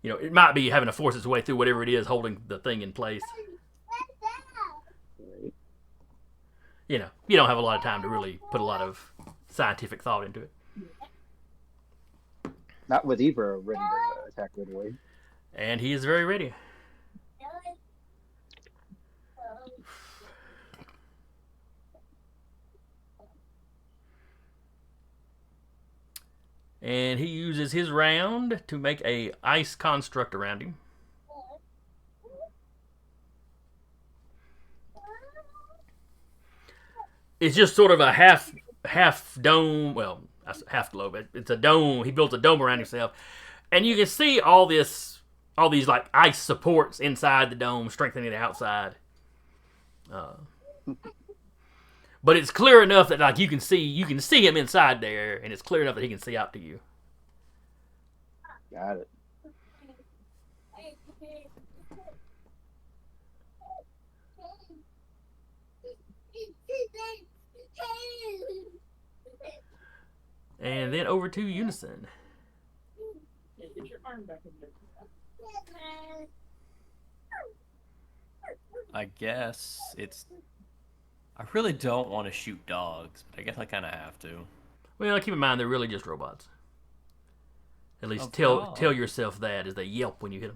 It might be having to force its way through whatever it is holding the thing in place. You don't have a lot of time to really put a lot of scientific thought into it. Not with Eva ready to attack right away. And he is very ready. And he uses his round to make a ice construct around him. It's just sort of a half dome. Well, half globe. It's a dome. He built a dome around himself, and you can see all these like ice supports inside the dome, strengthening the outside. But it's clear enough that like you can see him inside there, and it's clear enough that he can see out to you. Got it. And then over to Unison. Yeah, get your arm back in there. I guess it's. I really don't want to shoot dogs, but I guess I kind of have to. Well, keep in mind they're really just robots. At least Oh, tell yourself that as they yelp when you hit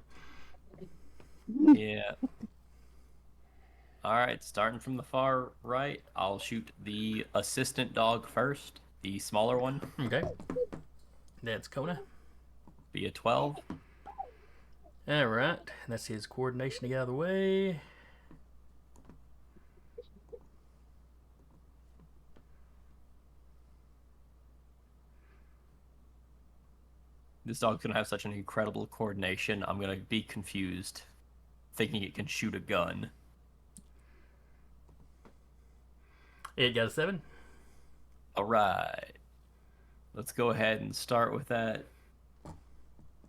them. Yeah. All right, starting from the far right, I'll shoot the assistant dog first, the smaller one. Okay. That's Kona. Be a 12. All right. That's his coordination to get out of the way. This dog's gonna have such an incredible coordination. I'm gonna be confused, thinking it can shoot a gun. It got a 7. All right, let's go ahead and start with that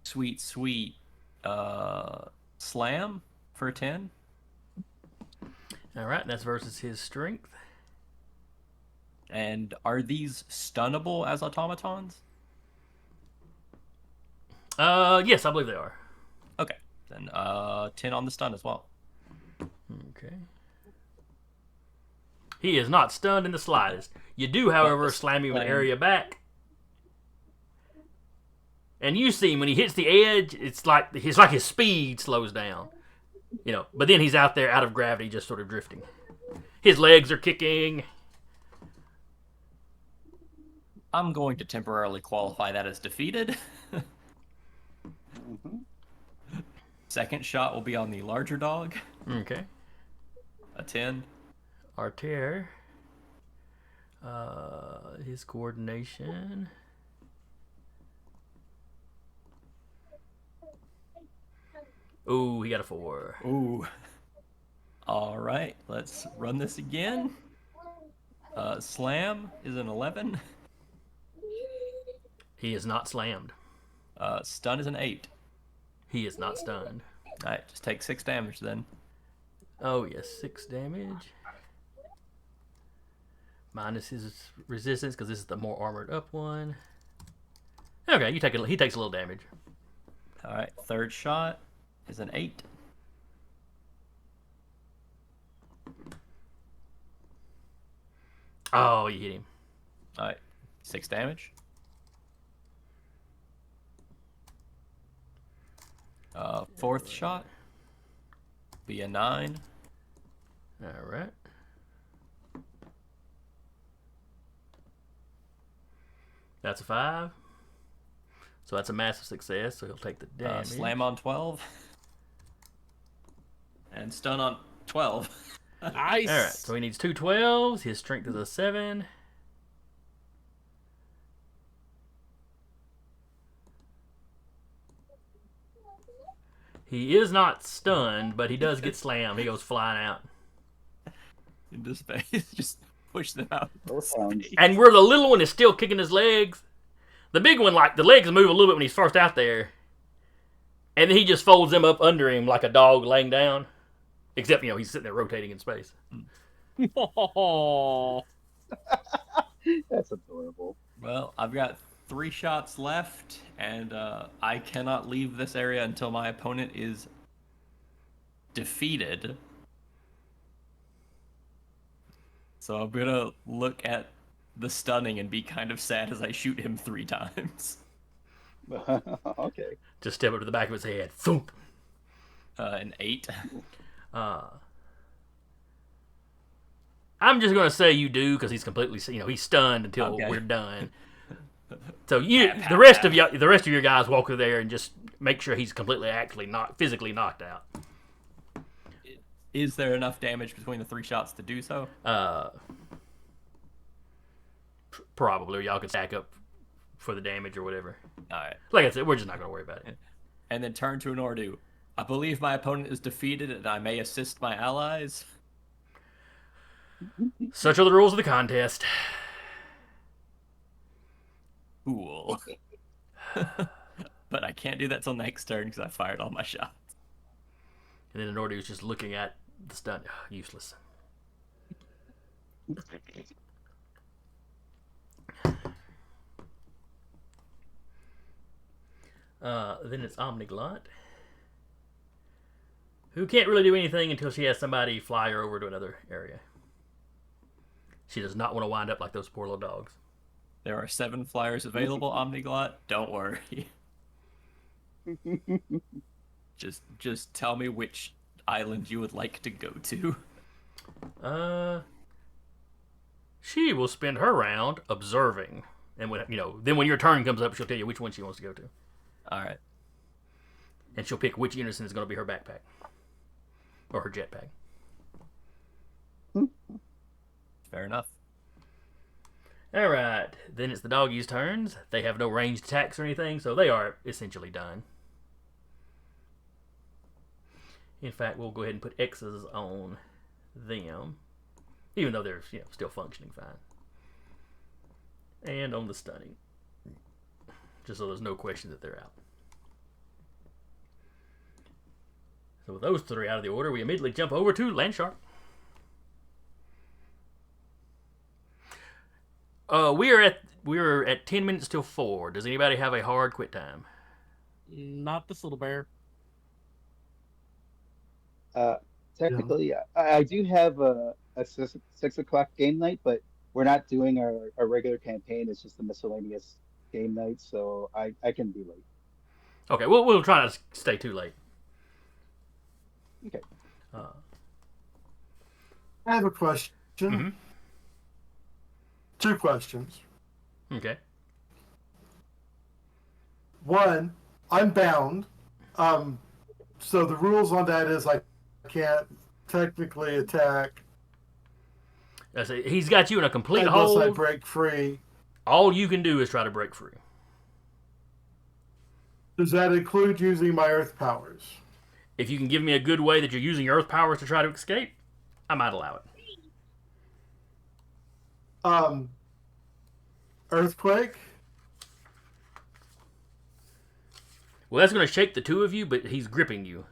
sweet slam for a 10. All right. That's versus his strength. And are these stunnable as automatons? Yes, I believe they are. Okay, then 10 on the stun as well. Okay. He is not stunned in the slightest. You do, however, slam him an area back. And you see when he hits the edge, it's like his speed slows down. You know, but then he's out there out of gravity, just sort of drifting. His legs are kicking. I'm going to temporarily qualify that as defeated. Mm-hmm. Second shot will be on the larger dog. Okay. A 10. Arter. His coordination. Ooh, he got a 4. Ooh. All right, let's run this again. Slam is an 11. He is not slammed. Stun is an 8. He is not stunned. All right, just take 6 damage then. Oh, yes, 6 damage. Minus his resistance, because this is the more armored up one. Okay, he takes a little damage. All right, third shot is an 8. Oh, you hit him. All right, 6 damage. Fourth shot be a 9. All right. That's a 5. So that's a massive success. So he'll take the damage. Slam on 12. And stun on 12. Nice. All right. So he needs 2 12s. His strength is a 7. He is not stunned, but he does get slammed. He goes flying out. Into space. Just push them out. Both sounds. And where the little one is still kicking his legs, the big one, like, the legs move a little bit when he's first out there. And then he just folds them up under him like a dog laying down. Except, he's sitting there rotating in space. Oh. That's adorable. Well, I've got 3 shots left, and I cannot leave this area until my opponent is defeated. So I'm gonna look at the stunning and be kind of sad as I shoot him 3 times. Okay. Just step up to the back of his head. Thump. An 8. I'm just going to say you do because he's completely, he's stunned until Okay. we're done. So the rest of your guys walk over there and just make sure he's completely, actually not physically knocked out. Is there enough damage between the 3 shots to do so? Probably. Y'all can stack up for the damage or whatever. All right. Like I said, we're just not gonna worry about it. And then turn to an Ordu. I believe my opponent is defeated, and I may assist my allies. Such are the rules of the contest. Cool. But I can't do that till next turn because I fired all my shots. And then Nordy was just looking at the stun. Useless. Then it's Omniglot, who can't really do anything until she has somebody fly her over to another area. She does not want to wind up like those poor little dogs. There are 7 flyers available, Omniglot. Don't worry. Just tell me which island you would like to go to. She will spend her round observing, and then when your turn comes up, she'll tell you which one she wants to go to. All right. And she'll pick which unison is going to be her backpack or her jetpack. Fair enough. All right, then it's the doggies' turns. They have no ranged attacks or anything, so they are essentially done. In fact, we'll go ahead and put X's on them, even though they're still functioning fine. And on the stunning, just so there's no question that they're out. So with those 3 out of the order, we immediately jump over to Landshark. We're at 10 minutes till 4. Does anybody have a hard quit time? Not this little bear. Technically, I do have a 6 o'clock game night, but we're not doing our regular campaign. It's just a miscellaneous game night, so I can be late. Okay, we'll try not to stay too late. Okay. I have a question. Mm-hmm. 2 questions. Okay. 1, I'm bound. So the rules on that is I can't technically attack I say he's got you in a complete unless hold. I break free. All you can do is try to break free. Does that include using my earth powers? If you can give me a good way that you're using your earth powers to try to escape, I might allow it. Earthquake? Well, that's going to shake the 2 of you, but he's gripping you.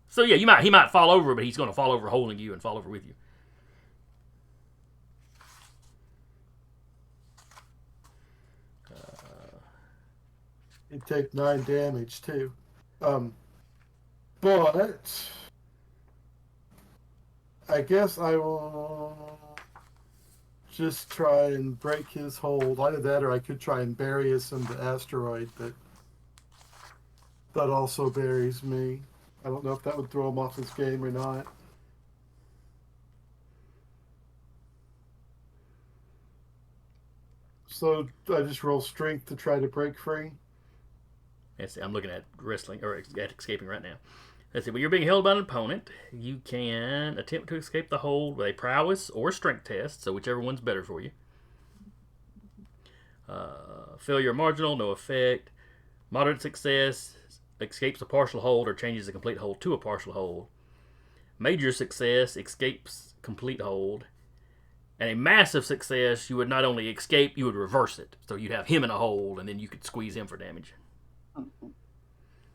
So yeah, he might fall over, but he's going to fall over holding you and fall over with you. You take 9 damage too. But I guess I will just try and break his hold. Either that or I could try and bury us in the asteroid, but that also buries me. I don't know if that would throw him off his game or not. So I just roll strength to try to break free. Let's see, I'm looking at wrestling or at escaping right now. Let's see. When you're being held by an opponent, you can attempt to escape the hold with a prowess or strength test. So whichever one's better for you. Failure marginal, no effect. Moderate success, escapes a partial hold or changes a complete hold to a partial hold. Major success, escapes complete hold. And a massive success, you would not only escape, you would reverse it. So you'd have him in a hold, and then you could squeeze him for damage.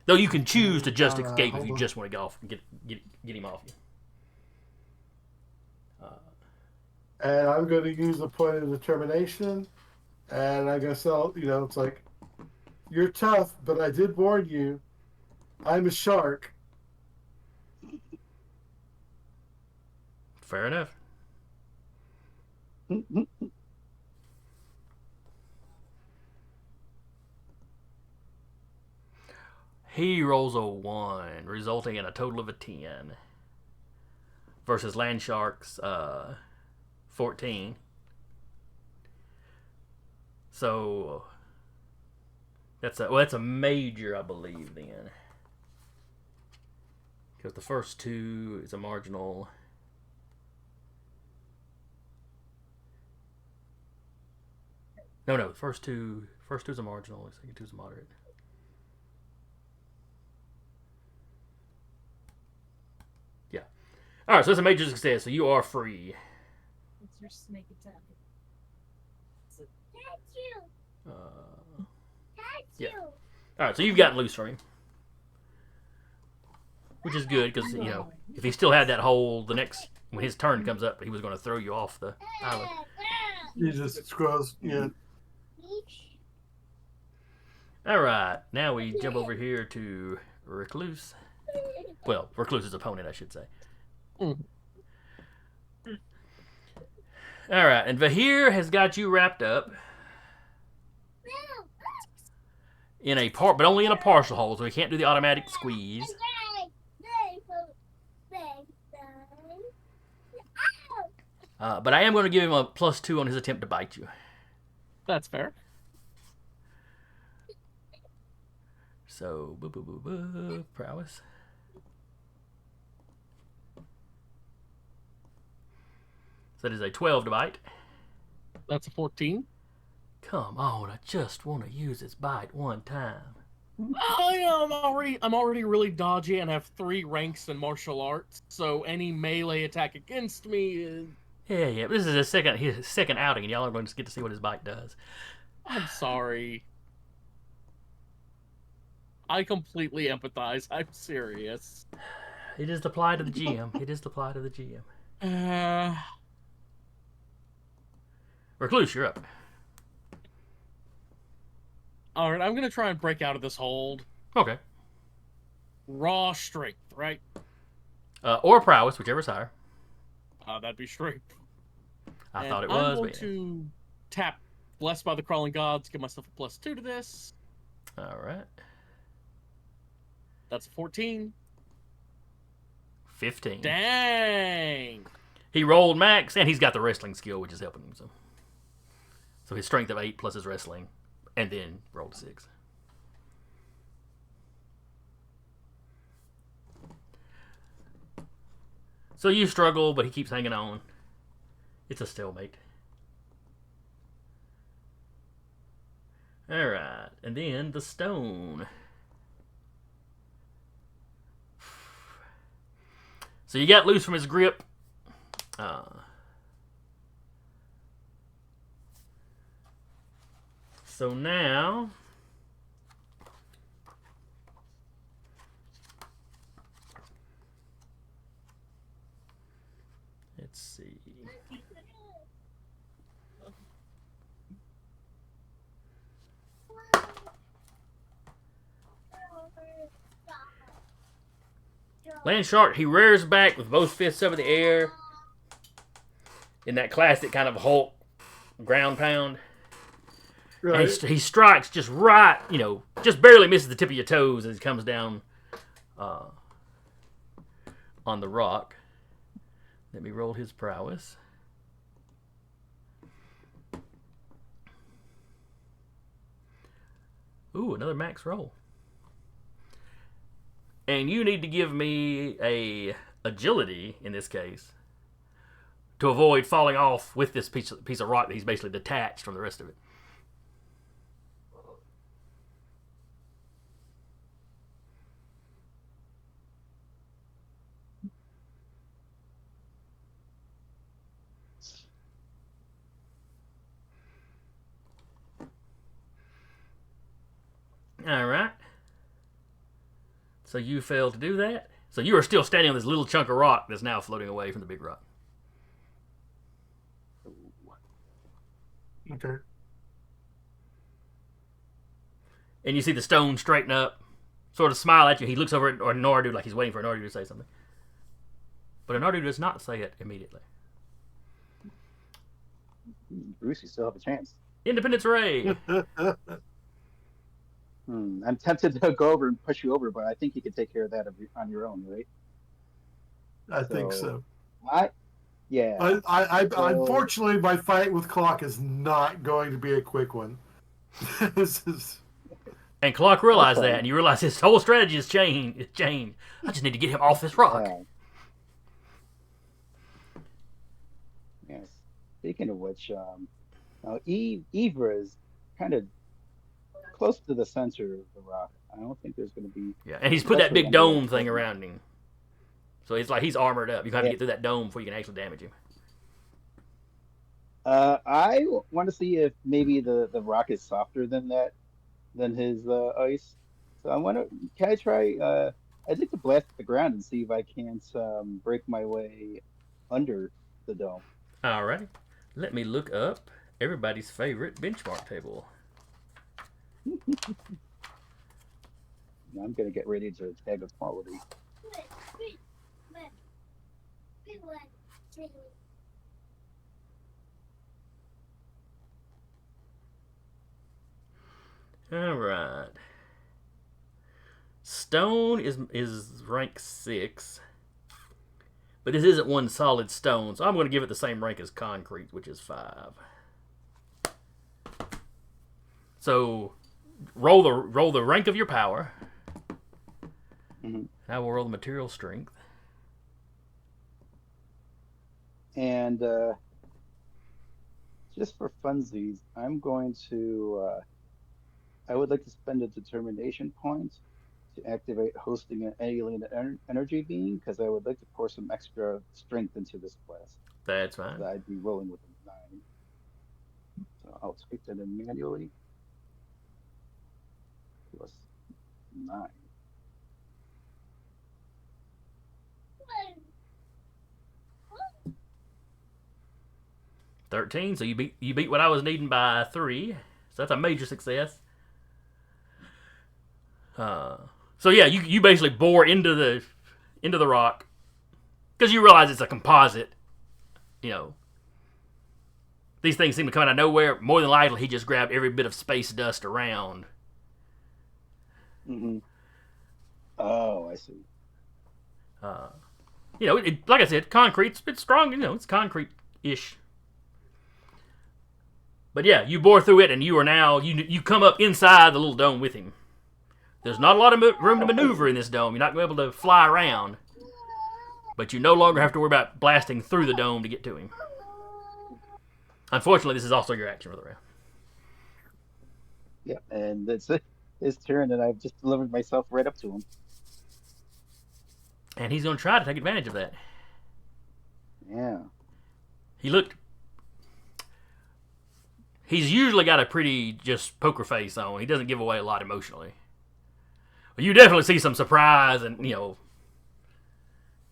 Though you can choose to just escape if you just want to go off and get him off you. And I'm going to use a point of determination. And I guess it's like, you're tough, but I did warn you. I'm a shark. Fair enough. He rolls a 1, resulting in a total of a 10. Versus Landshark's 14. So That's a major, I believe, then. Because the first two is a marginal. No, the first two is a marginal. The second two is a moderate. Yeah. All right, so it's a major success. So you are free. It's your snake attack. Yeah. All right, so you've gotten loose from him, which is good because if he still had that hold, when his turn comes up, he was going to throw you off the island. He just scrolls. Yeah. All right, now we jump over here to Recluse. Well, Recluse's opponent, I should say. All right, and Vahir has got you wrapped up in a part, but only in a partial hold, so he can't do the automatic squeeze. But I am going to give him a +2 on his attempt to bite you. That's fair. So, prowess. So that is a 12 to bite. That's a 14. Come on, I just want to use his bite one time. I'm already really dodgy and have 3 ranks in martial arts, so any melee attack against me is... Yeah, but this is his second outing, and y'all are going to get to see what his bite does. I'm sorry. I completely empathize. I'm serious. It is the plight of the GM. It is the plight of the GM. Recluse, you're up. Alright, I'm going to try and break out of this hold. Okay. Raw strength, right? Or prowess, whichever's higher. That'd be strength. I And thought it I'm was. going to tap Blessed by the Crawling Gods, give myself a +2 to this. All right. That's a 14. 15. Dang! He rolled max, and he's got the wrestling skill, which is helping him. So his strength of 8 plus his wrestling, and then rolled a 6. So you struggle, but he keeps hanging on. It's a stalemate. All right, and then the stone. So you got loose from his grip. So now, let's see. Landshark, he rears back with both fists up in the air in that classic kind of Hulk ground pound. Right. And he strikes just right, just barely misses the tip of your toes as he comes down on the rock. Let me roll his prowess. Ooh, another max roll. And you need to give me a agility in this case to avoid falling off with this piece of rock that he's basically detached from the rest of it. All right. So you failed to do that. So you are still standing on this little chunk of rock that's now floating away from the big rock. Okay. And you see the stone straighten up, sort of smile at you. He looks over at Nardu like he's waiting for Nardu to say something. But Nardu does not say it immediately. Bruce, you still have a chance. Independence Ray. I'm tempted to go over and push you over, but I think you could take care of that on your own, right? I think so. Yeah. Unfortunately, my fight with Clock is not going to be a quick one. This is And Clark realized Okay. that, and you realize his whole strategy is changed. I just need to get him off this rock. Yeah. Yes. Speaking of which, now Ivra is kind of close to the center of the rock. I don't think there's going to be, Yeah, and he's put that especially big under dome that thing curtain. around him. So it's like he's armored up. You got to Yeah. get through that dome before you can actually damage him. I want to see if maybe the rock is softer than that, than his ice. So I want to, can I try? I'd like to blast at the ground and see if I can't break my way under the dome. Alrighty. Let me look up everybody's favorite benchmark table. I'm going to get ready to tag equality. Alright. Stone is rank 6. But this isn't one solid stone, so I'm going to give it the same rank as concrete, which is 5. So roll the rank of your power. Hmm. I will roll the material strength. And just for funsies, I'm going to, I would like to spend a determination point to activate hosting an alien energy being because I would like to pour some extra strength into this class. That's So fine. I'd be rolling with a 9. So I'll type that in manually. Plus 9. 13. So you beat what I was needing by 3. So that's a major success. So yeah, you basically bore into the rock because you realize it's a composite. You know, these things seem to come out of nowhere. More than likely, he just grabbed every bit of space dust around. Mm-hmm. Oh, I see. You know, like I said, concrete's it's strong. You know, it's concrete-ish. But yeah, you bore through it, and you are now you come up inside the little dome with him. There's not a lot of room to maneuver in this dome. You're not going to be able to fly around, but you no longer have to worry about blasting through the dome to get to him. Unfortunately, this is also your action for the round. Yeah, and it's his turn, and I've just delivered myself right up to him. And he's going to try to take advantage of that. Yeah. He's usually got a pretty just poker face on. He doesn't give away a lot emotionally. You definitely see some surprise and, you know,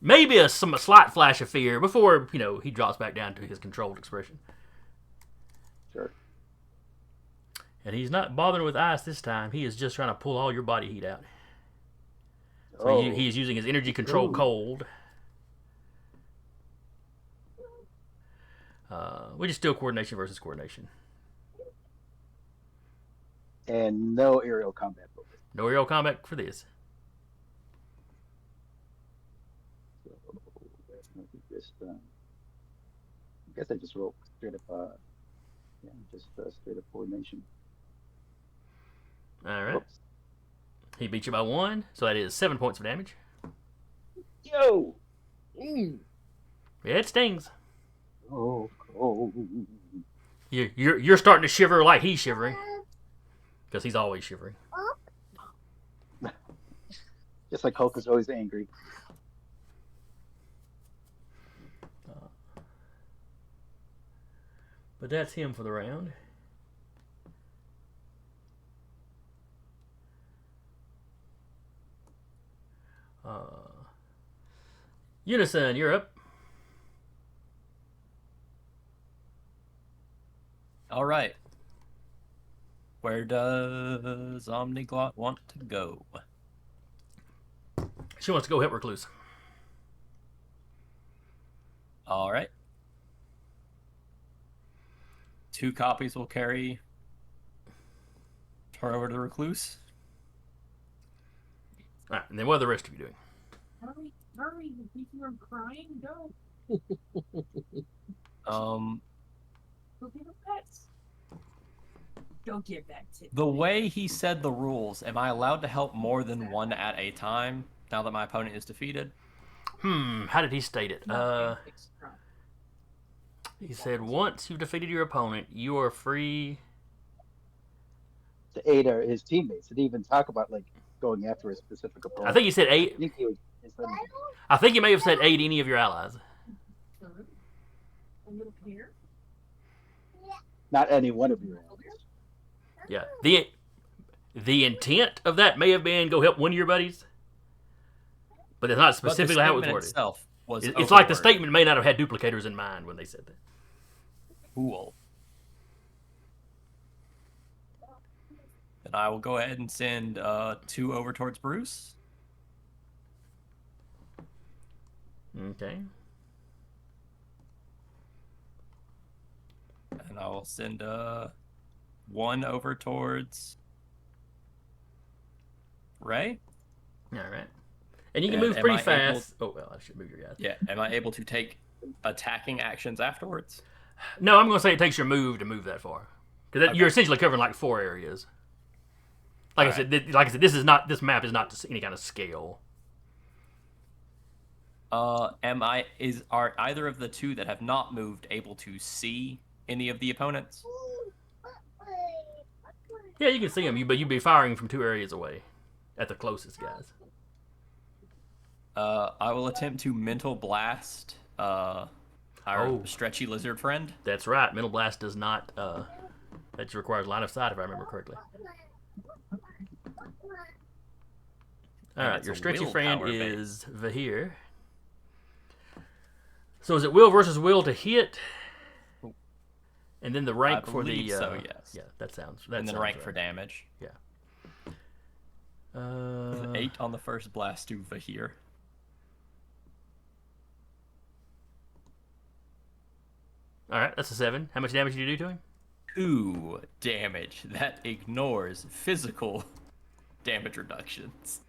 maybe a slight flash of fear before, you know, he drops back down to his controlled expression. Sure. And he's not bothering with ice this time. He is just trying to pull all your body heat out. So Oh. he is using his energy control cold. Which is still coordination versus coordination. And no aerial combat bonus. No aerial combat for this. So just, I guess I just roll straight up. Yeah, just straight up coordination. All right. Oops. He beat you by 1, so that is 7 points of damage. Yo. Mm. Yeah, it stings. Oh, cold. You're starting to shiver like he's shivering, because he's always shivering. Just like Hulk is always angry. But that's him for the round. Unison, you're up. All right. Where does Omniglot want to go? She wants to go help Recluse. All right. 2 copies will carry her over to the Recluse. All right, and then what are the rest of you doing? Hurry, hurry, the people are crying. Go. Um, Go get the pets. Don't give that tip. The way he said the rules, am I allowed to help more than one at a time now that my opponent is defeated? How did he state it? He said once you've defeated your opponent, you are free. To aid his teammates. Did he even talk about like going after a specific I opponent? think he said I eight. think he was. I think he may have said aid any of your allies. A little pear. Not any one of you. Yeah. The intent of that may have been go help one of your buddies, but it's not specifically how it was statement worded. Itself was It's like the overworded. statement may not have had duplicators in mind when they said that. Cool. And I will go ahead and send 2 over towards Bruce. Okay. And I will send 1 over towards Ray. All right. And you can And move am pretty I fast. Oh, well, I should move your guys. Yeah. Am I able to take attacking actions afterwards? No, I'm going to say it takes your move to move that far. Because you're essentially covering like 4 areas. Like I said, this map is not to any kind of scale. Are either of the 2 that have not moved able to see any of the opponents? Yeah, you can see them, but you'd be firing from 2 areas away at the closest guys. I will attempt to mental blast our stretchy lizard friend. That's right. Mental blast does not. That requires line of sight, if I remember correctly. All right, your stretchy friend is Vahir. So is it will versus will to hit? And then the rank for the. So yes. Yeah, that sounds. And then sounds rank right. for damage. Yeah. 8 on the first blast to Vahir. All right, that's a 7. How much damage did you do to him? 2 damage. That ignores physical damage reductions.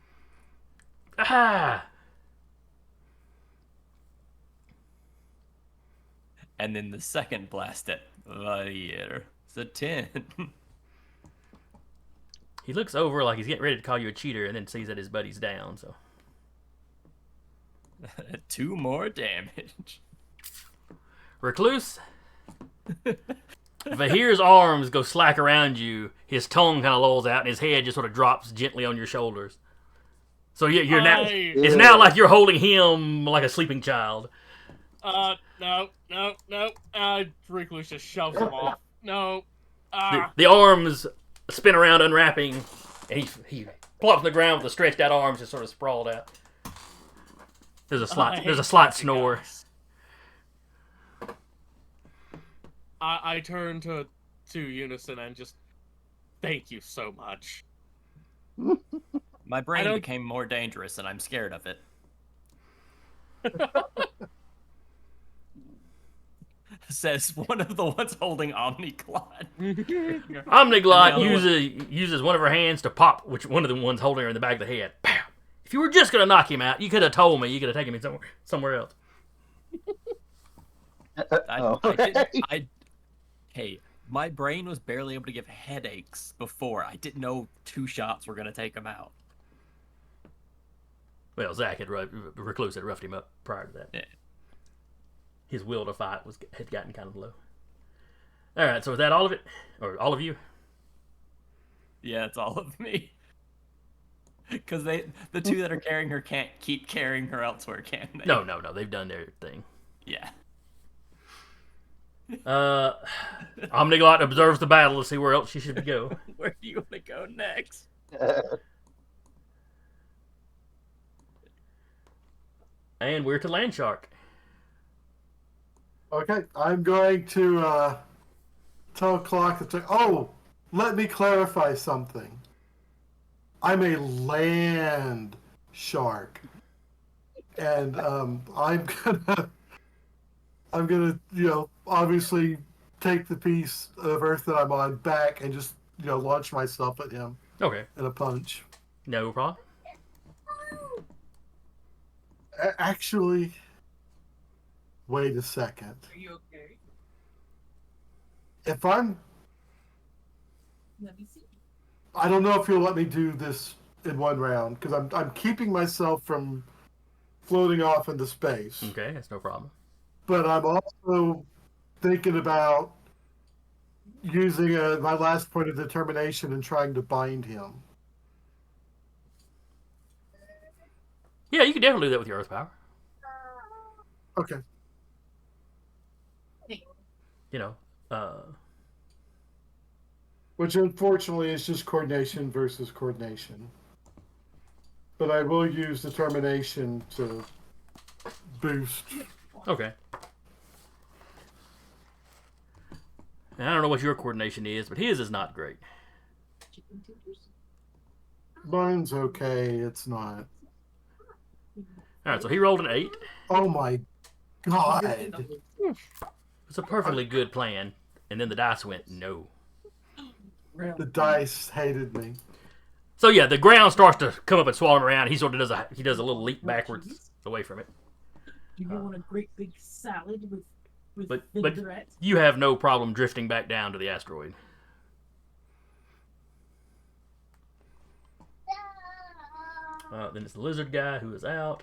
Ah! And then the second blast at Vahir. It's a 10. He looks over like he's getting ready to call you a cheater, and then sees that his buddy's down. So 2 more damage. Recluse. Vahir's arms go slack around you. His tongue kind of lolls out, and his head just sort of drops gently on your shoulders. So you're now. It's now like you're holding him like a sleeping child. No. Recluse just shoves him off. No. The arms spin around, unwrapping, and he plops on the ground with the stretched out arms, just sort of sprawled out. There's a slight snore. Guys. I turn to Unison and just thank you so much. My brain became more dangerous, and I'm scared of it. Says one of the ones holding Omniglot. Omniglot uses one of her hands to pop one of the ones holding her in the back of the head. Pow! If you were just gonna knock him out, you could have told me. You could have taken me somewhere else. Hey, my brain was barely able to give headaches before. I didn't know 2 shots were gonna take him out. Well, Zach Recluse had roughed him up prior to that. Yeah. His will to fight had gotten kind of low. All right, so is that all of it, or all of you? Yeah, it's all of me. Because the 2 that are carrying her can't keep carrying her elsewhere, can they? No, they've done their thing. Yeah. Omniglot observes the battle to see where else she should go. Where do you want to go next? And we're to Landshark. Okay, I'm going to tell Clock to. Oh, let me clarify something. I'm a land shark, and I'm gonna, obviously take the piece of Earth that I'm on back and just, launch myself at him. Okay. In a punch. No problem. Actually, wait a second. Are you okay? If I'm Let me see. I don't know if you'll let me do this in one round because I'm keeping myself from floating off into space. Okay, that's no problem. But I'm also thinking about using my last point of determination and trying to bind him. Yeah, you can definitely do that with your earth power. Okay. You know, Which unfortunately is just coordination versus coordination. But I will use determination to boost. okay. And I don't know what your coordination is, but his is not great. Chicken tenders. Mine's okay. It's not. All right, so he rolled an 8. Oh my god. It's a perfectly good plan, and then the dice went no. The dice hated me. So yeah, the ground starts to come up and swallow him around. He sort of does a little leap backwards away from it. Do you want a great big salad with But vinaigrette? you have no problem drifting back down to the asteroid. Then it's the lizard guy who is out.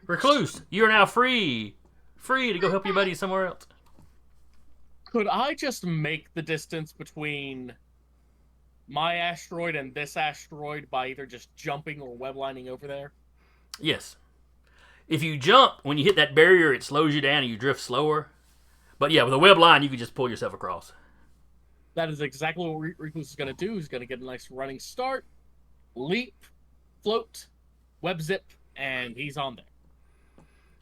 Recluse, you are now free to go help your buddy somewhere else. Could I just make the distance between my asteroid and this asteroid by either just jumping or weblining over there? Yes. If you jump, when you hit that barrier, it slows you down and you drift slower. But yeah, with a web line, you can just pull yourself across. That is exactly what Recluse is going to do. He's going to get a nice running start, leap, float, web zip, and he's on there.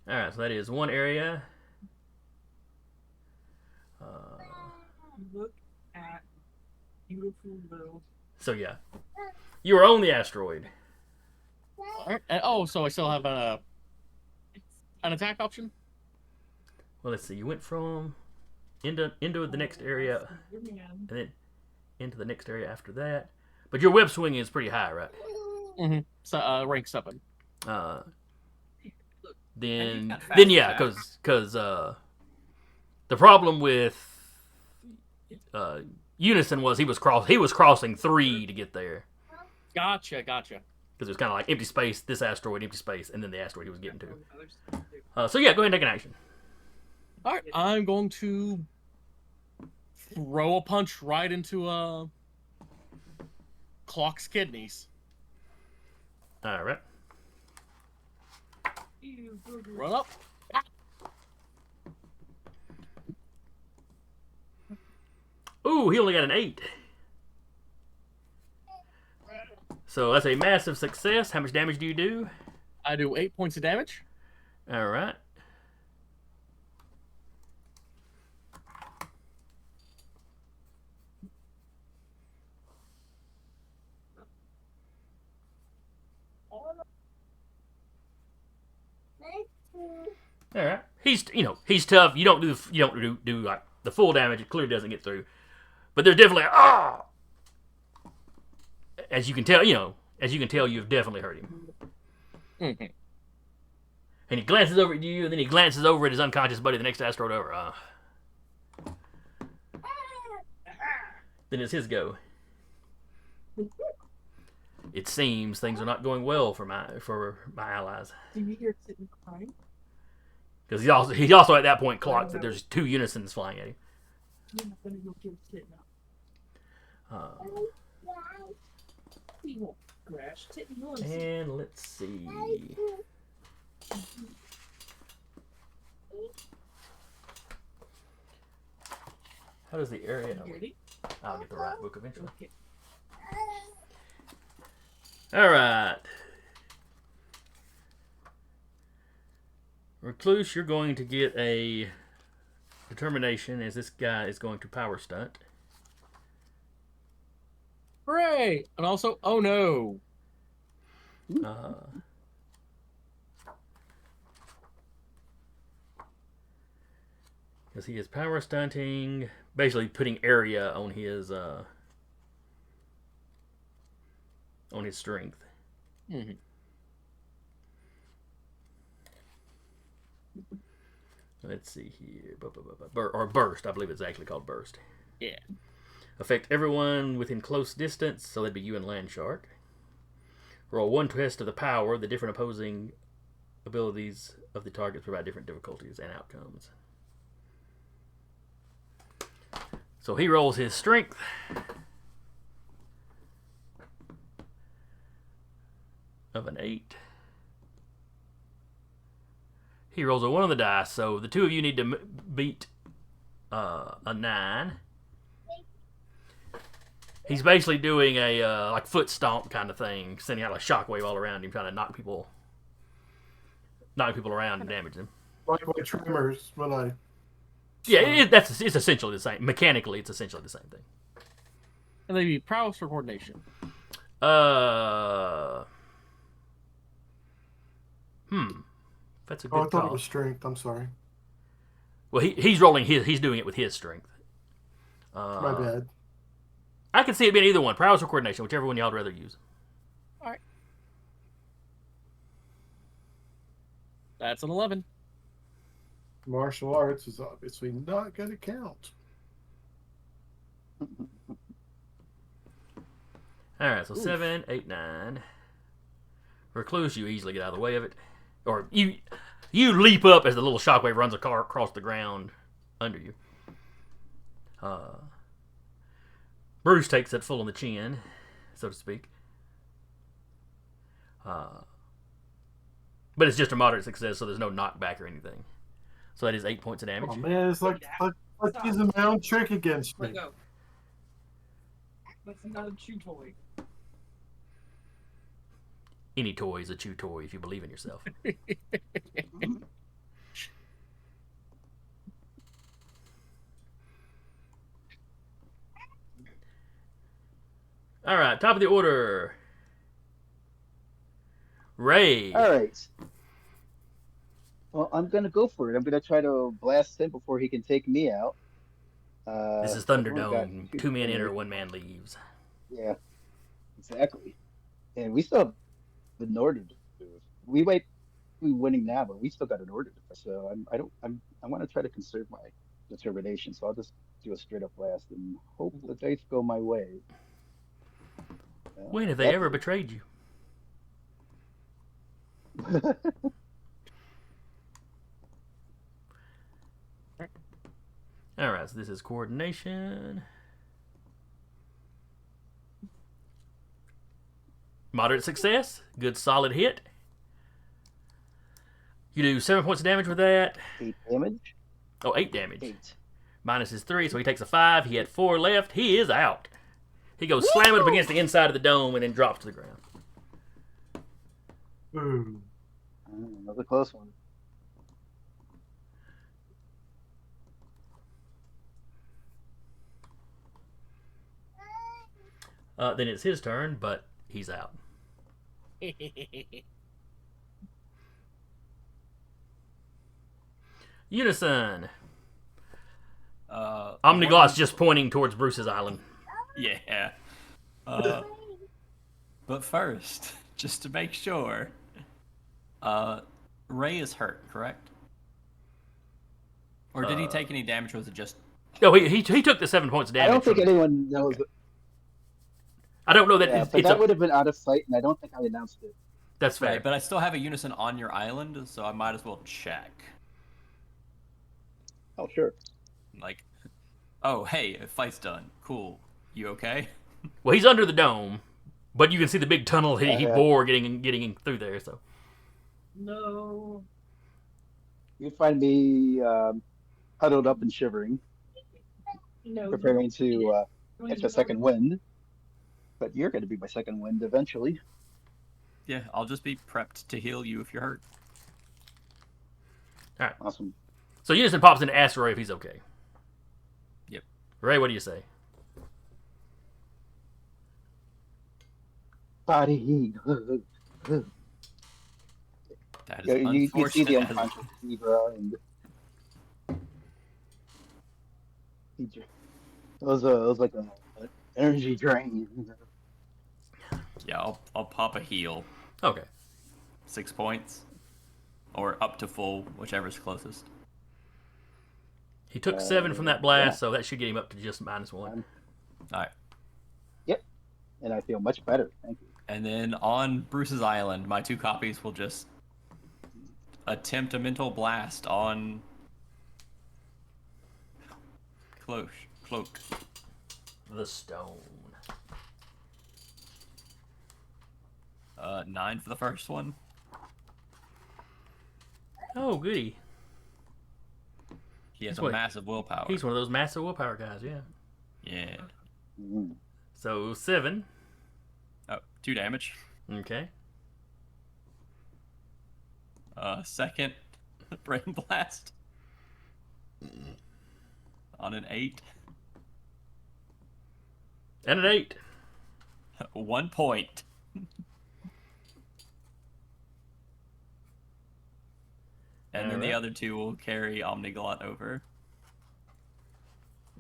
All right, so that is one area. Look at beautiful little. So yeah, you are on the asteroid. All right. And, so I still have an attack option? Well, let's see. You went from into the next area, Your man. and then into the next area after that. But your web swing is pretty high, right? Mm-hmm. So rank 7. Then got fast yeah, attack. because the problem with Unison was he was crossing 3 to get there Gotcha. because it was kind of like empty space, this asteroid, empty space, and then the asteroid he was getting to. So yeah, go ahead and take an action. All right. I'm going to throw a punch right into Clock's kidneys. All right. Ew, booger. Run up. Ooh, he only got an 8. So that's a massive success. How much damage do you do? I do 8 points of damage. All right. All right. He's tough. You don't do like the full damage. It clearly doesn't get through. But there's definitely as you can tell, you've definitely hurt him. Mm-hmm. And he glances over at you, and then he glances over at his unconscious buddy the next asteroid over. Then it's his go. It seems things are not going well for my allies. Do you hear Titten crying? Because he also at that point clocked that there's 2 unisons flying at him. You're not gonna go give Titten up. He won't crash. Titten wants it. And let's see. How does the area? Ready? I'll get the right book eventually. Okay. All right. Recluse, you're going to get a determination as this guy is going to power stunt. Hooray! And also, oh no. Because he is power stunting, basically putting area on his strength. Mm-hmm. Let's see here. Or burst, I believe it's actually called burst. Yeah. Affect everyone within close distance, so that'd be you and Landshark. Roll one test of the power. The different opposing abilities of the targets provide different difficulties and outcomes. So he rolls his strength. Of an 8. He rolls a 1 on the dice, so the two of you need to beat a 9. He's basically doing a like foot stomp kind of thing, sending out a shockwave all around him, trying to knock people around and damage them. Like my tremors when I. Yeah, it's essentially the same. Mechanically, it's essentially the same thing. And they be prowess or coordination. That's a good Oh, I thought call. it was strength. I'm sorry. Well, he's rolling his. He's doing it with his strength. My bad. I can see it being either one, prowess or coordination, whichever one y'all'd rather use. All right. That's an 11. Martial arts is obviously not going to count. All right, so 7, 8, 9. Recluse, you easily get out of the way of it, or you leap up as the little shockwave runs across the ground under you. Bruce takes it full in the chin, so to speak. But it's just a moderate success, so there's no knockback or anything. So that is 8 points of damage. Oh man, it's like using my own trick against me. Let go. That's not a chew toy. Any toy is a chew toy if you believe in yourself. All right, top of the order. Ray. All right. Well, I'm gonna go for it. I'm gonna try to blast him before he can take me out. This is I've only got Thunderdome. 2 men enter, 1 man leaves. Yeah, exactly. And we still have an order to do. We might be winning now, but we still got an order to do. So I want to try to conserve my determination. So I'll just do a straight up blast and hope the dice go my way. When have they ever betrayed you? All right, so this is coordination. Moderate success. Good solid hit. You do 7 points of damage with that. 8 damage. Oh, 8 damage. 8. Minus his 3, so he takes a 5. He had 4 left. He is out. He goes slamming up against the inside of the dome and then drops to the ground. Boom. That was a close one. Then it's his turn, but he's out. Unison. Omnigloss just pointing towards Bruce's island. Yeah. But first, just to make sure, Ray is hurt, correct? Or did he take any damage, or was it just... No, he took the 7 points of damage. I don't think anyone knows. I don't know that Yeah, but that would have been out of sight, and I don't think I announced it. That's fair. Right, but I still have a Unison on your island, so I might as well check. Oh, sure. Like, oh, hey, fight's done. Cool. You okay? Well, he's under the dome, but you can see the big tunnel he bore getting through there. So No. You find me huddled up and shivering, No. preparing to catch a second wind. But you're going to be my second wind eventually. Yeah, I'll just be prepped to heal you if you're hurt. all right. Awesome. So Unison pops in to ask Ray if he's okay. Yep. Ray, what do you say? Body heat. That is You can see unfortunate. the unconscious Zebra and it was like an energy drain. Yeah, I'll pop a heal. Okay. 6 points. Or up to full, whichever's closest. He took 7 from that blast, so that should get him up to just -1. All right. Yep. And I feel much better. Thank you. And then on Bruce's island, my 2 copies will just attempt a mental blast on Cloak. The stone. 9 for the first one. Oh, goody. He has He's a what- massive willpower. He's one of those massive willpower guys, yeah. Yeah. Mm. So 7. Oh, 2 damage. Okay. Second, brain blast. On an 8. And an 8. 1 point. And then the Alright. other 2 will carry Omniglot over.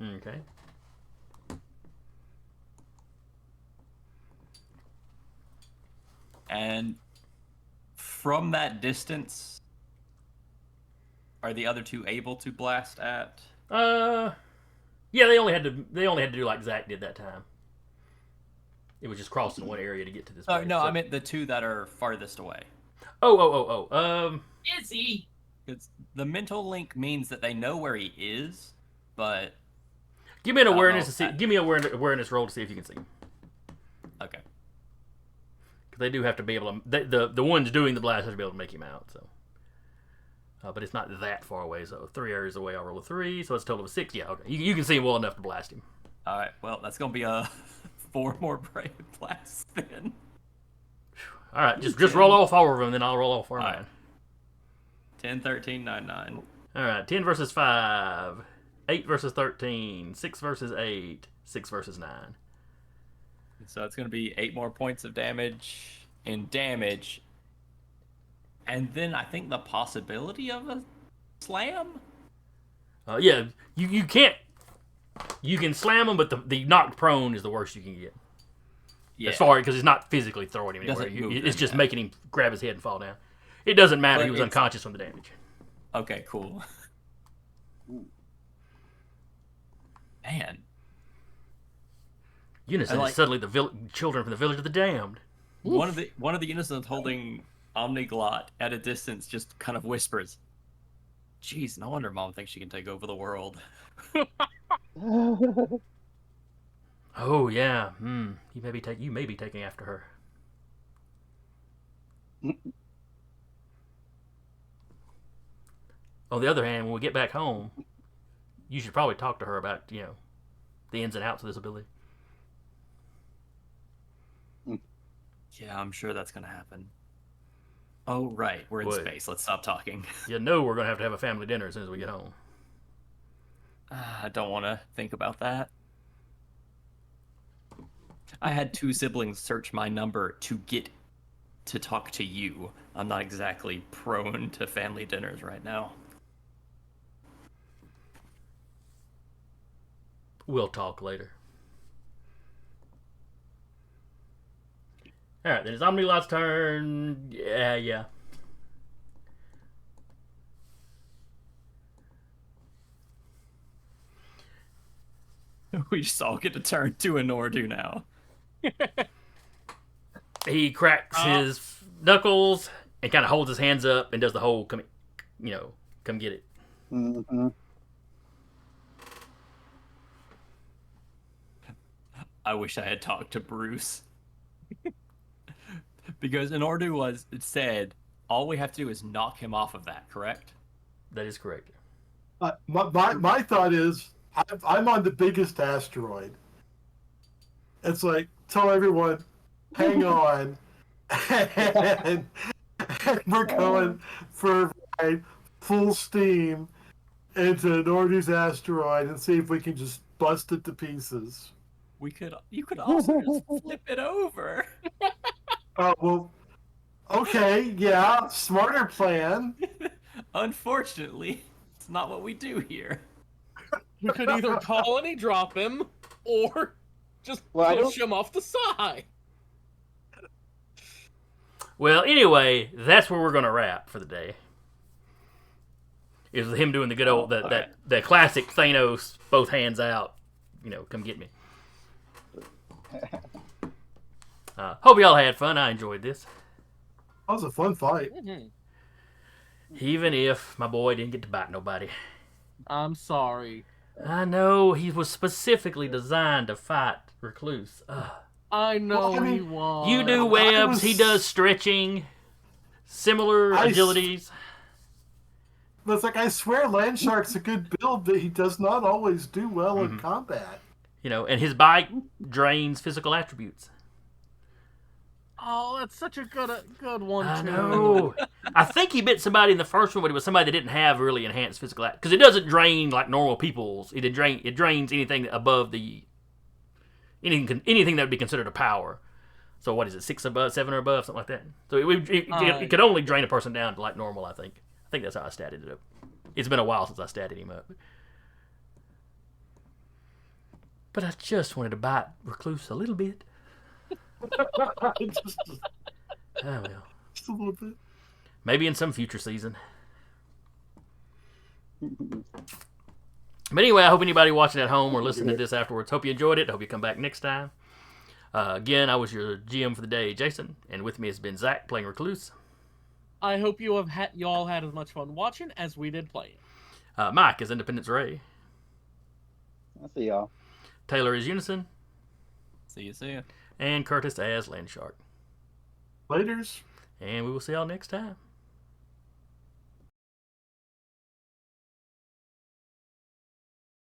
Okay. And from that distance, are the other 2 able to blast at? Yeah, they only had to do like Zach did that time. It was just crossing one area to get to this Oh place. no, so- I meant the 2 that are farthest away. Oh. Izzy! Because the mental link means that they know where he is, but Give me an I don't awareness know. to see. Give me an awareness roll to see if you can see him. okay. Because they do have to be able to. The ones doing the blast have to be able to make him out. So. But it's not that far away. So 3 areas away, I'll roll a 3. So it's a total of 6. Yeah, okay. You can see him well enough to blast him. All right. Well, that's gonna be a 4 more brain blasts then. All right, just roll off 4 of them, then I'll roll off 4 of All mine. right. 10, 13, 9, 9. All right, 10 versus 5, 8 versus 13, 6 versus 8, 6 versus 9. So it's gonna be 8 more points of damage and damage. And then I think the possibility of a slam? Yeah, you can't. You can slam him, but the knocked prone is the worst you can get. Yeah. As far because it's not physically throwing him anywhere. Doesn't move It's him, just yeah. making him grab his head and fall down. It doesn't matter. But He was it's- unconscious from the damage. Okay, cool. Man. Unison I like- is suddenly the children from the village of the damned. One of the Unisons holding Omniglot at a distance just kind of whispers, "Jeez, no wonder Mom thinks she can take over the world." Oh yeah, you may be taking after her. On the other hand, when we get back home, you should probably talk to her about the ins and outs of this ability. Yeah, I'm sure that's gonna happen. Oh right, we're in Wait. space. Let's stop talking. You know we're gonna have to have a family dinner as soon as we get home. I don't want to think about that. I had 2 siblings search my number to get to talk to you. I'm not exactly prone to family dinners right now. We'll talk later. All right, then it's Omnilot's turn. Yeah. We just all get to turn to a Nordu now. He cracks his knuckles and kind of holds his hands up and does the whole come get it. Mm-hmm. I wish I had talked to Bruce. Because in Ordu it said, all we have to do is knock him off of that, correct? That is correct. My thought is, I'm on the biggest asteroid. It's like, tell everyone, hang on, and we're going for a ride, full steam into Nordu's asteroid and see if we can just bust it to pieces. You could also just flip it over. Oh, well, okay, yeah, smarter plan. Unfortunately, it's not what we do here. You could either colony drop him or just Well, I push him off the side. Well, anyway, that's where we're gonna wrap for the day. Is him doing the good old that classic Thanos, both hands out, come get me. Hope y'all had fun. I enjoyed this. That was a fun fight. Even if my boy didn't get to bite nobody. I'm sorry. I know he was specifically designed to fight Recluse. I know Well, I mean, he was. You do webs, he does stretching, similar agilities. But it's like, I swear Landshark's a good build, but he does not always do well in combat. You know, and his bite drains physical attributes. Oh, that's such a good one, I too. know. I think he bit somebody in the first one, but it was somebody that didn't have really enhanced physical attributes. Because it doesn't drain like normal people's. It drains anything above the... Anything that would be considered a power. So what is it, 6 above, 7 or above, something like that? So it could only drain a person down to like normal, I think. I think that's how I statted it up. It's been a while since I statted him up. But I just wanted to bite Recluse a little bit. Just Oh well. a little bit. Maybe in some future season. But anyway, I hope anybody watching at home or listening to this afterwards, hope you enjoyed it. I hope you come back next time. Again, I was your GM for the day, Jason, and with me has been Zach playing Recluse. I hope you all had as much fun watching as we did playing. Mike is Independence Ray. I'll see y'all. Taylor is Unison. See you. And Curtis as Landshark. Laters. And we will see y'all next time.